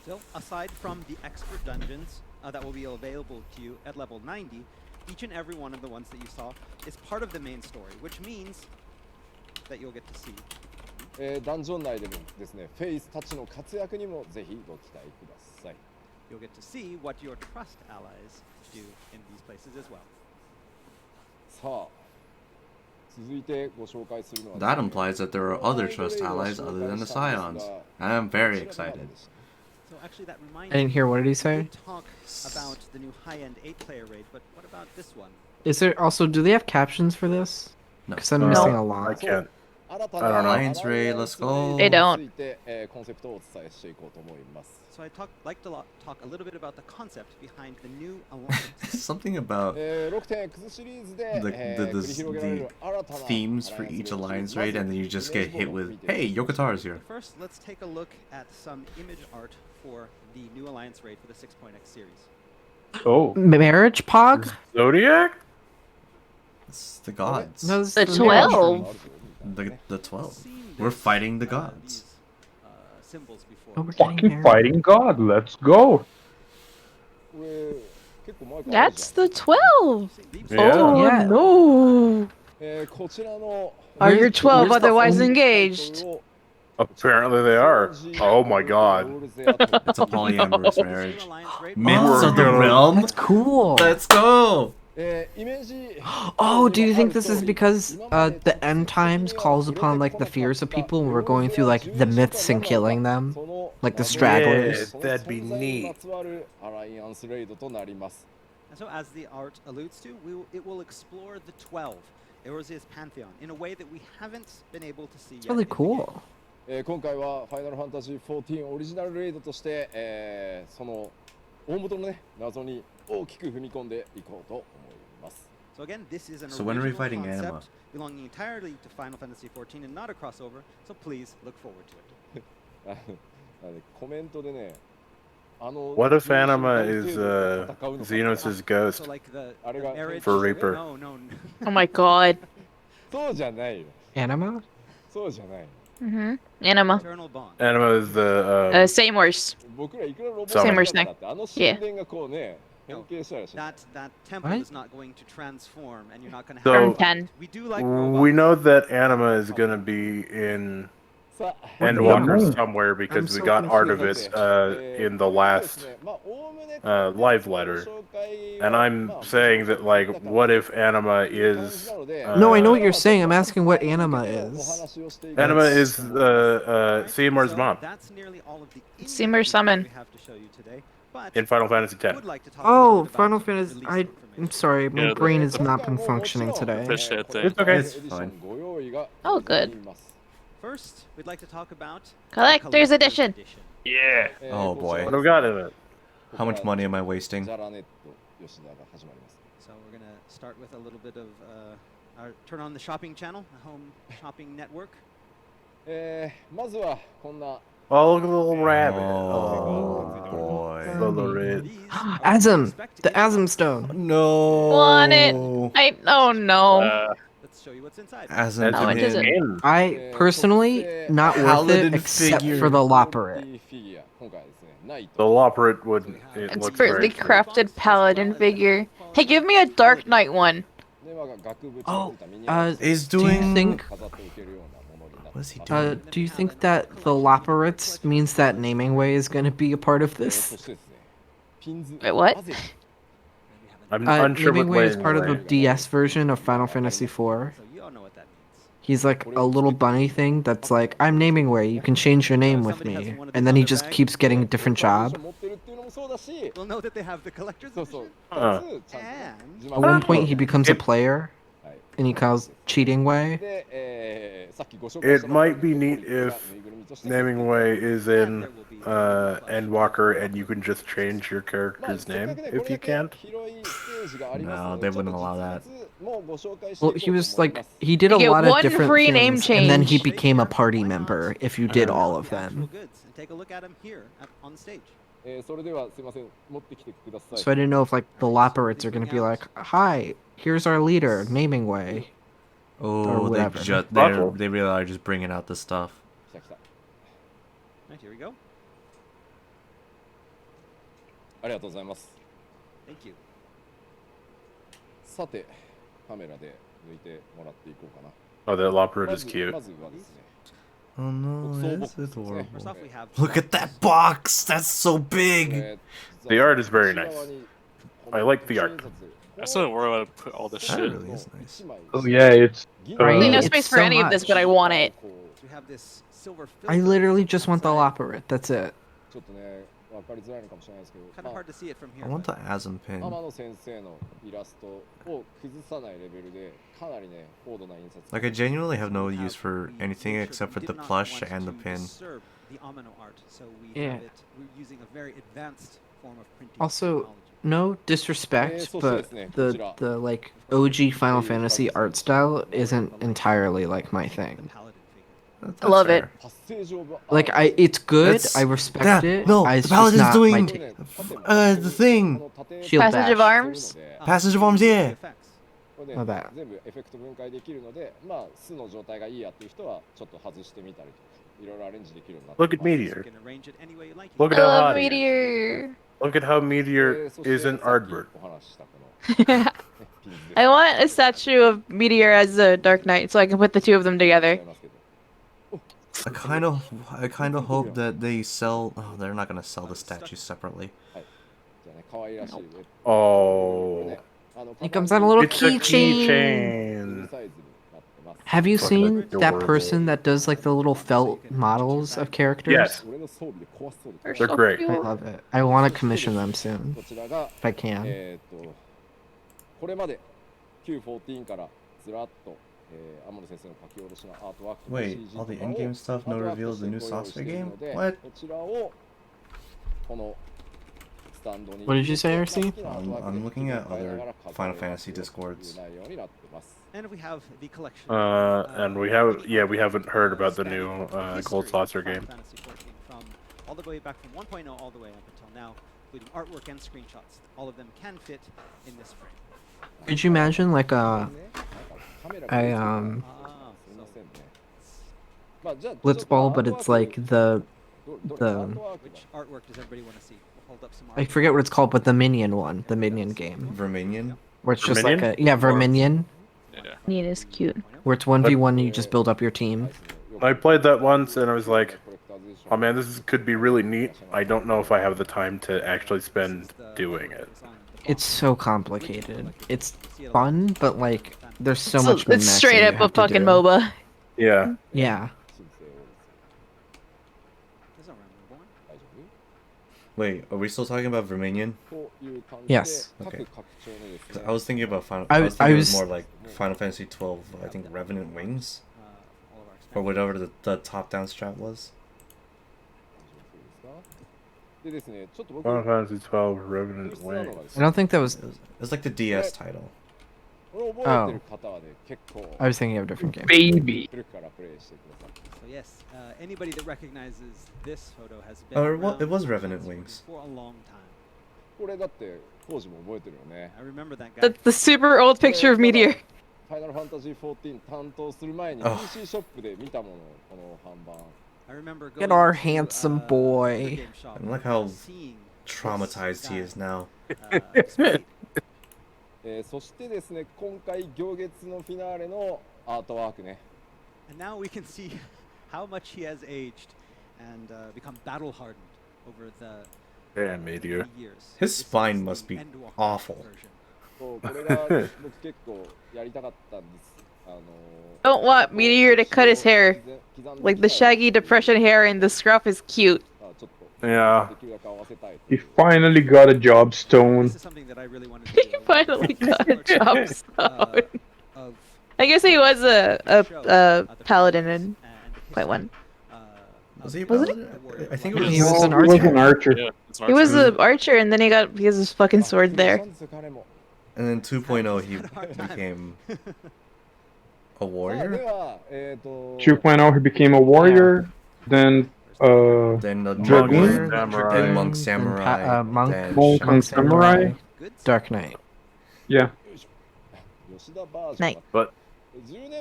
So, aside from the expert dungeons that will be available to you at level 90, each and every one of the ones that you saw is part of the main story, which means that you'll get to see. ダンジョン内でもですね、フェイスたちの活躍にもぜひご期待ください。 You'll get to see what your trust allies do in these places as well. さあ、続いてご紹介するのは That implies that there are other trust allies other than the Scions. And I'm very excited. So actually, that reminds I didn't hear, what did he me, say? we did talk about the new high-end 8-player raid, but what about this one? Is there also, do they have captions for this? No. Because I'm missing a I lot. can't. 新た I don't know. な Alliance raid, let's go. They don't. について、コンセプトをお伝えしていこうと思います。 So I'd like to talk a little bit about the concept behind the new alliance. Something about 6.X シリーズで、 the 繰り広げられる新たな themes for each alliance raid, and then you just get hit with, hey, Yokotara's here. First, let's take a look at some image art for the new alliance raid for the 6.X series. Oh. Marriage Pog? Zodiac? It's the gods. No, it's The the 12. The 12. We're fighting the gods. Symbols before. Oh, we're getting Fucking married. fighting God, let's go! That's the 12. Yeah. Oh Yeah. no. Are Where's- your 12 where's the otherwise only- engaged? Apparently they are. Oh my god. It's a polyamorous marriage. Alliance Myths of the We're- realm. That's cool. Let's go. Oh, do you think this is because the end times calls upon like the fears of people and we're going through like the myths and killing them? Like the stragglers? Yeah, that'd be neat. And so, as the art alludes to, it will explore the 12, Eorzea's pantheon, in a way that we haven't been able to see It's yet. really in the cool. 今回はファイナルファンタジー14オリジナルレイドとして、その大元のね謎に大きく踏み込んでいこうと思います。 So again, this is an So when are we original fighting concept Anima? belonging entirely to Final Fantasy XIV and not a crossover. So please look forward to it. コメントでね、What if Anima is Xenos' ghost So like the marriage- for Reaper? No, no. Oh my god. そうじゃないよ。 Anima? そうじゃない。 Mhm. Anima. Eternal bond. Anima is the Same worse. 僕らいくらロボット Same だ as った neck. って神殿がこうね、変形したらしい。 That temple What? is not going to transform, and you're not going to So- have. From 10. We do like we robots. know that Anima is gonna be in さあ Endwalker Yeah. somewhere because I'm we so got art of confused. it in the last live letter. And I'm saying that like, what if Anima is No, I know what you're saying. I'm asking what Anima is. Anima is Seymour's mom That's nearly all of the Simmer summon. we have to show you today. But in Final Fantasy I X. would like to talk a Oh, little bit Final about Fantasy. release I'm information. sorry, my Yeah, brain has not been functioning today. Appreciate that. It's okay. It's fine. Oh, good. First, we'd like to talk about the Collector's edition. Yeah. Oh, boy. What do we got in it? How much money am I wasting? So we're gonna start with a little bit of our turn on the shopping channel, a home shopping network. まずはこんな Oh, look at the little rabbit. Oh, boy. Little red. These are Asm! expected The to be Asm Stone! No. Want it. Oh no. Let's show you what's inside. As That's No, it in doesn't. game. I personally not worth Paladin it except figure. for the Loporrit. フィギュア今回ですねない The と Loporrit would. It It's looks for very the crafted paladin figure. Hey, give me a Dark Knight one. でまあ額縁 Oh, がついたミニア Is do you doing. think 飾っておけるようなものになって What is he doing? do you think that the Loporrits means that naming way is gonna be a part of そ this? してですねピンズ Wait, what? なぜ I'm unsure naming what way is way part of the anyway. DS version of Final Fantasy IV. So you all know what that means. He's like a little bunny thing that's like, I'm naming way, you can change your name with me. And then he just keeps getting a different job. 持ってるっていうのもそうだし We'll know that they have the collector's そうそう edition. かつちゃんとね And 自 At 慢 one point, he becomes a player, はい and he calls cheating way. で、さっきご紹介し It た might be neat ぬい if ぐるみとして naming way is in Endwalker and you can just change your まあ character's せっか name くねこ if れ you だけ can't. 広いステージがあります No, の they でちょっ wouldn't と allow that. 実物もご紹介して Well, いこ he うと was 思い like, ます he did a You get lot of one different free name things, and then he change. became a party member if you did all of the actual them. goods and take a look at them here on the stage. それではすいません持ってきてください So I didn't know if like the Loporrits are gonna be like, hi, here's our leader, naming way. Oh, they whatever. just Buckle. they really are just bringing out the stuff. 来た来た Right, here we go. ありがとうございます Thank you. さてカメラで抜いてもらっていこうかな Oh, that Loporrit ま is ず cute. まずはですね Oh no, Soul that's box ですね adorable. First off, we have Look at that box! That's so big! え The art is very 内 nice. 側に I like the art. I still don't worry about put all this That shit. really is nice. 1枚 Oh yeah, it's Right. Ain't no It's space for so any of this, much. but I want it. we have this silver I filter literally just want the outside. Loporrit, that's it. ちょっとね分かりづらいのかもしれないですけど Kind of hard to see it from here. I want the but Asm pin. 天野先生のイラストを崩さないレベルでかなりね高度な印刷 Like, I genuinely have no we use for we anything made sure except for we the did not plush want and the to pin. disturb the Amino art, so we Yeah. have it. We're using a very advanced form of printing Also, technology. no disrespect, but the like OG Final Fantasy art style isn't entirely like my The thing. paladin figure. That's I love it. fair. 発生上は Like it's good, That's- I respect that- it. no, it's the just Paladin's not doing- my こ taste. れね縦の the thing. Shield Passage of bash. Arms? Passage of Arms, yeah. Effects. これで Oh, that. 全部エフェクト分解できるので、まあ巣の状態がいいやっていう人はちょっと外してみたりとか、いろいろアレンジできるようになって Look at ます。 Meteor. You can arrange it any way you like. Look I at how love hot he is. Meteor. Look at how Meteor そして is an さっき Aardbird. お話ししたこの、ね、ピンズです I want a statue of Meteor as a Dark Knight so I can put the two of them 違 together. いますけど I kind of hope that they sell. Oh, they're not gonna sell the statues separately. はい。じゃあね、可愛らしいね。 Oh. It comes on a little It's a keychain. keychain. Have you Fucking seen that adorable. person that does like the little felt models of characters? Yes. They're They're so great. I cute. love it. I want to commission them soon こちらが if I can. これまで Q14 からずらっと、天野先生の書き下ろしのアートワークとか Wait, CG と all か the を in-game stuff, アート no ワーク reveal と of し the て new ご用意して software いる game? ので What? こちらをこのスタンドに What did you say, 好き RC? なアートワークで I'm looking at 使いながら other 飾れ Final る Fantasy という Discords. 内容になってます And we have the collection. And we have, yeah, we haven't heard about the new Gold Saucer game. Fantasy XIV from all the way back from 1.0 all the way up until now, including artwork and screenshots. All of them can fit in this frame. Could you imagine like a カメラ I す Ah, み so ませんねまあじゃあ blitzball, but it's like the which artwork does everybody want to see? We'll hold up some I artwork. forget what it's called, but the Minion one, the Minion game, Verminion? where it's just like Verminion? a yeah Verminion, Yeah. Neat is cute. where it's 1v1 and you just build up your team. I played that once and I was like, oh man, could be really neat. I don't know if I have the time to actually spend doing it. It's so complicated. It's fun, but like there's so much. It's straight messing up you a have to fucking do. MOBA. Yeah. Yeah. There's no round one. Wait, are we still talking about Verminion? Yes. Okay. I was thinking about Final. I I was- was thinking it was I more was- like Final Fantasy XII. I think Revenant Wings, All of our or whatever the top-down strat was. でですねちょっと僕 Final Fantasy XII Revenant 不質なの Wings. がです I ね don't think that was. It was like the DS title. これ覚えてる方はね結構 I was thinking of a different game. Baby. 古くからプレイしてくださって So yes, anybody that recognizes this photo has been Oh, it around was in Revenant Fantasy Wings. for a long time. これだって当時も覚えてるよね I remember that guy. The super old picture of Meteor. ファイナルファンタジー14担当する前に Oh. PC ショップで見たものこの看板 I remember Get going our to, handsome another boy. game shop And look how seeing Traumatized he guy, is now. displayed. そしてですね今回行月のフィナーレのアートワークね And now we can see how much he has aged and become battle hardened over the Damn, Meteor. years. His This is spine the must be ENDWALKER awful. version. そうこれが僕結構やりたかったんですDon't want Meteor to cut his hair. Like the shaggy depression hair and the scruff is cute. Yeah. He finally got a job, Stone. This is something that I really wanted to do. He finally got a job. Uh, Stone. of I guess he was a paladin in Point One. Was he? Was it? I think it was. He was an He was archer. an archer. Yeah, it's an He was archer. an archer, and then he has his fucking sword there. And then 2.0 he became a warrior. 2.0, he became a warrior. Then, Then a Dragoon, dragoon. Then monk samurai. monk, then monk shaman and samurai. Dark Knight. Yeah. Knight. But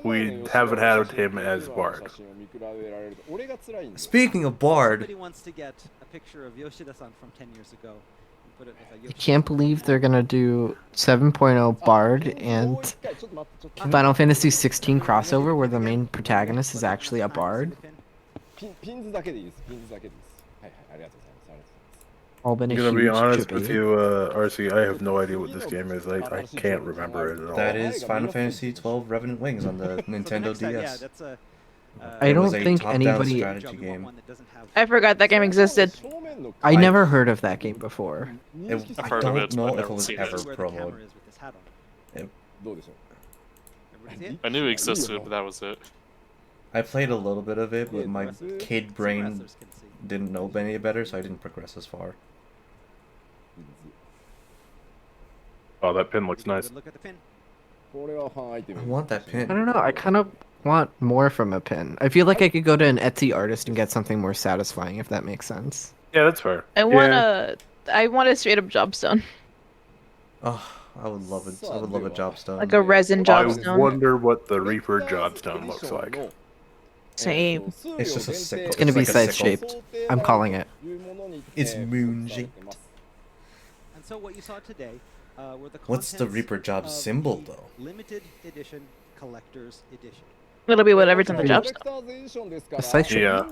we haven't had him as Bard. Speaking of Bard, Somebody wants to get a picture of Yoshida-san from 10 years ago. And put it with a I Yoshida can't believe they're gonna do 7.0 Bard and Final Fantasy 16 crossover where the main protagonist is actually a bard. ピンズだけでいいですピンズだけでいいですはいはいありがとうございますありがとうございます All been a I'm gonna be huge honest with chippy. you, RC. I have no idea what this game is. I can't remember it at all. that is Final Fantasy XII Revenant Wings on the Nintendo Yeah, DS. that's a. I It was don't a think top-down anybody- strategy game. I forgot that game existed. I never heard of that game before. I heard of don't it, but know I've if it never was seen ever it. Where the promoted. camera is with this hat on. どうでしょう Everybody see it? I knew it existed, but that was it. I played a little bit of it, but my kid Some brain wrestlers can see. didn't know any better, so I didn't progress as far. Oh, that pin looks nice. Good look at the pin. これはファンアイテム I want that I pin. don't know, I kind of want more from a pin. I feel like I could go to an Etsy artist and get something more satisfying, if that makes sense. Yeah, that's fair. I want a straight up job stone. Oh, I would love it. I would love a jobstone. Like a resin I jobstone. wonder what the Reaper Jobstone looks like. Same. It's just a sickle. It's gonna be like a sickle. side-shaped. I'm calling it. It's moon-shaped. And so what you saw today were the What's the contents Reaper Job of symbol, the though? Limited edition collector's edition. It'll be whatever's in the jobstone. The side shape. Yeah.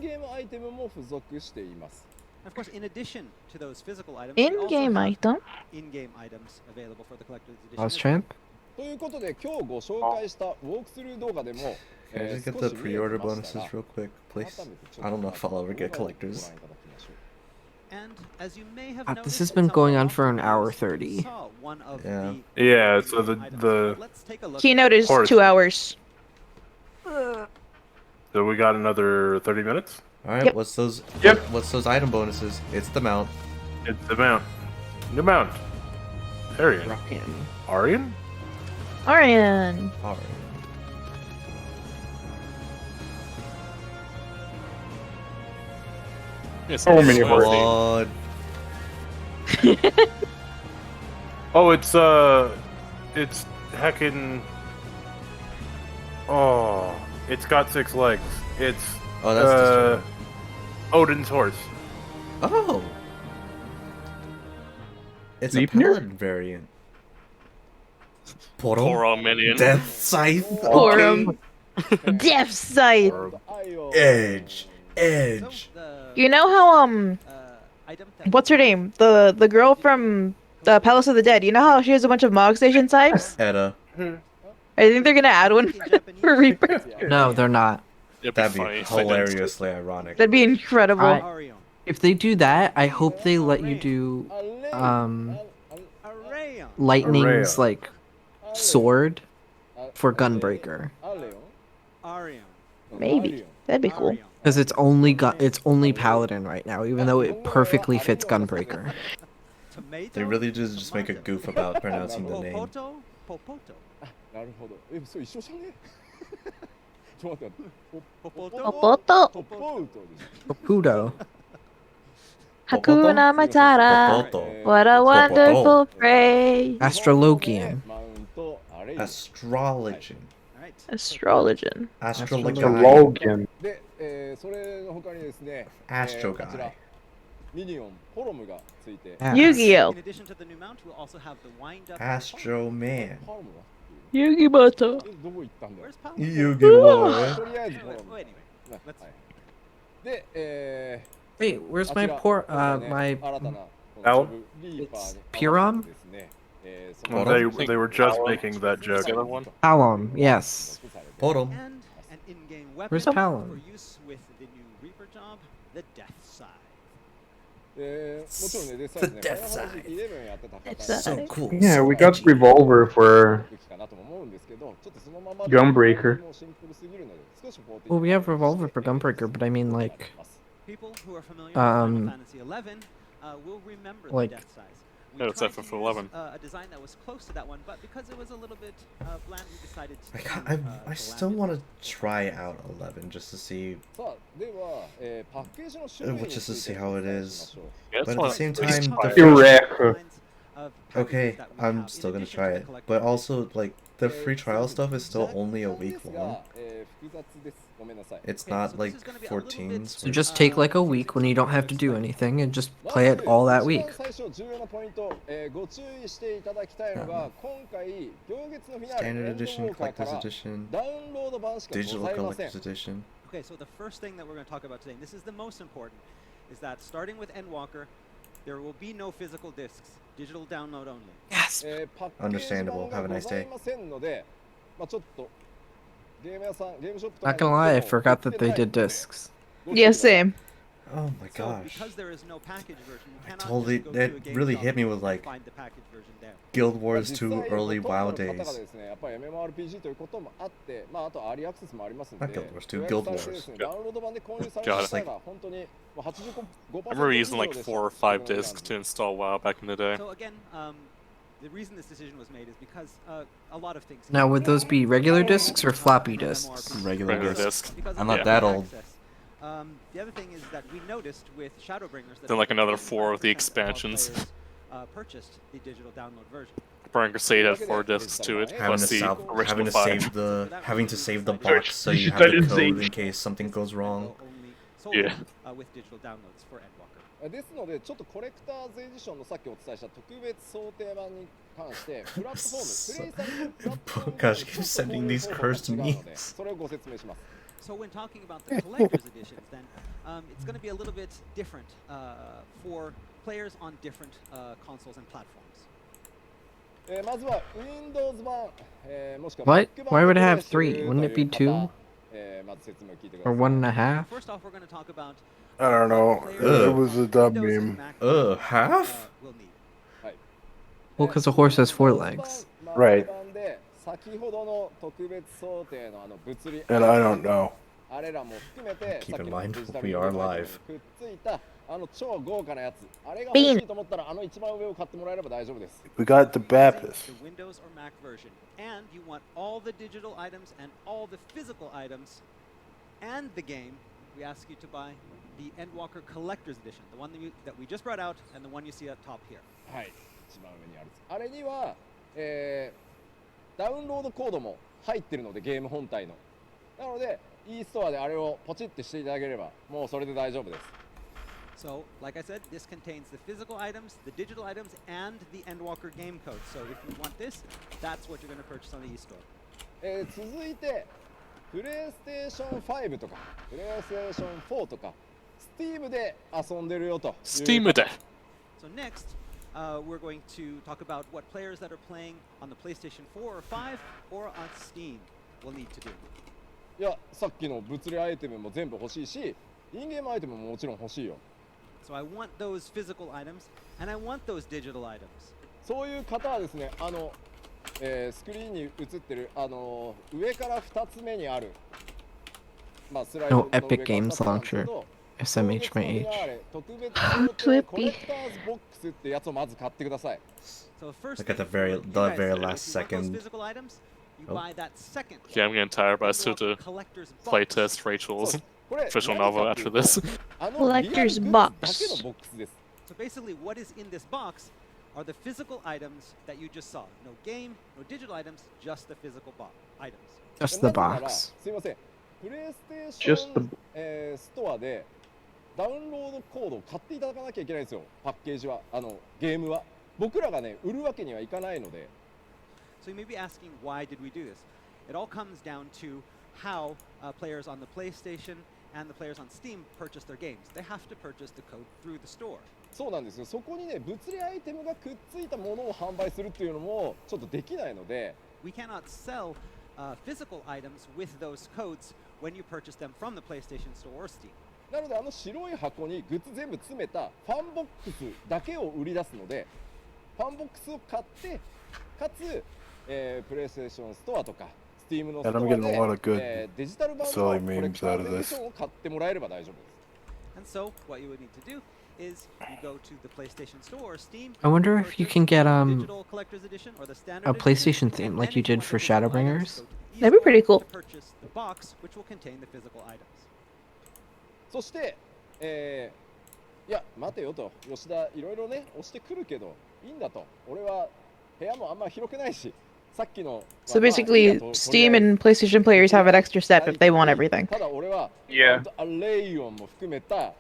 And of course, in addition to those physical items, In-game item. in-game items available for the collector's edition. Lost champ. ということで今日ご紹介したウォークスルー動画でも Can I just get the pre-order bonuses real quick, please? I don't know if I'll ever get collectors. And as you may have This has been going on for an hour 30. Yeah. Yeah, so the Keynote is Horse. 2 hours. so we got another 30 minutes. All right. Yep. What's those? Yep. What's those item bonuses? It's the mount. It's the mount. New mount. Arian. Arian? Orion. All right. Yes, So many horses. Blood. Oh, it's heckin'. Oh, it's got 6 legs. It's Oh, that's disturbing. Odin's horse. Oh. It's a Sleipnir? paladin variant. Poro? Poro minion. Death Scythe. Porum. Death Scythe. Edge. Edge. You know how what's her name? The girl from the Palace of the Dead. You know how she has a bunch of Mog Station types? Edda. I think they're gonna add one for Reaper. No, they're not. It'd be That'd funny be if they did. hilariously ironic. That'd be incredible. I- If they do that, I hope they let you do Lightning's like sword for Gunbreaker, Maybe. That'd be cool. because it's only Paladin right now, even though it perfectly fits Gunbreaker. They really just make a goof about pronouncing the name. なるほど。そう一緒じゃね？ちょっと待って。ポポト。 Popoto. ポポウトです。 Caputo. Hakuna Matata. Popoto. What a wonderful phrase. Astrologian. マウントあれ。 Astrologian. Astrologian. Astrologian. Logan. で、それの他にですね。 Astro こちら guy. ミニオンポロムがついて。 Yes. Yu-Gi-Oh! In addition to the new mount, we'll also have the wind-up. Astro Man. ポロムが。 Yugi-Moto. どこ行ったんだよ。 Where's Paul? You get one. とりあえずポロム。 Anyway, let's. で、Wait, where's my poor my 新たな Al? リーパーに Piron? ですね。 Well, they were just making that joke. The other one? Palom? Yes. Porom. And an in-game weapon Where's for Palom? use with the new Reaper job, the Death Side. もちろんね、デス The ね、 Death ファイナルファンタジー11やってた方 Death So cool. Yeah, so we got edgy. Revolver for 時かなとも思うんですけど、ちょっとそのまま Gunbreaker. もうシンプルすぎるので、少しこう Well, we have Revolver for Gunbreaker, but I mean like People who are familiar with Final Fantasy XI will remember like- the Death Size. Yeah, it's tried to FF11. use, a design that was close to that one, but because it was a little bit bland, we decided to. I still want to try out 11 just to see, さあ、では、パッケージの種類に just to つい see て how お it 伝えし is. ましょう。 Yeah, But it's at fun. the same It's time, fun. the Eureka. Okay, I'm still gonna try it. But also, like, the free trial stuff is still only a week long. 複雑です。ごめんなさい。 It's not like 14s. so just take like a week when you don't have to do anything and just play it all that week. 最初重要なポイント、ご注意していただきたいのが、今回行月のフィナーレ Standard edition, エンドウォーカーか collector's ら edition, ダウンロード版しかご digital ざいません。 collector's edition. Okay, so the first thing that we're going to talk about today, and this is the most important, is that starting with ENDWALKER, there will be no physical discs, digital download only. Yes. パッケージ Understandable. 版 Have a がご nice ざい day. ませんので、まあちょっとゲーム屋さん、ゲームショップと Not かに gonna 行 lie, I っても forgot that 売って they ない did ので discs. ご注意 Yeah, ください。 same. Oh my So gosh. because there is no package version, you cannot totally- just go that to a game really shop hit me and with, like, find the package version there. Guild まあ Wars 実 2 際 early ほとん WoW どの方が days. ですね、やっぱり MMORPG ということもあって、まああとアーリーアクセスもありますの Not で、 Guild Wars 2, 予 Guild 約されてですね Wars. ダウンロード版で購入され Got る it. 際が本当に85% I remember using like 以上でした 4 or 5 discs to install WoW back in the day. So again, the reason this decision was made is because a lot of things. Now, would those be regular discs or floppy discs? Regular Regular disc. disc. Because I'm of not the that old. access. The other thing is that we noticed with Shadowbringers that Then like another 4 of the of expansions. players, purchased the digital download version. Burn Crusade had 4 discs to it, Having plus to, the original 5. having to save the box so you have the code in case something goes wrong. Yeah. With digital downloads for Endwalker. ですのでちょっとコレクターズエディションのさっきお伝えした特別想定版に関してプラットフォームプレイされるプラットフォーム Gosh, keep sending these cursed が違うので memes. それをご説明します。 So when talking about the collector's editions, then it's going to be a little bit different for players on different consoles and platforms. まずは Windows 版、もしくは What? Mac 版 Why would it で have プレイしてい 3? る Wouldn't it be という 2? 方まず説明を聞いてくだ Or さい。 1.5? First off, we're going to talk about I don't know. It was a dumb Windows and meme. Mac Half? will need. Well, because a horse has 4 legs. Right. 先ほどの特別想定の物理 And I don't know. あれらも含めて Keep さっ in きの mind, デジタル we are live. くっついた超豪華なやつあれが欲しいと思ったら一番上を買ってもらえれば大丈夫です。 We got the Baptist. The Windows or Mac version, and you want all the digital items and all the physical items and the game. We ask you to buy the Endwalker Collector's Edition, the one that we just brought out, and the one you see up top here. はい、一番上にある。あれには、ダウンロードコードも入ってるのでゲーム本体の。なので e ストアであれをポチってしていただければもうそれで大丈夫です。 So, like I said, this contains the physical items, the digital items, and the Endwalker game code. So if you want this, that's what you're going to purchase on the e-store. 続いて、プレイステーション5とか、プレイステーション4とか、Steam で遊んでるよと。Steam で。 So next, we're going to talk about what players that are playing on the PlayStation 4 or 5 or on Steam will need to do. いや、さっきの物理アイテムも全部欲しいし、インゲームアイテムももちろん欲しいよ。 So I want those physical items, and I want those digital items. そういう方はですね、スクリーンに映ってる上から2つ目にある、まあ、スライド No の上から Epic 2 Games つなんですけ Launcher. ど SMHMH. 特別想定コレクターズボックスってやつをまず買ってください。 So first, Look at the thing, very- you the guys very do, last if you want those second. physical items, you Oh. buy that second Yeah, I'm getting tired, but I still have to collector's box. playtest Rachel's これ official 何 novel かっていう after と this. Collector's リアルグッズ box. だけのボックスです。 So basically, what is in this box are the physical items that you just saw. No game, no digital items, just the physical items. Just the なぜなら box. すいません。プレイステーショ Just ン、ストアでダウンロードコードを買っていただかなきゃいけないんですよ。パッケージはゲームは僕らがね売るわけにはいかないので。 So you may be asking, why did we do this? It all comes down to how players on the PlayStation and the players on Steam purchase their games. They have to purchase the code through the store. そうなんですよ。そこにね物理アイテムがくっついたものを販売するっていうのもちょっとできないので。 We cannot sell physical items with those codes when you purchase them from the PlayStation Store or Steam. なので白い箱にグッズ全部詰めたファンボックスだけを売り出すので、ファンボックスを買ってかつ、プレイステーションストアとか Steam のストア And I'm getting a lot of good で、デジタル版の silly コレ memes クター out of ズエディ this. ションを買ってもらえれば大丈夫です。 And so, what you would need to do is you go to the PlayStation Store or Steam. I wonder if you can get the digital collector's edition or the standard a PlayStation edition, theme and like then you if did want for the digital items, Shadowbringers. go to the That'd be eStore pretty cool. to purchase the box, which will contain the physical items. そして、いや待てよと吉田いろいろね押してくるけどいいんだと俺は部屋もあんま広くないしさっきの So basically, Steam and PlayStation players have an extra step if they want everything. ただ俺は Yeah. レイオンも含めた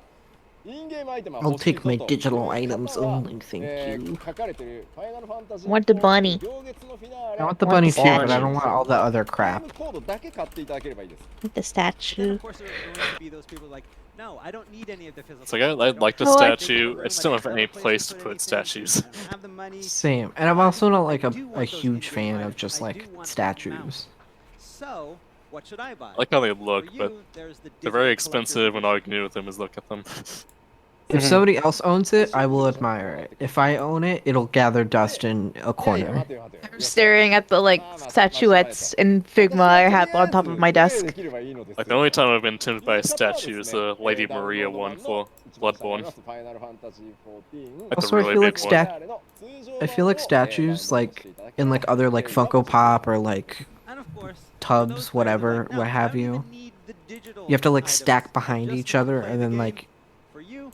インゲームアイテムは I'll 欲しい take ぞ my と digital いう items 方は only, thank you. 書かれてるファイナルファンタジー Want the bunny. 行月のフィナーレ I want the bunny too, statue. but I don't want all the other ゲー crap. ムコードだけ買っていただければいいです The Then, statue. of course, there are going to be those people like, no, I don't need any of the physical. It's like, I like the Oh, I- statue. I just don't have any place to put statues. Have the money. Same. And I'm also not like a huge fan of just like statues. So, what should I buy? I like how they For look, but you, there's the they're very digital collector's expensive, and all you edition. can do with them is look at them. If somebody else owns it, I will admire it. If I own it, it'll gather dust in a いやいや corner. 待てよ待てよ I'm staring at the like statuettes in Figma I have on top of my プレイ desk. できればいいのですよ Like, the only time I've been tempted by a statue is the Lady Maria one for Bloodborne. That's Also, a I really feel big like one. I feel like statues, like in like other like Funko Pop or like And of course, tubs, whatever, what have you. You have to like stack behind each other, and then like for you,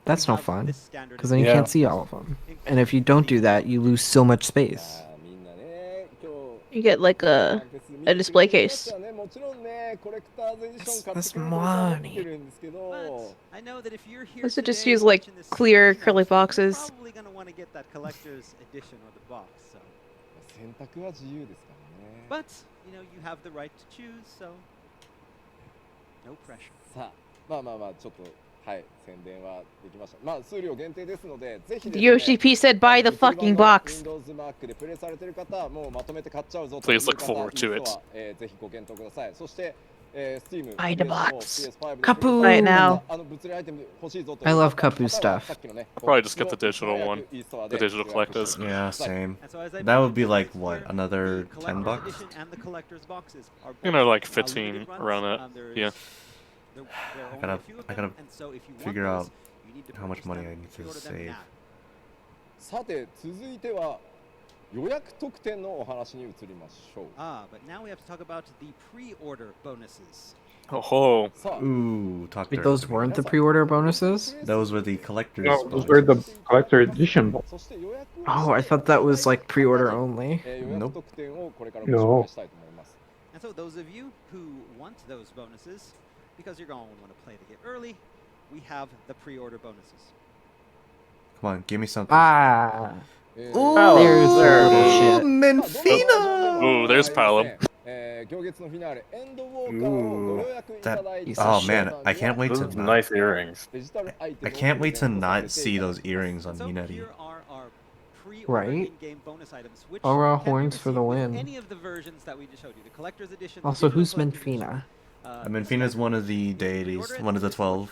That's no have fun, this standard because then you Yeah. can't see all of them. And if you don't do that, you lose so much space. みんなね、今日 You get like a display case. もちろんね、コレクターズエディション買って That's くれると思って money. るんですけど、 But I know that if you're here Let's just today use like watching this clear stream, acrylic boxes. You're probably gonna want to get that collector's edition or the box. So, 選択は自由ですからね。 but you know you have the right to choose. So, no pressure. さあ、まあまあまあちょっとはい宣伝はできました。まあ数量限定ですので、ぜひですね。 Yoshi said buy the fucking box. Windows Mac でプレイされてる方はもうまとめて買っちゃうぞと Please look forward to it. ぜひご検討ください。そしてSteam Buy the box. PS5 で Kapu. Right now. 物理アイテム欲しいぞと I love Kapu stuff. Probably just get the digital one, the digital collectors. Yeah, same. And so as I That would be mentioned like before, what, another the 10 collector's bucks? edition and the collector's boxes are You know, both like limited 15 runs. around that. There Yeah. is- there are only a few of I them, gotta and so if you want figure those, out you need to how much purchase money them, I need to pre-order them save. now. さて続いては予約特典のお話に移りましょう。 Ah, but now we have to talk about the pre-order bonuses. Oh, さあ Ooh, talk Wait, dirt. those weren't the pre-order bonuses? Those were the collector's No, those were the bonuses. collector edition. そして予約を Oh, I thought that was like pre-order only. 予約 Nope. 特典をこれからご紹介したいと思います。 And so those of you who want those bonuses, because you're going to want to play to get early, we have the pre-order bonuses. Come on, give me something. Ah. Ooh, There's the there it little is. shit. Menfina! Ooh, there's Palom. 行列のフィナーレエンドウォーカーをご予約いただい That- た Oh man, I can't wait Those to are not, nice earrings. デジタルアイテム I can't wait to not see those earrings on So Minari. here are our pre-order Right. in-game bonus items, which Aura can be horns for the received with win. any of the versions that we just showed you, the collector's edition. the Also, digital who's collector's edition. Menfina? Menfina's one of the deities, one of the 12.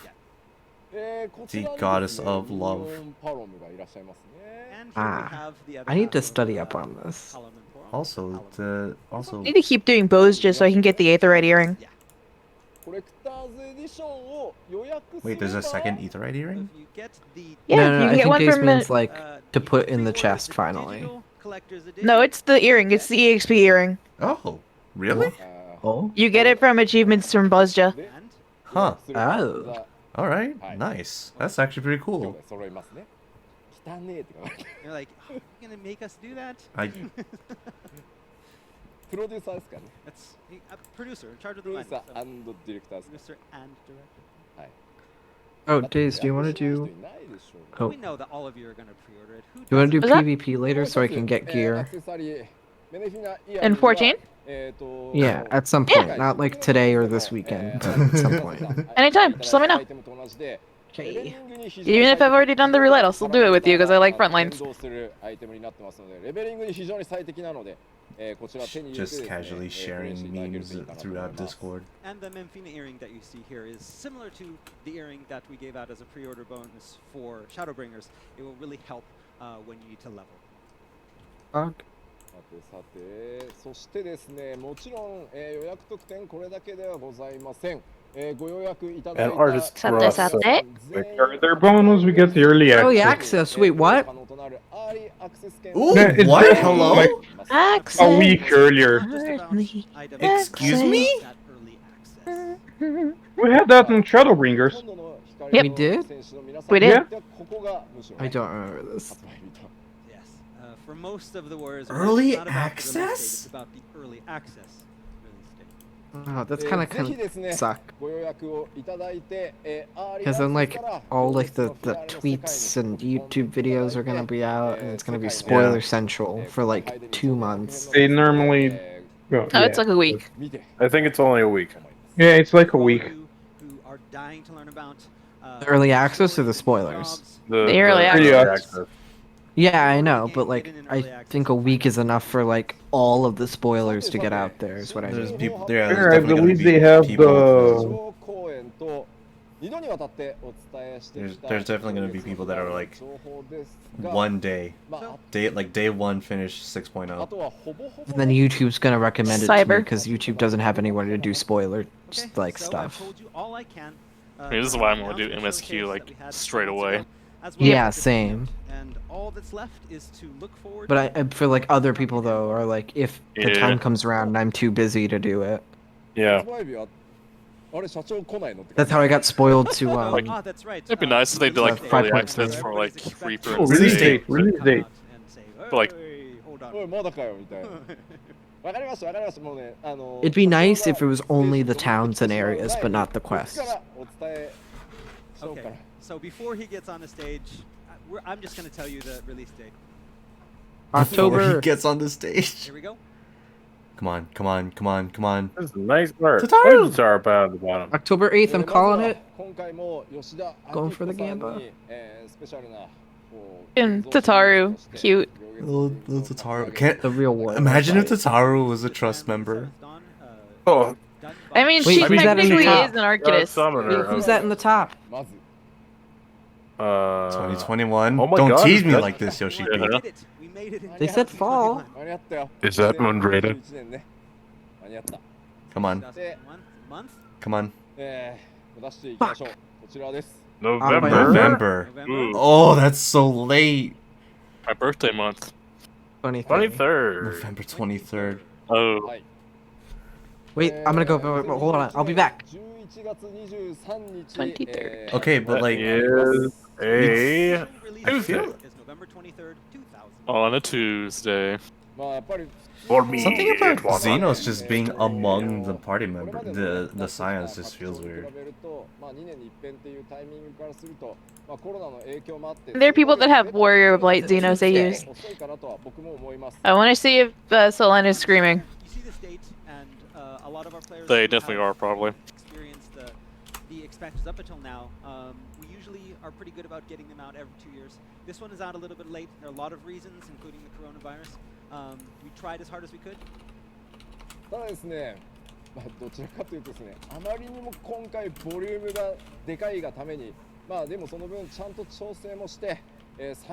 こちらにですね goddess of love. ミニオンパロムがいらっしゃいますね。 And here we Ah, have the other I need to half of, study up on this. Palom and Porom. Also, also, I need to keep doing bows just so I can get the Aetherite earring. Yeah. コレクターズエディションを予約す wait, れ there's ば a second Aetherite So earring? if you get the Yeah, no, you no, can I get think one Days from means the- like to the put in the pre-order chest is finally. digital collector's edition. No, it's the earring. It's the EXP earring. Oh, really? Oh. You get it from achievements from Buzzja. で Huh. 予約すれば Oh. ザ Alright, Hi. nice. That's actually pretty 今日 cool. で揃いますね。汚ねえって書かれてる You're like, oh, you're gonna make us do that? I プロデューサーですからね。 That's a producer in charge of プ the ロデューサ money. ー So, ディレクターですか producer and director. ら。はい。 Oh, Days, do you want to だって do? 予約しない人いないでしょ Oh. We know that all of you are gonna pre-order it. Who You want to do Was that- PvP later so I can get ア gear? クセサリーメネフィナイヤリングは In 14? と Yeah, at some point. Not like today or this weekend, but at some point. Anytime, just let me know. アイテムと同じで Okay. Even if I've already done the roulette, I'll still do it with you because I like front lines. 連動するアイテムになってますのでレベリングに非常に最適なので、こちら手に入れてですね just casually プレイ sharing していただける memes といいかなと思い throughout ます Discord. And the Memphina earring that you see here is similar to the earring that we gave out as a pre-order bonus for Shadowbringers. It will really help when you need to level. Fuck. さてそしてですねもちろん、予約特典これだけではございません、ご予約いただい And た artist さて cross. さて Further bonus, we get the early Early access. access. Wait, what? Ooh, Yeah, it's what? like- Hello? like Access. a week earlier. Early Excuse me? We had that in Shadowbringers. Yep. We did? We did. I don't remember this. Yes. For most of the wars, Early it's not about the release date, access? it's about the early access release date. Oh, that's kind of suck. ご予約をいただいて、Because then, like, all like the tweets and YouTube videos are gonna be out, and it's gonna be spoiler central for like 2 months. They normally. Well, Oh, it's like a week. I think it's only a week. Yeah, it's like a For all of week. you who are dying to learn about, The early access or the spoilers? The early Early access. Yeah, I know, but like, I think a week is enough for like all of the spoilers to get out there. Is what I There's mean. people. Yeah, Sure, there's I definitely gonna believe be they have people. There's definitely gonna be people that are like one day, day one finish 6.0. And then YouTube's gonna recommend it to me Cyber. because YouTube doesn't have anywhere to do spoiler Okay, like so I've stuff. told you all I can, This is why I'm gonna do announcement MSQ, showcase like, that we had straight 2 months away. ago, as well Yeah, as the same. And all that's left is to look forward But to I for like other people though, or like if the Yeah. time comes around and I'm too busy to do it. Yeah. That's how I got spoiled to Ah, that's right. It'd be nice if they did like So early 5.3. access for like Reaper Oh, and release Sage. date, release date. But like, おいまだかよみたいな。わかりましたわかりましたもうね It'd be nice if it was only the towns and areas, but not the quests. ここからお伝えしようか Okay, な。 so before he gets on the stage, I'm just going to tell you the release date. Before he October. gets on the stage. Here we go. Come on, come on, come on, come on. This is a nice art. Tataru! There's our pound at the bottom. October 8th, I'm calling it. 今回も吉田 Going for the 明彦さん Gamba. にスペシャルなこう And Tataru, cute. Little Tataru. Can't The real war. imagine if Tataru was a trust member. Oh, I mean, Wait, she who's that in the technically top? is an Archdus. Summoner. Who's that in the top? まず 2021. oh my Don't God, tease me that's- like this, Yoshi. Yeah. We made it. We made it in They said fall. 間に合ったよ Is that one rated? 2021年ね間に合った Come on, 2001 month. come on. 出していきましょうこちらです November. November. November. Oh, that's so late. my birthday month. 23rd. 23rd. November 23rd. Oh, はい Wait, I'm gonna go. Hold on, I'll be back. 11月23日 23rd. Okay, but That like, is a Release feel- date is November 23rd, 2000. on a Tuesday. まあやっぱり for me. something it about was Xenos just being among the party member, the science just feels weird. 比べるとまあ2年に一遍っていうタイミングからするとまあコロナの影響もあって There are people that have Warrior of Light Xenos they use. 遅いかなとは僕も思います I want to see if Selene is screaming. You see this date, and a lot of our players They who definitely have are, probably. experienced the expansions up until now. We usually are pretty good about getting them out every 2 years. This one is out a little bit late. There are a lot of reasons, including the coronavirus. We tried as hard as we could. ただですねまあどちらかというとですねあまりにも今回ボリュームがでかいがためにまあでもその分ちゃんと調整もして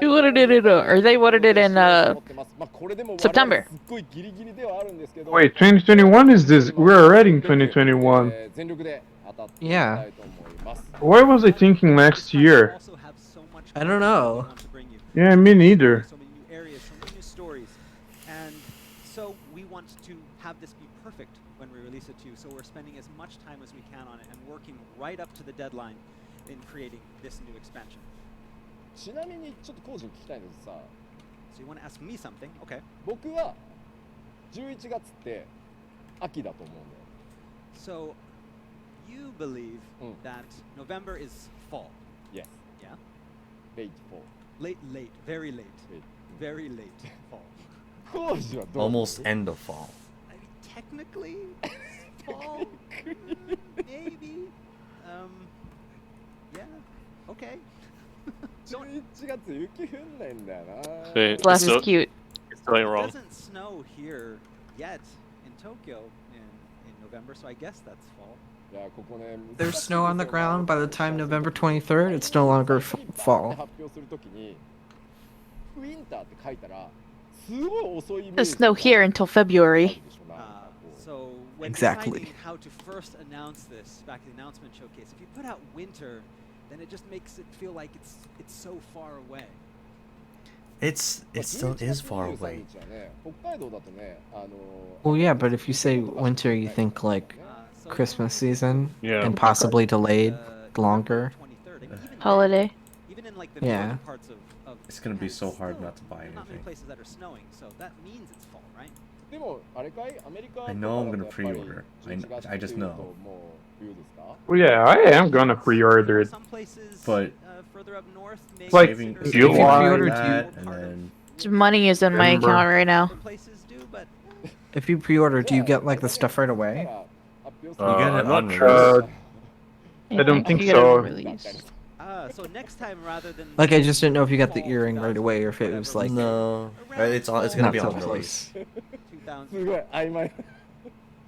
Who wanted it in, or they wanted it in September. Wait, 2021 is this? We're already in 2021. Yeah. Why was I thinking next year? Also have so much I don't know. content we want to bring you. Yeah, me neither. So many new areas, so many new stories, and so we want to have this be perfect when we release it to you. So we're spending as much time as we can on it and working right up to the deadline in creating this new expansion. ちなみにちょっとコージに聞きたいんですさ So you want to ask me something? Okay. 僕は11月って秋だと思うんだよ So you believe that November is fall. Yes. Yeah. Late fall. Late, very late, Late. very late fall. コージはどう Almost end of fall. I mean, technically, it's fall. Maybe. Yeah. Okay. 11月雪降んないんだよな Hey, Celeste still, is cute. still ain't It wrong. doesn't snow here yet in Tokyo in November, so I guess that's fall. いやここね There's snow on the ground. By the time November 23rd, it's no longer fall. 発表するときにウィンターって書いたらすごい遅いイメー The ジ snow here until February. So when Exactly. deciding how to first announce this back in the announcement showcase, if you put out winter, then it just makes it feel like it's so far away. It still is far away. 北海道だとね Well, yeah, but if you say winter, you think like So Christmas season Yeah. and possibly delayed longer. 23rd, and even Holiday. even in like the Yeah. northern parts of It's gonna be so Japan, hard still, not to buy there are not many anything. places that are snowing, so that means it's fall, right? でもあれかいアメリカ I know I'm と gonna かだとやっぱり pre-order. 11月 I just っていう know. ともう冬ですか Well, yeah, I am gonna pre-order it. Some places But- further up north, maybe Like, Saving, consider if saving you July. pre-order, that, do and then Money is in my Remember. account right now. other places do, but If you pre-order, do you get like the stuff right away? 発表する You get it I'm not on sure. I don't think You get so. a release. so next time rather than Like, I just didn't know if you got the earring right away or if it was like no, it's gonna not be so on release. close. 2000, すごい曖昧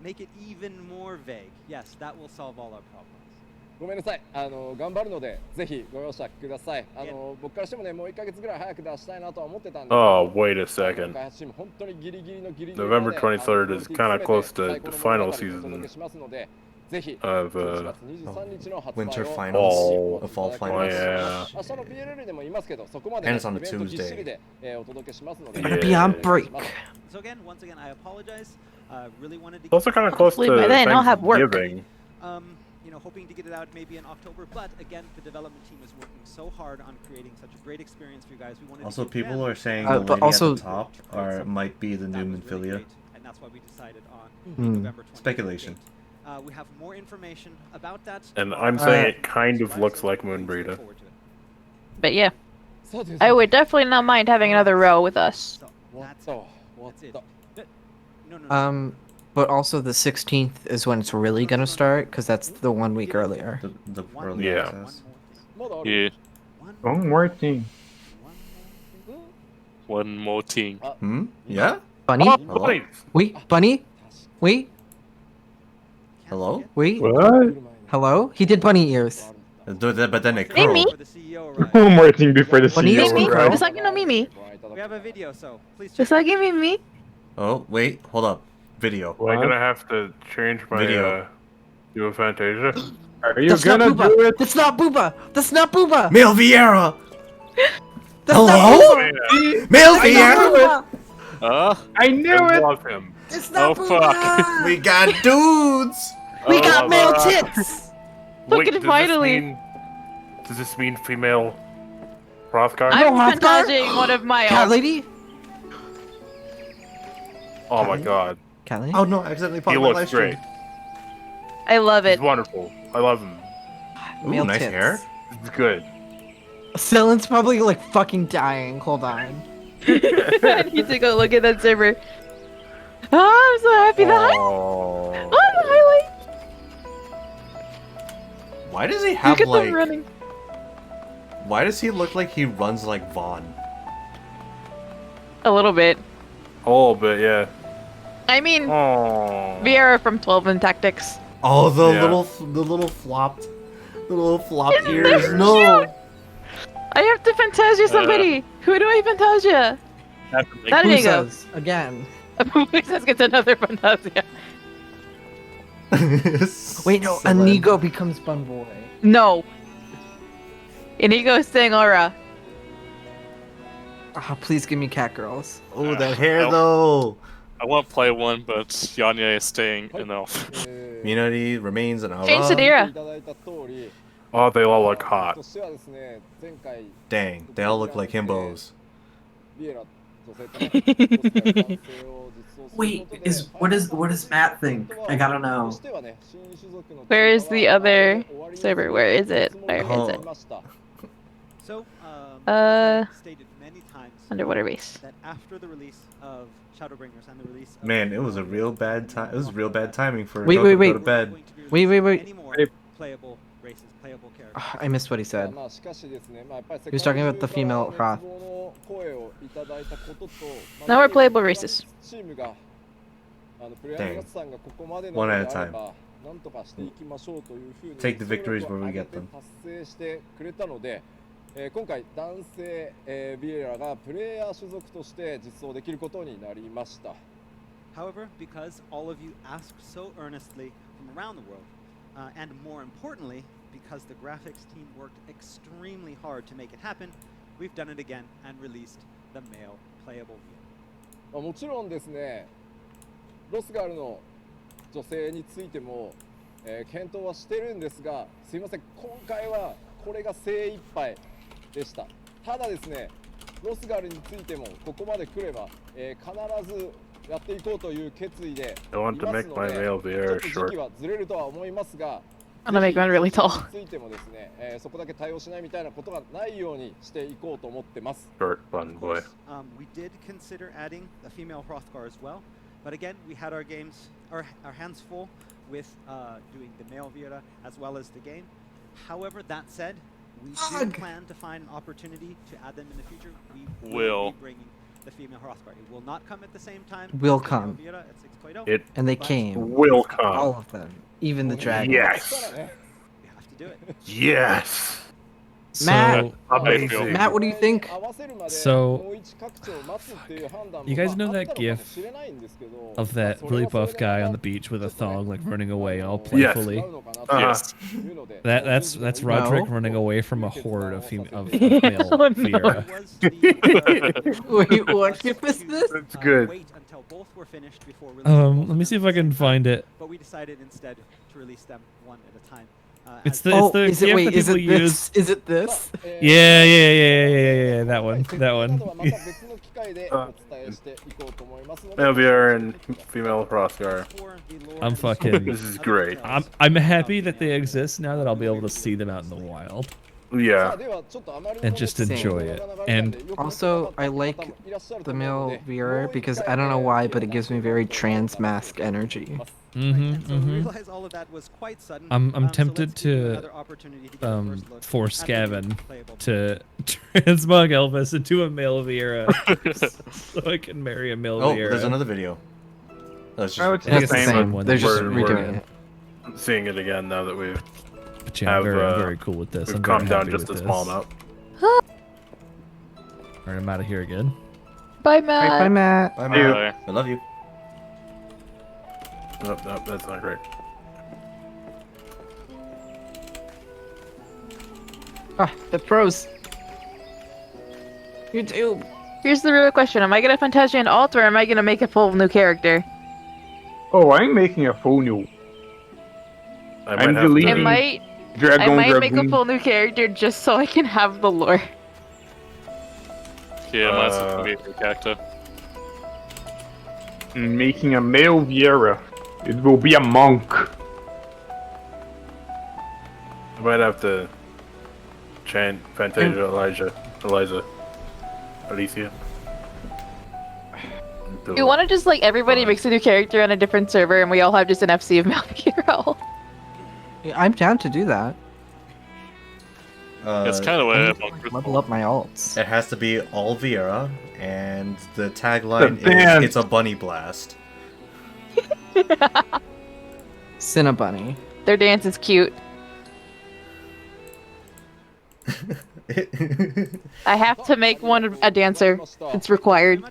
make it even more vague. Yes, that will solve all our problems. ごめんなさい頑張るのでぜひご容赦ください僕からしてもねもう1ヶ月ぐらい早く出したいなとは思ってたんですけど Oh, wait a second. 開発チーム本当にギリギリのギリギリ November まで 23rd is kinda close to 最高 the の final 物語をお届 season けしますのでぜひ of 11月23日の発売を Winter お finals, ー fall Oh, finals. yeah. 明日の PLL でも言いますけどそこまで、 And it's on イ a ベントぎっし Tuesday. りで、お届けしますので Gonna be on break. So again, once again, I apologize. Really wanted to. It's also kind of close Hopefully to by then I'll have work. Thanksgiving. you know, hoping to get it out maybe in October. But again, the development team is working so hard on creating such a great experience for you guys. We wanted Also, to give people them are saying the the but lady also- at the top might be the new that was really Minfilia. great, and that's why we decided on the Hmm. November 24th Speculation. date. We have more information about that. And I'm saying Uh, it kind of looks like Moonbreeder. But yeah, I would definitely not mind having another row with us. So that's it. No. But also the 16th is when it's really gonna start, because that's the 1 week earlier. The early Yeah. access. Yeah. One more thing. One more thing. Hmm? Yeah? Bunny? Oh, Hello? buddy! Wait, Bunny? Wait, Hello? wait. What? Hello? He did bunny ears. But then it Mimi? curled. For the CEO arrived. One more thing before the Bunny CEO is Mimi, Crow. just like you know Mimi, We have a video, so please check. just like you Mimi. Oh, wait, hold up. Video. Am I gonna have to change my Video. do a Fantasia? Are you That's not gonna Booba! do it? That's not Booba! That's not Booba! Male Vieira! That's Hello? not Booba! Male That's Vieira! not Booba! I knew I it! love him. It's not Oh, Booba! We got dudes! We Oh, got male uh, tits! Wait, Fucking finally. Does this mean female Hrothgar? I'm Hrothgar? Fantaging one of my Cat elves. lady? Oh my god. Cat lady? Oh no, I accidentally He paused my live looks stream. great. I love He's it. wonderful. I love him. Ooh, Male nice tits. hair. It's good. Stellan's probably like fucking dying. Hold on. I need to go look at that server. Oh, I'm so happy that Oh. oh, the highlight. Why does he Look have at them like... running. Why does he look like he runs like Vaughn? A little bit. Oh, but yeah. I mean, Oh. Vieira from 12 and Tactics. Oh, the Yeah. little flopped It's ears. so No. I have to Fantasia somebody. Who do I Fantasia? That Who you go. says? Again. Let's get another Fantasia. Wait, no. Stellan. Inigo becomes Bun Boy. No. Inigo saying aura. Ah, please give me cat girls. Oh, that hair no. though. I want to play one, but Yanya is staying an elf. Community remains an Change the aura. era. Oh, they all look hot. Dang, they all look like himbos. Wait, what does Matt think? I gotta know. Where is the other server? Where is it? Where is it? So, stated many times Underwater base. that after the release of Shadowbringers and the release of Man, it was a real bad time. It was real bad timing for Wait, Goku wait, to wait. go to bed. Wait. any more playable races, playable characters. Ah, I missed what he said. He was talking about the female Hroth. Now we're playable races. Dang. One at a time. Take the victories where we get them. 今回男性、ビエラがプレイヤー所属として実装できることになりました。 However, because all of you asked so earnestly from around the world, and more importantly, because the graphics team worked extremely hard to make it happen, we've done it again and released the male playable view. もちろんですね、ロスガールの女性についても、検討はしてるんですが、すいません、今回はこれが精一杯でした。ただですね、ロスガールについてもここまで来れば、必ずやっていこうという決意でい I ます want to の make で、 my male ちょっ Vieira と時 short. 期はずれるとは思いますが、 I'm gonna make one really tall. ついてもですね、そこだけ対応しないみたいなことがないようにしていこうと思ってます。 Short fun Of boy. course, we did consider adding a female Hrothgar as well, but again, we had our hands full with doing the male Vieira as well as the game. However, that said, we do plan to find an opportunity to add them in the future. We will be bringing the female Hrothgar. It will not come at the same time. Will as the male come. Vieira at 6.0, It And they but came. will come. All of them. Even the dragon. Yes. we have to do it. Yes. Matt, Amazing. Matt, what do you think? So, you guys know that gif of that really buff guy on the beach with a thong, like running away all Yes. playfully? Yes. That's Roderick running away from a horde of male Oh, no. Vieira. Wait, what gif is this? That's good. Wait until both were finished before releasing both Let me of see them if I at the can same find time, it. But we decided instead to release them one at a time. It's as- the Oh, it's the is it gift wait? that Is people it use. this? Is it this? Yeah. That one. That one. Male VR and female crossguard. I'm fucking. This is great. I'm happy that they exist now that I'll be able to see them out in the wild Yeah. and just enjoy it. And Also, I like the male VR because I don't know why, but it gives me very trans mask energy. Realize all of that was quite sudden. I'm so tempted let's give you to another opportunity to get a first look force at the new Gavin playable to transmog Elvis into a male Viera so I can marry a male Oh, Viera. there's another video. That's Oh, it's just the same. one. They're just We're redoing it. seeing it again now that we've But yeah, I'm very cool with this. we've I'm calmed very down happy just a with small this. amount. Alright, I'm out of here again. Bye, Matt. Bye, Matt. Bye, You. Matt. I love you. Nope, that's not great. Ah, the pros. YouTube. Here's the real question: am I gonna Fantasia and alt, or am I gonna make a full new character? Oh, I'm making a full new. I I'm might have deleting- I to, might Dragon make a Dragoon. full new character just so I can have the lore. Yeah, mine's gonna be a new character. Making a male Viera. It will be a monk. I might have to chant Fantasia Eliza. Alicia. You want to just like everybody makes a new character on a different server, and we all have just an FC of Malhero. Yeah, I'm down to do that. It's kind of I a need to, like, level up my alts. It has to be all Viera, and the tagline The band. is "It's a bunny blast." Cinnabunny. Their dance is cute. I have to make one a dancer. It's required.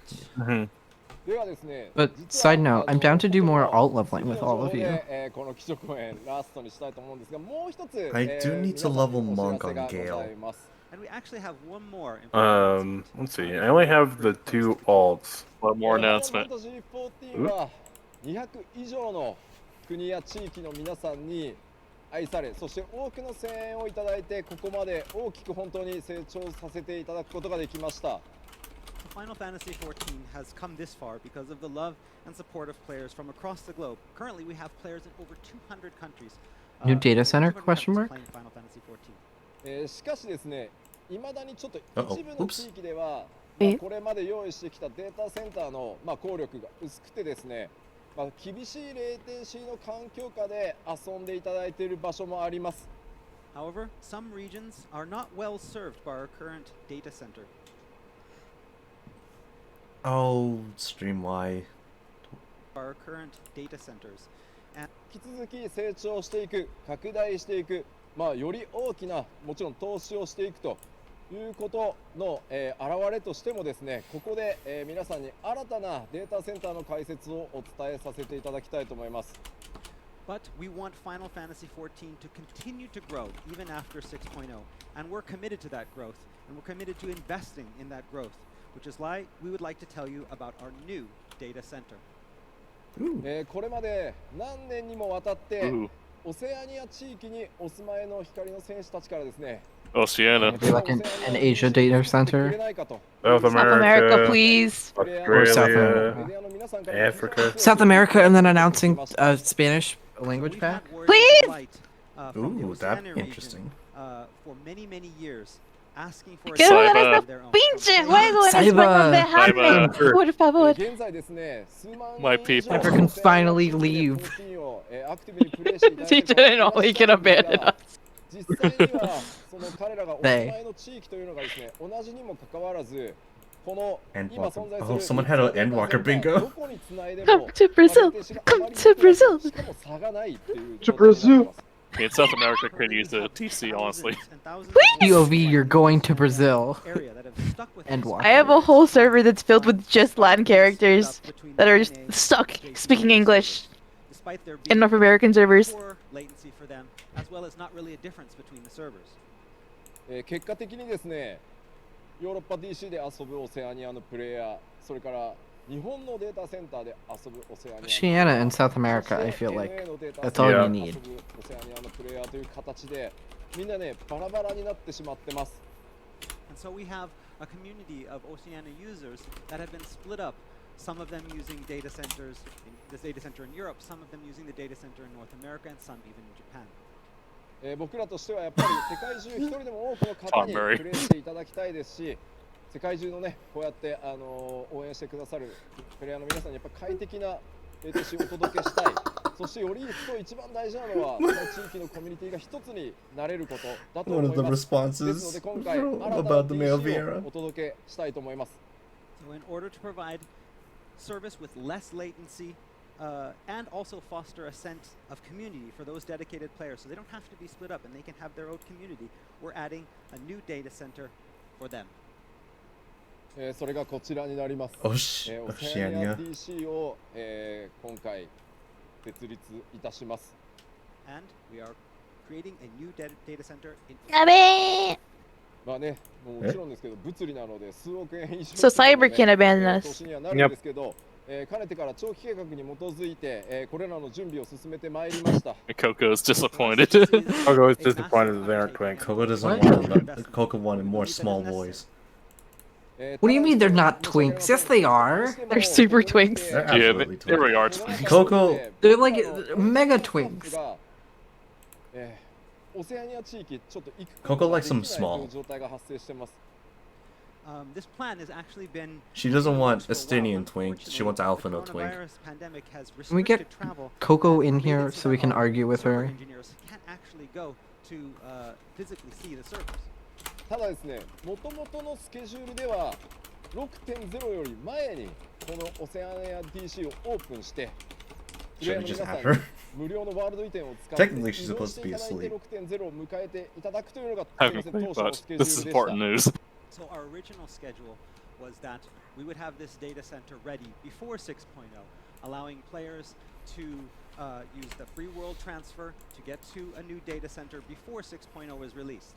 But side note, I'm down to do more alt leveling with all of you. I do need to level Monk on Gale. And we actually have one more. Let's see. I only have the 2 alts. One more announcement. 200以上の国や地域の皆さんに愛され、そして多くの声援をいただいて、ここまで大きく本当に成長させていただくことができました。 Final Fantasy XIV has come this far because of the love and support of players from across the globe. Currently, we have players in over 200 countries. New data center? over 200 Question mark? countries playing Final Fantasy XIV. しかしですね、未だにちょっとUh-oh. 一部の地域では、これまで用意してきたデータセンターの効力が薄くてですね、厳しいレイテンシーの環境下で遊んでいただいている場所もあります。 However, some regions are not well served by our current data center. Oh, stream Y. Our current data centers. And 引き続き成長していく、拡大していく、より大きなもちろん投資をしていくということの、表れとしてもですね、ここで、皆さんに新たなデータセンターの開設をお伝えさせていただきたいと思います。 But we want Final Fantasy XIV to continue to grow even after 6.0, and we're committed to that growth, and we're committed to investing in that growth, which is why we would like to tell you about our new data center. これまで何年にもわたってオセアニア地域にお住まいの光の選手たちからですね、 Oceania. Maybe like an Asia data center. South South America, America, please. Or South Australia, America. Africa. South America, and then announcing a Spanish language pack. Please! Ooh, that'd be interesting. For many, many years, asking for ¡Que no ganas de pinche juego en español! ¡Dejadme! Por favor. 現在ですね、数万 My 人以上 people. Piper can finally leave. アクティブにプレイしていただい He て didn't know he can abandon us. 実際にはその彼らがお住まいの地域というのがですね、同じにもかかわらず、この今存在する Oh, someone had an Endwalker bingo. どこにつないでも Come to Brazil! Come to Brazil! しかも差がないっていう To Brazil. I mean, South America could use a TC, honestly. POV, you're going to Brazil. Endwalker. I have a whole server that's filled with just Latin characters that are stuck speaking English in North American servers. Latency for them, as well as not really a difference between the servers. 結果的にですね、ヨーロッパ DC で遊ぶオセアニアのプレイヤー、それから Oceania and South America, I feel like that's all Yeah. you need. オセアニアのプレイヤーという形でみんなねバラバラになってしまってます。 And so we have a community of Oceania users that have been split up. Some of them using data centers, this data center in Europe, some of them using the data center in North America, and some even in Japan. 僕らとしてはやっぱり世界中一人でも多くの方にプレイしていただきたいですし、世界中のねこうやって応援してくださるプレイヤーの皆さんにやっぱ快適なLTCをお届けしたい。そしてより一層一番大事なのは、その地域のコミュニティが一つになれることだと思います。ですので今回新たな TC をお届けしたいと思います。So in order to provide service with less latency and also foster a sense of community for those dedicated players, so they don't have to be split up and they can have their own community, we're adding a new data center for them. それがこちらになります。オセアニア TC を今回設立いたします。 And we are creating a new data center in やべー。まあね、もちろんですけど物理なので数億円以上 So Cyber can abandon us. 投資にはなるんですけど、かねてから長期計画に基づいて、これらの準備を進めてまいりました。Coco is disappointed. Coco is disappointed that they aren't twinks. Coco doesn't want Coco wanted more small boys. What do you mean they're not twinks? Yes, they are. They're super twinks. They're Yeah, absolutely they really are twinks. twinks. Coco, They're like mega twinks. オセアニア地域ちょっと行く Coco likes them small. 状態が発生してます。This plan has actually been. She doesn't want Estinian twink. She wants alpha no twink. Can we get Coco in here so we can argue with her? Engineers can't actually go to physically see the servers. ただですね、元々のスケジュールでは 6.0 より前にこのオセアニア DC をオープンして、プレイヤーの皆さんに無料のワールド移転を使って移動していただいて 6.0 を迎えていただくというのが当初のスケジュールでした。 So our original schedule was that we would have this data center ready before 6.0, allowing players to use the free world transfer to get to a new data center before 6.0 is released.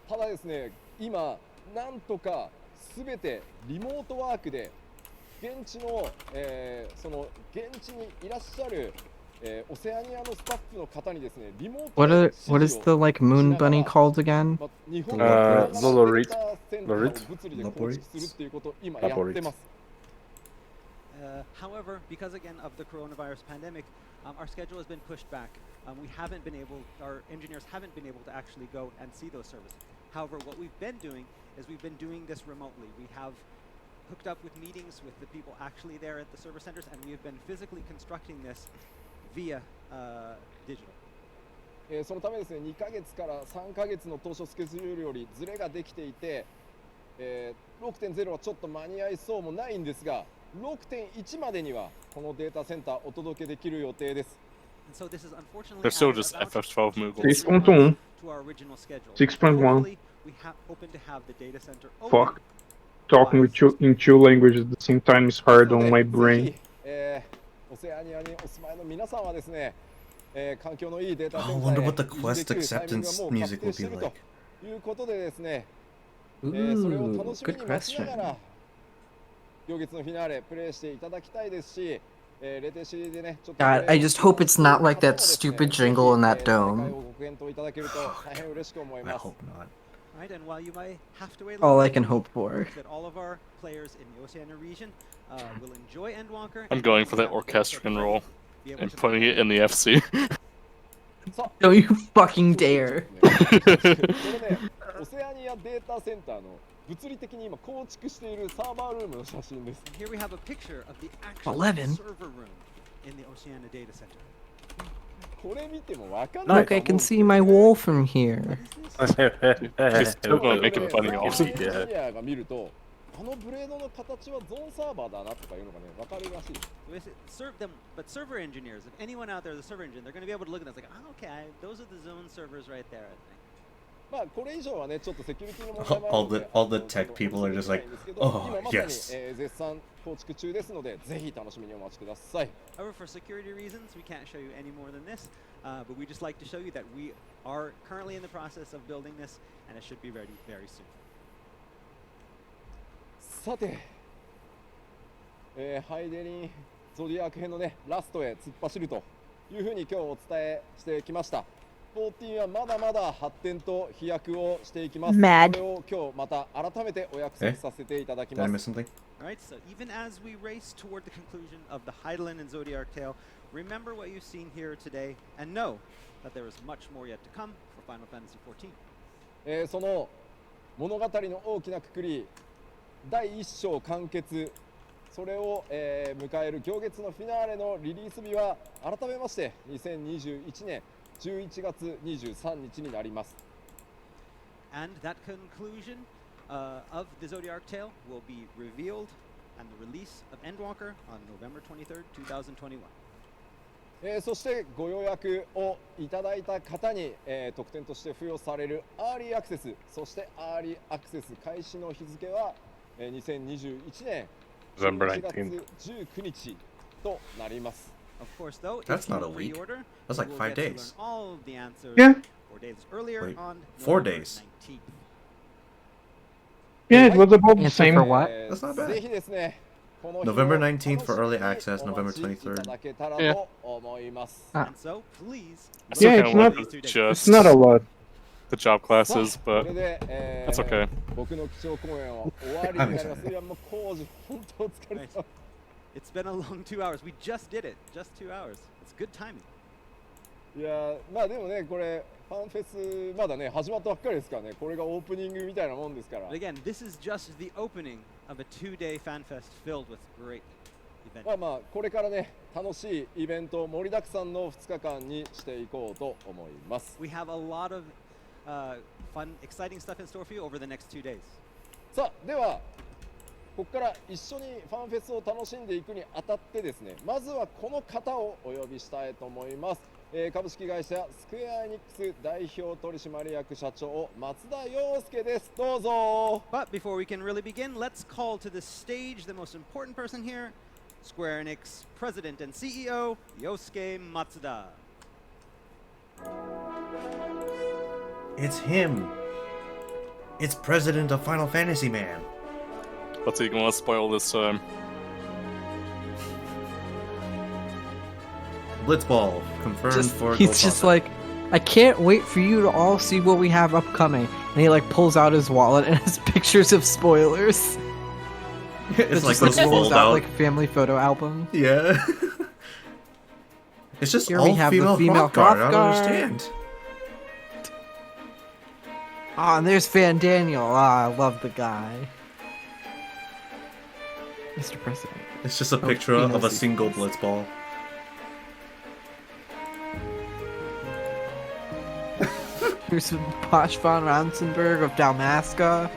ただですね、今なんとかすべてリモートワークで現地の、その現地にいらっしゃる、オセアニアのスタッフの方にですね、リモート What is the like moon bunny called again? 日本のデータセンターを物理で構築するっていうことを今やってます。However, because again of the coronavirus pandemic, our schedule has been pushed back. We haven't been able, our engineers haven't been able to actually go and see those services. However, what we've been doing is we've been doing this remotely. We have hooked up with meetings with the people actually there at the server centers, and we have been physically constructing this via digital. そのためですね、2ヶ月から3ヶ月の当初スケジュールよりズレができていて、6.0 はちょっと間に合いそうもないんですが、6.1 までにはこのデータセンターお届けできる予定です。 So this is unfortunately They're still just FF12 Moogles. 6.1. to our original schedule. 6.1. We hoping to have the data center Fuck. Talking with you in two languages at the same time is hard on my brain. オセアニアにお住まいの皆さんはですね、環境のいいデータセン I ター wonder へ what the 移 quest 住できるタイミングが acceptance もう music 確定 will して be いると like. いうことでですね、それを Ooh, 楽しみ good に待ちなが question. ら両月のフィナーレプレイしていただきたいですし、レテシでねちょっと God, I just hope it's not like that stupid jingle in that 世界 dome. をご検討いただけると大変嬉しく思い I ます。 hope not. Right, and while you might have to wait, All I can hope for. that all of our players in the Oceania region will enjoy Endwalker. I'm going for that orchestrion role and putting it in the FC. Don't you fucking dare. これね、オセアニアデータセンターの物理的に今構築しているサーバールームの写真です。 Here we have a picture of the actual 11. server room in the Oceania data center. これ見てもわかんない Look, I can see my wall from here. He's still gonna make it funny off. プレイヤーが見ると、あのブレードの形はゾーンサーバーだなとかいうのがね、わかるらしい。 Serve them, but server engineers, if anyone out there is a server engineer, they're going to be able to look at this like, oh, okay, those are the zone servers right there, I think. まあこれ以上はね、ちょっとセキュリティの問題もある All ので the all the tech people are just like, 今 oh まさに、 yes. 絶賛構築中ですので、ぜひ楽しみにお待ちください。 However, for security reasons, we can't show you any more than this, but we just like to show you that we are currently in the process of building this, and it should be ready very soon. さて、ハイデリンゾディアーク編のねラストへ突っ走るというふうに今日お伝えしてきました。14はまだまだ発展と飛躍をしていきます。これを今日また改めてお約束させていただきます。Alright, so even as we race toward the conclusion of the Hydaelyn and Zodiac tale, remember what you've seen here today and know that there is much more yet to come for Final Fantasy XIV. その物語の大きなくくり、第1章完結、それを、迎える行月のフィナーレのリリース日は改めまして2021年11月23日になります。And that conclusion of the Zodiac tale will be revealed and the release of Endwalker on November 23rd, 2021. そしてご予約をいただいた方に、特典として付与されるアーリーアクセス、そしてアーリーアクセス開始の日付は、2021年11月19日となります。Of course, though, That's not a week. That's like 5 days. Yeah. 4 days earlier. Wait, On 4 days. Yeah, it was about the same. For what? That's not bad. ぜひですね、この日を November 19th for early access, お November 待ちい 23rd. ただけたらと思います。 And so, please. I still Yeah, kinda it's not- want It's just not a lot. the job classes, こ but れで、 that's okay. 僕の基調講演は終わりになります。いや、もう工事本当お疲れ様。 It's been a long 2 hours. We just did it. Just 2 hours. It's good timing. いや、まあでもね、これファンフェスまだね始まったばっかりですからね。これがオープニングみたいなもんですから。 But again, this is just the opening of a 2-day fan fest filled with great events. まあまあこれからね楽しいイベント盛りだくさんの2日間にしていこうと思います。 We have a lot of fun, exciting stuff in store for you over the next 2 days. さあではここから一緒にファンフェスを楽しんでいくにあたってですね、まずはこの方をお呼びしたいと思います。株式会社スクエアエニックス代表取締役社長松田洋介です。どうぞ。 But before we can really begin, let's call to the stage the most important person here, Square Enix President and CEO Yosuke Matsuda. It's him. It's President of Final Fantasy Man. What's he gonna spoil this time? Blitzball confirmed for. He's just like, I can't wait for you to all see what we have upcoming. And he like pulls out his wallet and has pictures of spoilers. It's like just those rolls fold out out. like a family photo album. Yeah. It's just Here all we have the female, female Hrothgar. I don't Hrothgar. understand. Ah, and there's Van Daniel. Ah, I love the guy. Mr. President. It's just a Oh, picture he of knows a these single things. Blitzball. Here's Posh von Ransenberg of Dalmasca.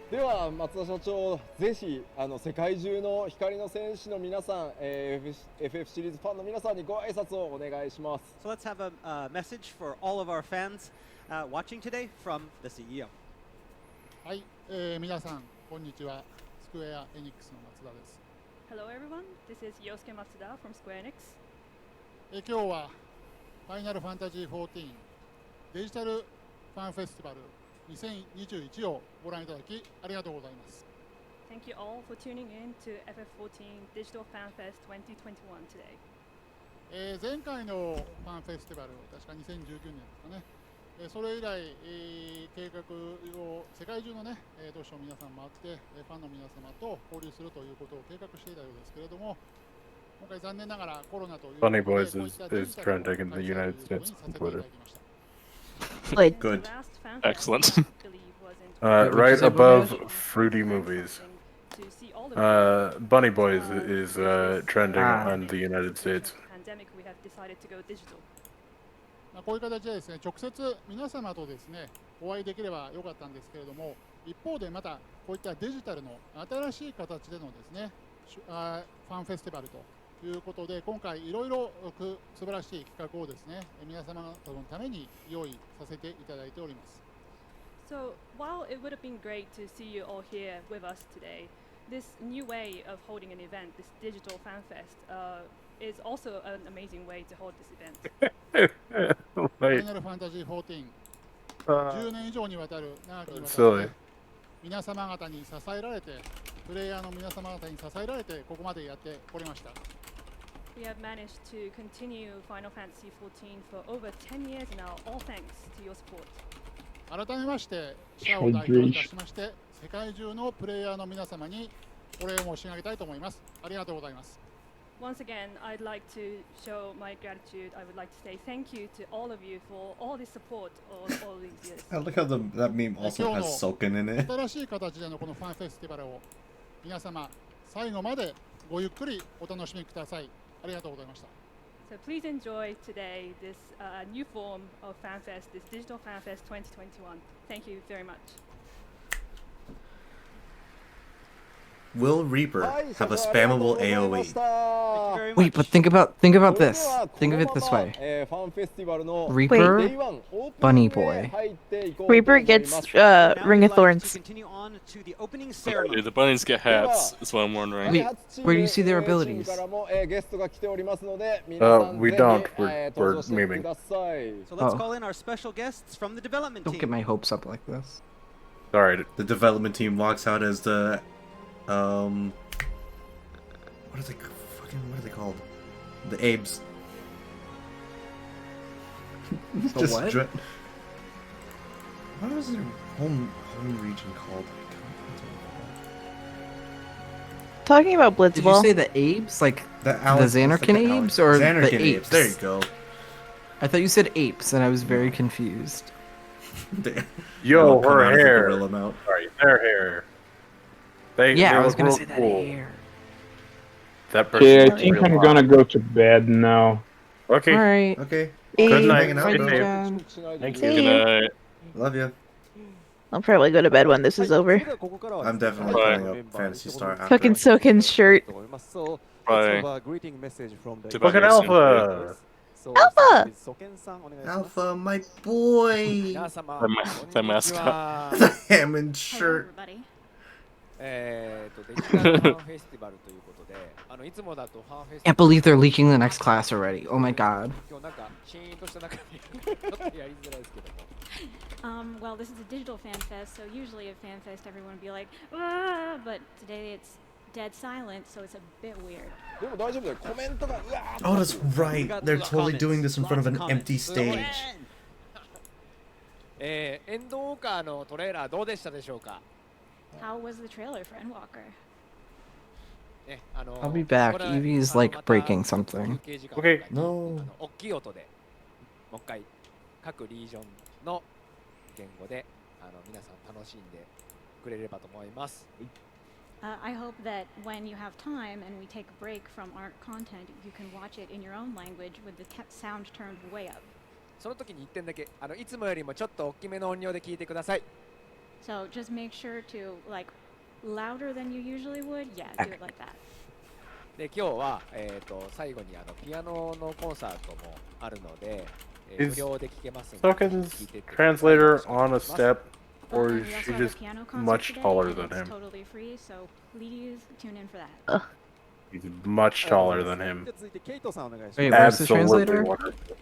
では松田社長、ぜひ世界中の光の戦士の皆さん、FF シリーズファンの皆さんにご挨拶をお願いします。 So let's have a message for all of our fans watching today from the CEO. はい、皆さんこんにちは。スクエアエニックスの松田です。 Hello everyone, this is Yosuke Matsuda from Square Enix. 今日はファイナルファンタジー14デジタルファンフェスティバル2021をご覧いただきありがとうございます。 Thank you all for tuning in to FF14 Digital FanFest 2021 today. 前回のファンフェスティバル、確か2019年ですかね。それ以来、計画を世界中のね、都市を皆さん回って、ファンの皆様と交流するということを計画していたようですけれども、今回残念ながらコロナということで、 Funny Boys こういった is trending in the United States on Twitter. Good. Excellent. Right above Fruity Movies. Bunny Boys is trending on the United States. Pandemic, we have decided to go digital. こういう形でですね、直接皆様とですね、お会いできればよかったんですけれども、一方でまたこういったデジタルの新しい形でのですね、ファンフェスティバルということで、今回いろいろ素晴らしい企画をですね、皆様のために用意させていただいております。 So while it would have been great to see you all here with us today, this new way of holding an event, this digital FanFest, is also an amazing way to hold this event. ファイナルファンタジー14、10年以上にわたる長きにわたる、皆様方に支えられて、プレイヤーの皆様方に支えられてここまでやってこれました。 We have managed to continue Final Fantasy XIV for over 10 years now, all thanks to your support. 改めまして社を代表いたしまして世界中のプレイヤーの皆様にお礼を申し上げたいと思います。ありがとうございます。 Once again, I'd like to show my gratitude. I would like to say thank you to all of you for all the support all these years. I like how that meme also has Soken in it. 新しい形でのこのファンフェスティバルを皆様最後までごゆっくりお楽しみください。ありがとうございました。 So please enjoy today this new form of FanFest, this Digital FanFest 2021. Thank you very much. Will Reaper have a spammable AoE? Wait, but think about this. Think of it this way. Reaper, Bunny Boy. Reaper gets Ring of Thorns. Dude, the bunnies get hats, is what I'm wondering. Wait, where do you see their abilities? We don't. We're memeing. So let's call in our special guests from the development team. Don't get my hopes up like this. Alright. The development team walks out as the what are they called? The Abes. The what? What was their home region called? Talking about Blitzball. Did you say the Abes? Like the Xanarkin Abes or Xanarkin the apes? There you go. I thought you said apes and I was very confused. Yo, her hair. Sorry, their hair. They I was look gonna real say that cool. hair. That person Yeah, I is think real I'm hot. gonna go to bed now. Okay. Alright. Okay. Good night. Hanging out, Bye, bro. John. Thank See you. you. Good night. Love you. I'll probably go to bed when this is over. I'm definitely putting up Fantasy Star after. Fucking Soken's shirt. Bye. Fucking Alpha! Alpha! Alpha, my boy! The mascot. The Hammond shirt. Can't believe they're leaking the next class already. Oh my god. Well, this is a digital fan fest, so usually at fan fest everyone would be like, ah, but today it's dead silent, so it's a bit weird. Oh, that's right. They're totally doing this in front of an empty stage. How was the trailer for Endwalker? I'll be back. Evie's like breaking something. Okay. No. I hope that when you have time and we take a break from our content, you can watch it in your own language with the sound turned way up. So just make sure to, like, louder than you usually would. Yeah, do it like that. で今日は最後にピアノのコンサートもあるので、無 Is 料で聴けますので、聞 Soken's いてってください。 translator on a step, or And is we she also have a just piano concert much today, taller and than it's him? totally free, so please tune in for that. He's much taller than him. Wait, where's the Absolutely translator? wonderful.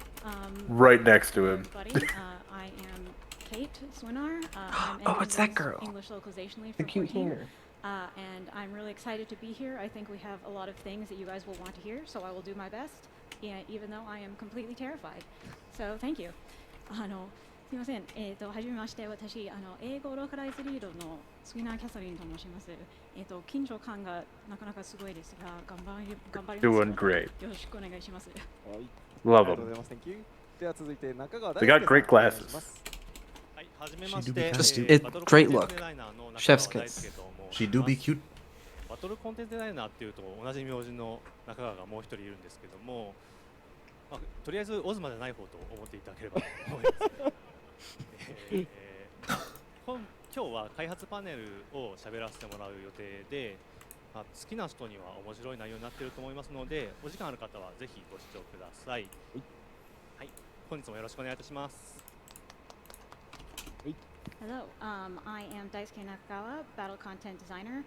Right next to him. Everybody, I am Kate Swinar. I'm Oh, it's that NW's girl. English localization lead The for cute 14. hair. And I'm really excited to be here. I think we have a lot of things that you guys will want to hear, so I will do my best, even though I am completely terrified. So thank you. すみません。はじめまして。私、英語ローカライズリードのスウィナー・キャサリンと申します。緊張感がなかなかすごいですが、頑張ります。 Doing great. よろしくお願いします。 Love them. They got great glasses. Great look. Chef's kiss. She do be cute. バトルコンテンツデザイナーっていうと同じ名字の中川がもう一人いるんですけども、とりあえずオズマじゃない方と思っていただければと思います。今日は開発パネルを喋らせてもらう予定で、好きな人には面白い内容になっていると思いますので、お時間ある方はぜひご視聴ください。はい、本日もよろしくお願いいたします。Hello, I am Daisuke Nakagawa, battle content designer.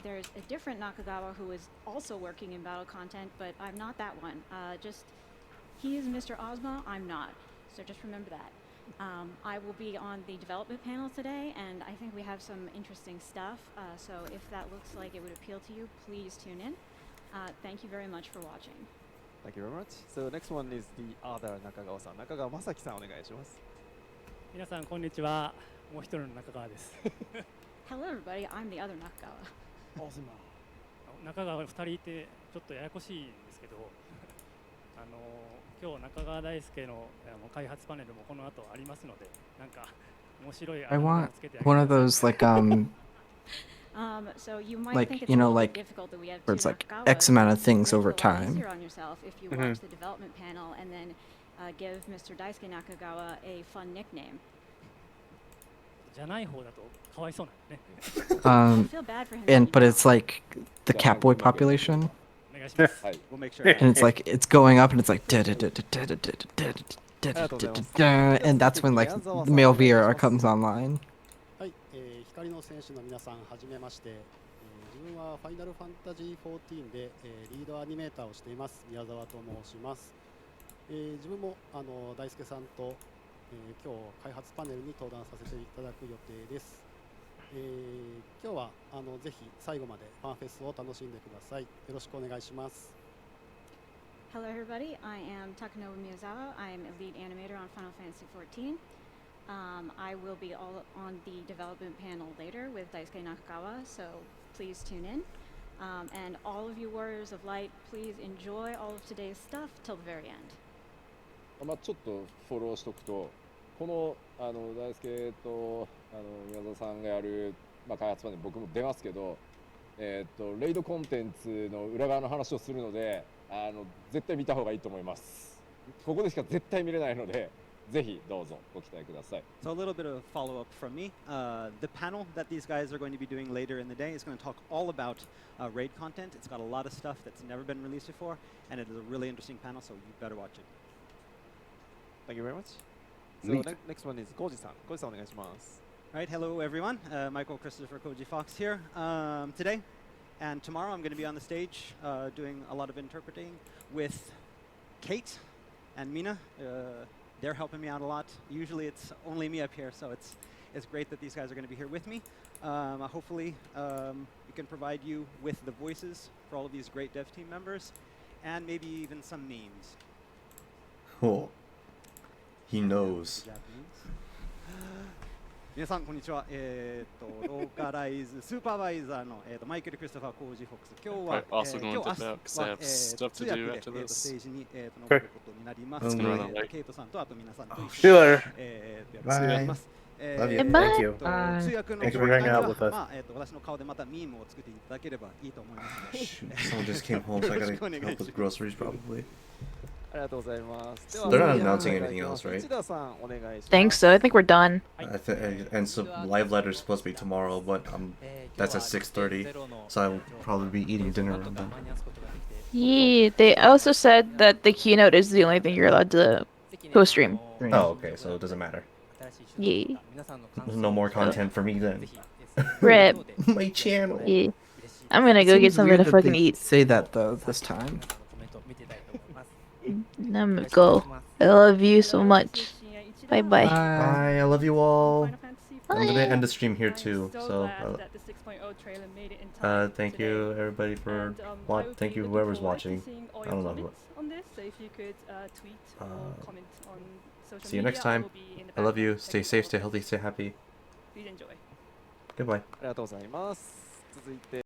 There's a different Nakagawa who is also working in battle content, but I'm not that one. He is Mr. Ozma, I'm not. So just remember that. I will be on the development panel today, and I think we have some interesting stuff. So if that looks like it would appeal to you, please tune in. Thank you very much for watching. Thank you very much. So next one is the other Nakagawa-san. Nakagawa Masaki-san, お願いします。皆さんこんにちは。もう一人の中川です。Hello everybody, I'm the other Nakagawa. Awesome. 中川2人いてちょっとややこしいんですけど、今日中川大輔の開発パネルもこの後ありますので、なんか面白い I want one of those like So you might like think it's you a know little like bit difficult that we have where two it's like Nakagawas, X amount of but things make over it a lot time. easier on yourself if you watch the development panel and then give Mr. Daisuke Nakagawa a fun nickname. じゃない方だとかわいそうなんでね。 And but it's like the Catboy population. お願いします。 We'll make sure. And it's like it's going up and it's like and that's when like the male VR comes online. はい、光の戦士の皆さんはじめまして、自分はファイナルファンタジー14で、リードアニメーターをしています宮沢と申します。自分も大輔さんと、今日開発パネルに登壇させていただく予定です。今日はぜひ最後までファンフェスを楽しんでください。よろしくお願いします。Hello everybody, I am Takanobu Miyazawa. I am a lead animator on Final Fantasy XIV. I will be all on the development panel later with Daisuke Nakagawa, so please tune in. And all of you Warriors of Light, please enjoy all of today's stuff till the very end. ちょっとフォローしとくと、この大輔と宮沢さんがやる、開発まで僕も出ますけど、レイドコンテンツの裏側の話をするので、絶対見た方がいいと思います。ここでしか絶対見れないので、ぜひどうぞご期待ください。 So a little bit of follow up from me. The panel that these guys are going to be doing later in the day is going to talk all about raid content. It's got a lot of stuff that's never been released before, and it is a really interesting panel, so you better watch it. Thank you very much. So next one is Koji-san. Koji-san, お願いします。All right, hello everyone. Michael Christopher Koji Fox here. Today and tomorrow I'm going to be on the stage doing a lot of interpreting with Kate and Mina. They're helping me out a lot. Usually it's only me up here, so it's great that these guys are going to be here with me. Hopefully we can provide you with the voices for all of these great dev team members and maybe even some memes. Oh, he knows. 皆さんこんにちは。ローカライズスーパーバイザーのマイケル・クリストファー・コージ・フォックス。今日は今日明日は通訳でステージに残ることになります。ケイトさんとあと皆さんと一緒にやっています。 Love you. Thank you. Thank you for hanging out with us. 私の顔でまたミームを作っていただければいいと思います。 Someone just came home, so I gotta help with groceries probably. ありがとうございます。 They're not announcing anything else, right? Think so. I think we're done. And so live letter's supposed to be tomorrow, but that's at 6:30, so I'll probably be eating dinner around then. Yeah, they also said that the keynote is the only thing you're allowed to co-stream. Oh, okay, so it doesn't matter. Yeah. There's no more content for me then. Rip. My channel. Yeah. I'm gonna go get something to fucking eat. Say that though this time. I'm gonna go. I love you so much. Bye bye. Bye. I love you all. I'm gonna end the stream here too. So thank you everybody for thank you whoever's watching. I don't know who. See you next time. I love you. Stay safe, stay healthy, stay happy. Goodbye.